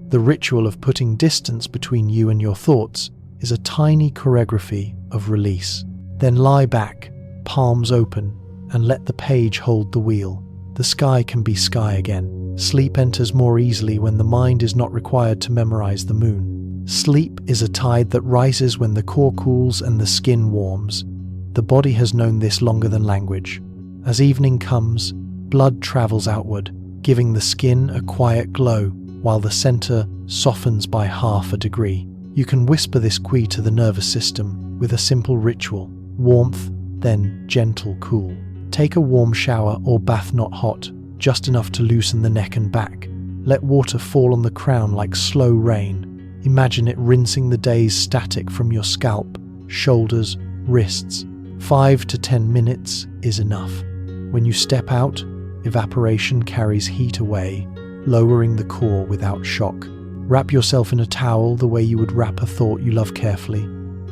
The ritual of putting distance between you and your thoughts is a tiny choreography of release. Then lie back, palms open, and let the page hold the wheel. The sky can be sky again. Sleep enters more easily when the mind is not required to memorize the moon. Sleep is a tide that rises when the core cools and the skin warms. The body has known this longer than language. As evening comes, blood travels outward, giving the skin a quiet glow, while the center softens by 1/2 a degree. You can whisper this key to the nervous system with a simple ritual: warmth, then gentle cool. Take a warm shower or bath, not hot, just enough to loosen the neck and back. Let water fall on the crown like slow rain. Imagine it rinsing the day's static from your scalp, shoulders, wrists. 5 to 10 minutes is enough. When you step out, evaporation carries heat away, lowering the core without shock. Wrap yourself in a towel the way you would wrap a thought you love, carefully,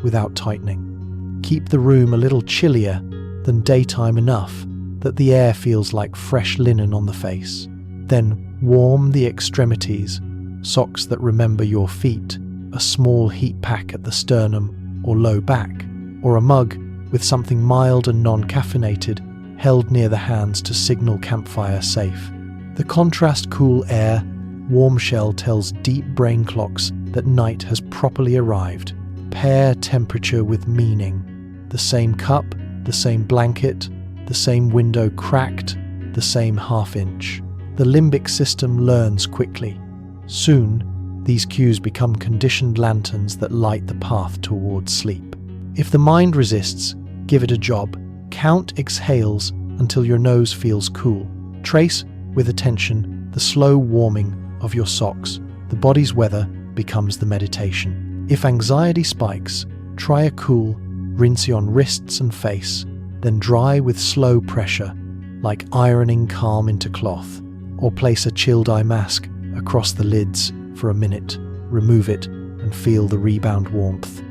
without tightening. Keep the room a little chillier than daytime, enough that the air feels like fresh linen on the face. Then warm the extremities, socks that remember your feet, a small heat pack at the sternum or low back, or a mug with something mild and non-caffeinated held near the hands to signal campfire safe. The contrast cool air, warm shell tells deep brain clocks that night has properly arrived. Pair temperature with meaning. The same cup, the same blanket, the same window cracked, the same 1/2 inch. The limbic system learns quickly. Soon, these cues become conditioned lanterns that light the path towards sleep. If the mind resists, give it a job. Count exhales until your nose feels cool. Trace, with attention, the slow warming of your socks. The body's weather becomes the meditation. If anxiety spikes, try a cool, rinse on wrists and face, then dry with slow pressure, like ironing calm into cloth. Or place a chilled eye mask across the lids for a minute. Remove it and feel the rebound warmth.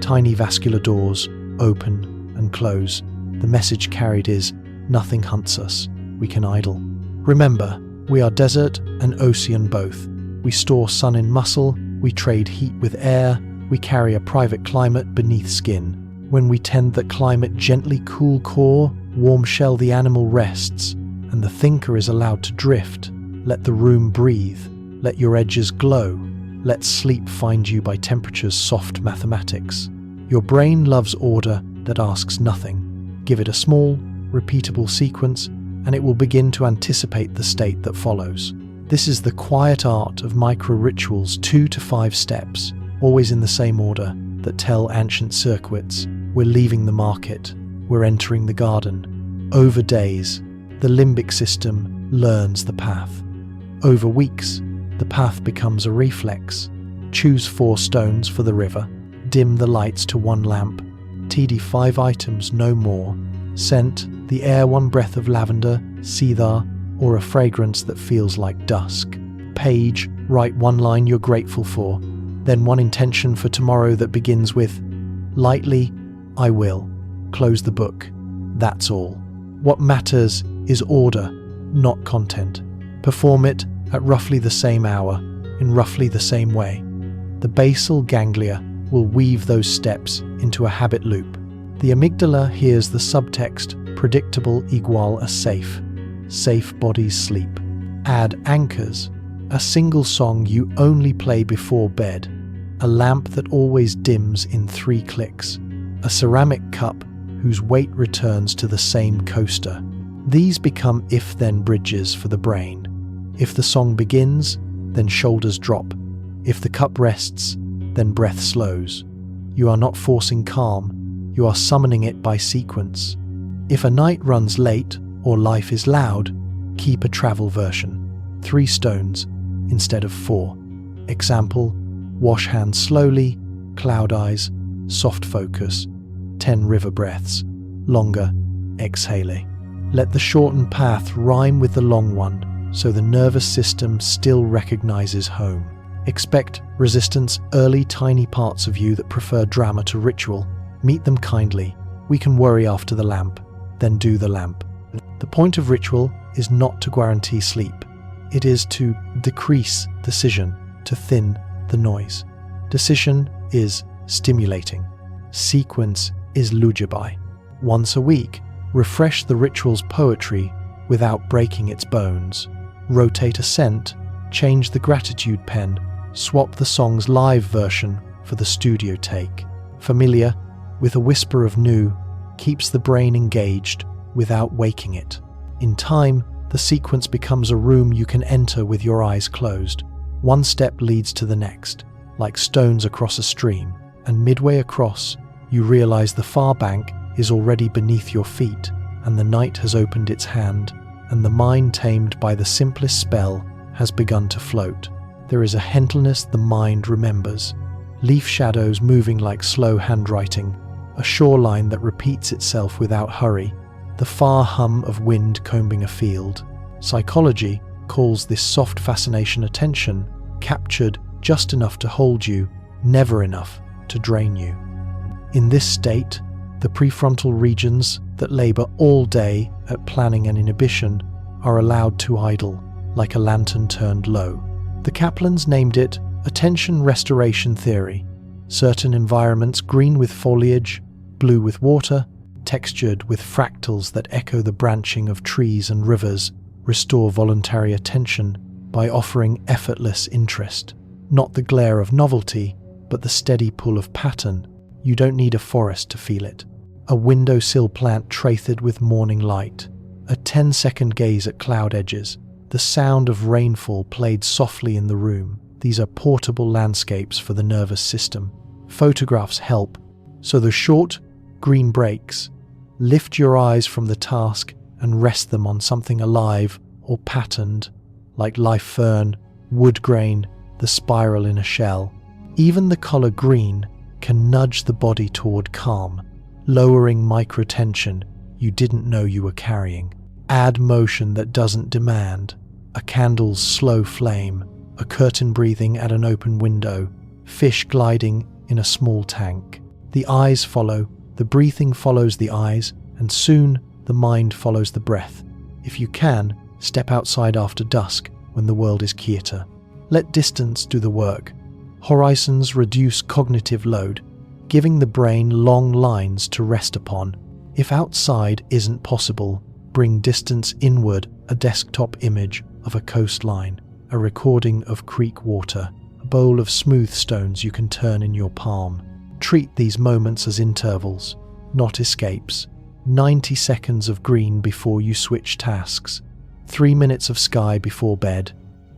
Tiny vascular doors open and close. The message carried is, nothing hunts us, we can idle. Remember, we are desert and ocean both. We store sun in muscle, we trade heat with air, we carry a private climate beneath skin. When we tend that climate, gently cool core, warm shell, the animal rests, and the thinker is allowed to drift. Let the room breathe, let your edges glow, let sleep find you by temperature's soft mathematics. Your brain loves order that asks nothing. Give it a small, repeatable sequence, and it will begin to anticipate the state that follows. This is the quiet art of micro-rituals, 2 to 5 steps, always in the same order, that tell ancient circuits, we're leaving the market, we're entering the garden. Over days, the limbic system learns the path. Over weeks, the path becomes a reflex. Choose 4 stones for the river, dim the lights to 1 lamp, TD 5 items, no more. Scent, the air, 1 breath of lavender, cedar, or a fragrance that feels like dusk. Page, write 1 line you're grateful for, then 1 intention for tomorrow that begins with, lightly, I will. Close the book. That's all. What matters is order, not content. Perform it at roughly the same hour, in roughly the same way. The basal ganglia will weave those steps into a habit loop. The amygdala hears the subtext, Predictable equal a safe. Safe bodies sleep. Add anchors. A single song you only play before bed. A lamp that always dims in 3 clicks. A ceramic cup whose weight returns to the same coaster. These become if-then bridges for the brain. If the song begins, then shoulders drop. If the cup rests, then breath slows. You are not forcing calm, you are summoning it by sequence. If a night runs late or life is loud, keep a travel version. 3 stones instead of 4. Example, wash hands slowly, cloud eyes, soft focus, 10 river breaths, longer, exhale. Let the shortened path rhyme with the long one, so the nervous system still recognizes home. Expect resistance, early tiny parts of you that prefer drama to ritual. Meet them kindly. We can worry after the lamp, then do the lamp. The point of ritual is not to guarantee sleep. It is to decrease decision, to thin the noise. Decision is stimulating. Sequence is lullaby. Once a week, refresh the ritual's poetry without breaking its bones. Rotate a scent, change the gratitude pen, swap the song's live version for the studio take. Familiar, with a whisper of new, keeps the brain engaged without waking it. In time, the sequence becomes a room you can enter with your eyes closed. One step leads to the next, like stones across a stream, and midway across, you realize the far bank is already beneath your feet, and the night has opened its hand, and the mind tamed by the simplest spell has begun to float. There is a gentleness the mind remembers, leaf shadows moving like slow handwriting, a shoreline that repeats itself without hurry, the far hum of wind combing a field. Psychology calls this soft fascination attention, captured just enough to hold you, never enough to drain you. In this state, the prefrontal regions that labor all day at planning and inhibition are allowed to idle, like a lantern turned low. The Kaplans named it attention restoration theory. Certain environments, green with foliage, blue with water, textured with fractals that echo the branching of trees and rivers, restore voluntary attention by offering effortless interest. Not the glare of novelty, but the steady pull of pattern. You don't need a forest to feel it. A windowsill plant traced with morning light. A 10-second gaze at cloud edges. The sound of rainfall played softly in the room. These are portable landscapes for the nervous system. Photographs help, so the short, green breaks. Lift your eyes from the task and rest them on something alive or patterned, like life fern, wood grain, the spiral in a shell. Even the color green can nudge the body toward calm, lowering microtension you didn't know you were carrying. Add motion that doesn't demand. A candle's slow flame, a curtain breathing at an open window, fish gliding in a small tank. The eyes follow, the breathing follows the eyes, and soon the mind follows the breath. If you can, step outside after dusk when the world is quieter. Let distance do the work. Horizons reduce cognitive load, giving the brain long lines to rest upon. If outside isn't possible, bring distance inward, a desktop image of a coastline, a recording of creek water, a bowl of smooth stones you can turn in your palm. Treat these moments as intervals, not escapes. 90 seconds of green before you switch tasks. 3 minutes of sky before bed.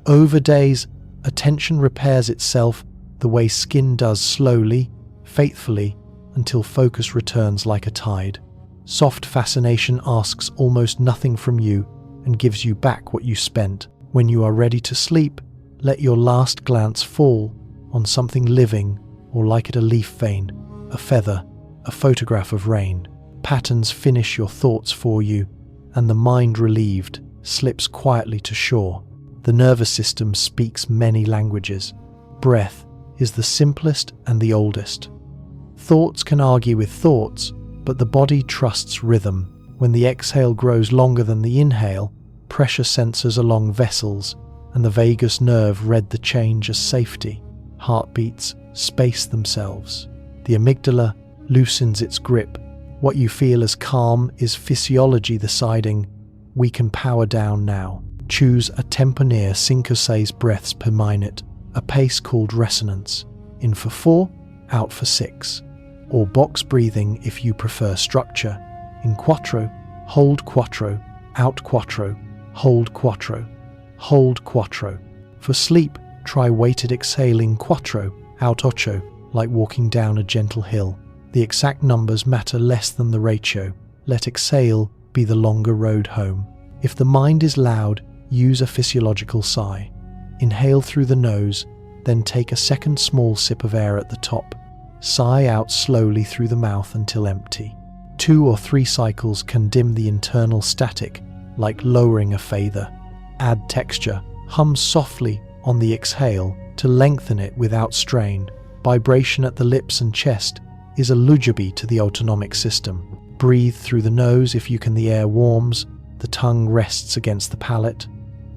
Over days, attention repairs itself the way skin does, slowly, faithfully, until focus returns like a tide. Soft fascination asks almost nothing from you and gives you back what you spent. When you are ready to sleep, let your last glance fall on something living, or like it a leaf vein, a feather, a photograph of rain. Patterns finish your thoughts for you, and the mind, relieved, slips quietly to shore. The nervous system speaks many languages. Breath is the simplest and the oldest. Thoughts can argue with thoughts, but the body trusts rhythm. When the exhale grows longer than the inhale, pressure sensors along vessels, and the vagus nerve read the change as safety. Heartbeats space themselves. The amygdala loosens its grip, What you feel as calm is physiology deciding, we can power down now. Choose a tempo near 5 or 6 breaths per minute, a pace called resonance. In for 4, out for 6. Or box breathing if you prefer structure. In quattro, hold quattro, out quattro, hold quattro, hold quattro. For sleep, try weighted exhaling quattro, out ocho, like walking down a gentle hill. The exact numbers matter less than the ratio. Let exhale be the longer road home. If the mind is loud, use a physiological sigh. Inhale through the nose, then take a second small sip of air at the top. Sigh out slowly through the mouth until empty. 2 or 3 cycles can dim the internal static, like lowering a feather. Add texture. Hum softly on the exhale to lengthen it without strain. Vibration at the lips and chest is a lullaby to the autonomic system. Breathe through the nose if you can. The air warms, the tongue rests against the palate,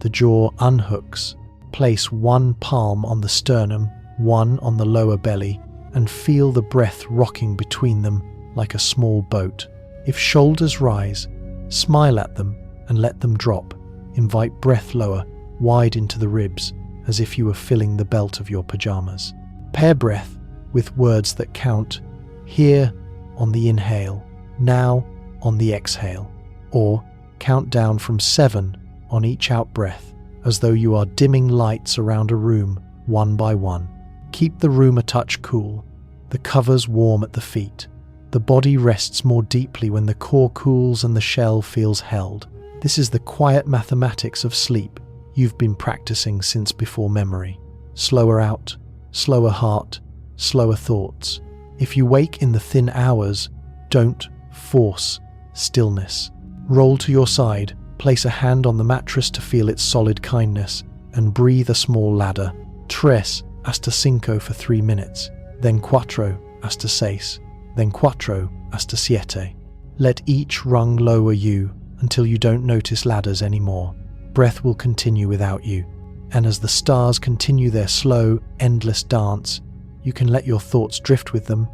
the jaw unhooks. Place 1 palm on the sternum, 1 on the lower belly, and feel the breath rocking between them like a small boat. If shoulders rise, smile at them and let them drop. Invite breath lower, wide into the ribs, as if you were filling the belt of your pajamas. Pair breath with words that count. Here on the inhale, now on the exhale. Or count down from 7 on each out breath, as though you are dimming lights around a room, one by one. Keep the room a touch cool, the covers warm at the feet. The body rests more deeply when the core cools and the shell feels held. This is the quiet mathematics of sleep you've been practicing since before memory. Slower out, slower heart, slower thoughts. If you wake in the thin hours, don't force stillness. Roll to your side, place a hand on the mattress to feel its solid kindness, and breathe a small ladder. 3 hasta 5 for 3 minutes, then 4 hasta 6, then 4 hasta 7. Let each rung lower you until you don't notice ladders anymore. Breath will continue without you, and as the stars continue their slow, endless dance, you can let your thoughts drift with them,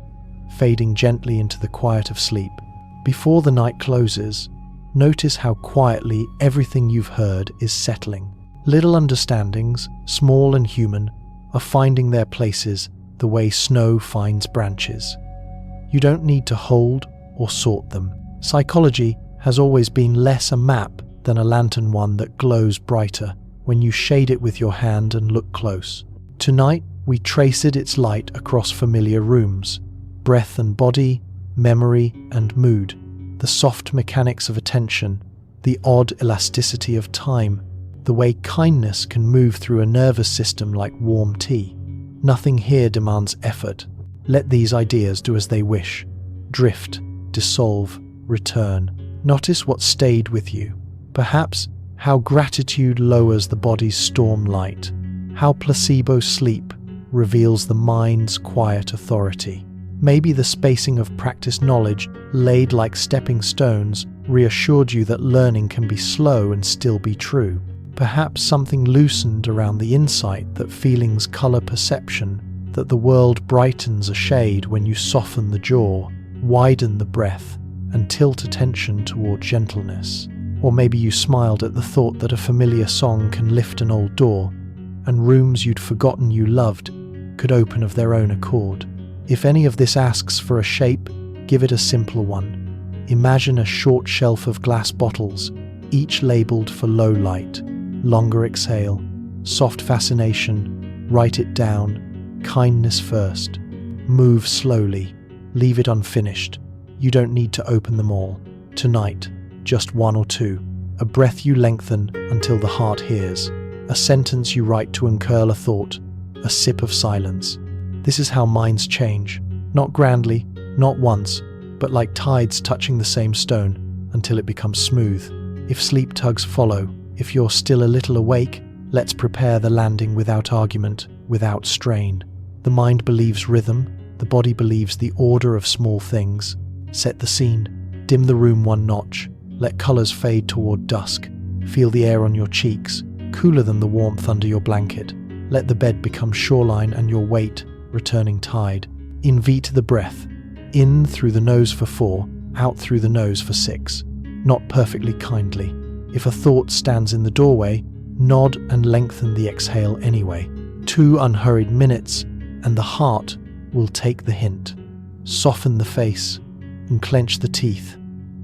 fading gently into the quiet of sleep. Before the night closes, notice how quietly everything you've heard is settling. Little understandings, small and human, are finding their places the way snow finds branches. You don't need to hold or sort them. Psychology has always been less a map than a lantern, one that glows brighter when you shade it with your hand and look close. Tonight, we traced its light across familiar rooms, breath and body, memory and mood, the soft mechanics of attention, the odd elasticity of time, the way kindness can move through a nervous system like warm tea. Nothing here demands effort. Let these ideas do as they wish. Drift, dissolve, return. Notice what stayed with you. Perhaps how gratitude lowers the body's storm light, how placebo sleep reveals the mind's quiet authority. Maybe the spacing of practiced knowledge laid like stepping stones reassured you that learning can be slow and still be true. Perhaps something loosened around the insight that feelings color perception, that the world brightens a shade when you soften the jaw, widen the breath, and tilt attention toward gentleness. Or maybe you smiled at the thought that a familiar song can lift an old door, and rooms you'd forgotten you loved could open of their own accord. If any of this asks for a shape, give it a simple one. Imagine a short shelf of glass bottles, each labeled for low light, longer exhale, soft fascination, write it down, kindness first. Move slowly, leave it unfinished. You don't need to open them all. Tonight, just 1 or 2. A breath you lengthen until the heart hears. A sentence you write to uncurl a thought. A sip of silence. This is how minds change. Not grandly, not once, but like tides touching the same stone until it becomes smooth. If sleep tugs follow, if you're still a little awake, let's prepare the landing without argument, without strain. The mind believes rhythm, the body believes the order of small things. Set the scene, dim the room 1 notch, let colors fade toward dusk. Feel the air on your cheeks, cooler than the warmth under your blanket. Let the bed become shoreline and your weight, returning tide. Invite the breath, in through the nose for 4, out through the nose for 6, not perfectly kindly. If a thought stands in the doorway, nod and lengthen the exhale anyway. 2 unhurried minutes, and the heart will take the hint. Soften the face and clench the teeth.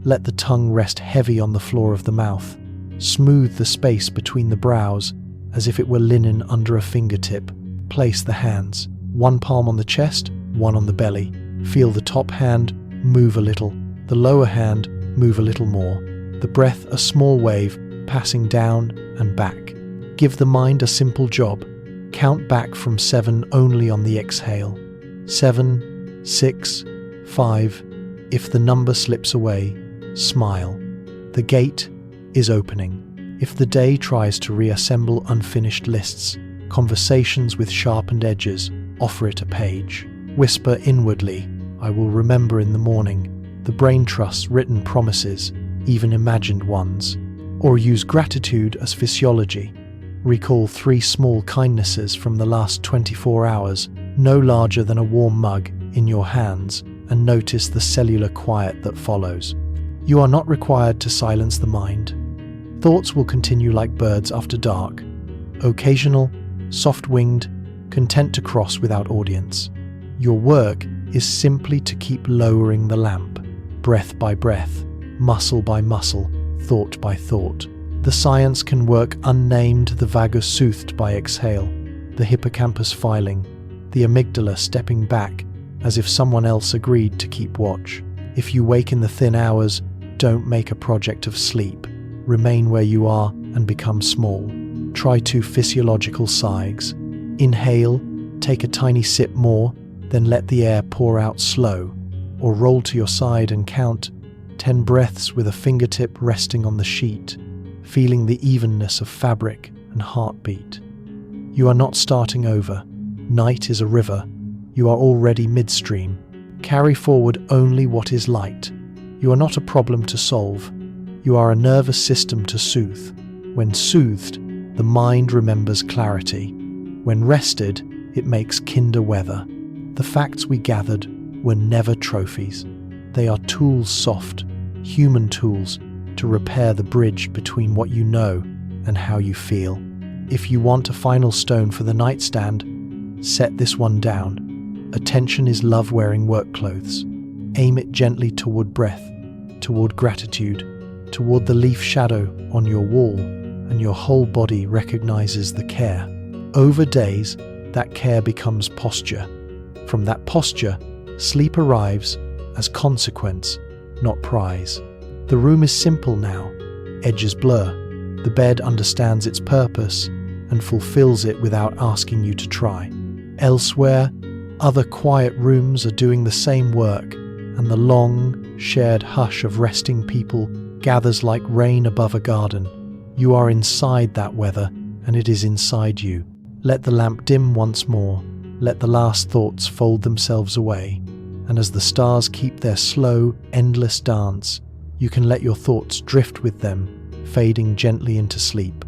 Let the tongue rest heavy on the floor of the mouth. Smooth the space between the brows as if it were linen under a fingertip. Place the hands, one palm on the chest, one on the belly. Feel the top hand move a little, the lower hand move a little more. The breath a small wave passing down and back. Give the mind a simple job. Count back from 7 only on the exhale. 7, 6, 5. If the number slips away, smile. The gate is opening. If the day tries to reassemble unfinished lists, conversations with sharpened edges, offer it a page. Whisper inwardly, I will remember in the morning. The brain trusts written promises, even imagined ones. Or use gratitude as physiology. Recall 3 small kindnesses from the last 24 hours, no larger than a warm mug, in your hands, and notice the cellular quiet that follows. You are not required to silence the mind. Thoughts will continue like birds after dark, occasional, soft-winged, content to cross without audience. Your work is simply to keep lowering the lamp, breath by breath, muscle by muscle, thought by thought. The science can work unnamed, the vagus soothed by exhale, the hippocampus filing, the amygdala stepping back as if someone else agreed to keep watch. If you wake in the thin hours, don't make a project of sleep. Remain where you are and become small. Try 2 physiological sighs. Inhale, take a tiny sip more, then let the air pour out slow, or roll to your side and count 10 breaths with a fingertip resting on the sheet, feeling the evenness of fabric and heartbeat. You are not starting over. Night is a river. You are already midstream. Carry forward only what is light. You are not a problem to solve. You are a nervous system to soothe. When soothed, the mind remembers clarity. When rested, it makes kinder weather. The facts we gathered were never trophies. They are tools, soft, human tools, to repair the bridge between what you know and how you feel. If you want a final stone for the nightstand, set this one down. Attention is love wearing work clothes. Aim it gently toward breath, toward gratitude, toward the leaf shadow on your wall, and your whole body recognizes the care. Over days, that care becomes posture. From that posture, sleep arrives as consequence, not prize. The room is simple now. Edges blur. The bed understands its purpose and fulfills it without asking you to try. Elsewhere, other quiet rooms are doing the same work, and the long, shared hush of resting people gathers like rain above a garden. You are inside that weather, and it is inside you. Let the lamp dim once more. Let the last thoughts fold themselves away. And as the stars keep their slow, endless dance, you can let your thoughts drift with them, fading gently into sleep.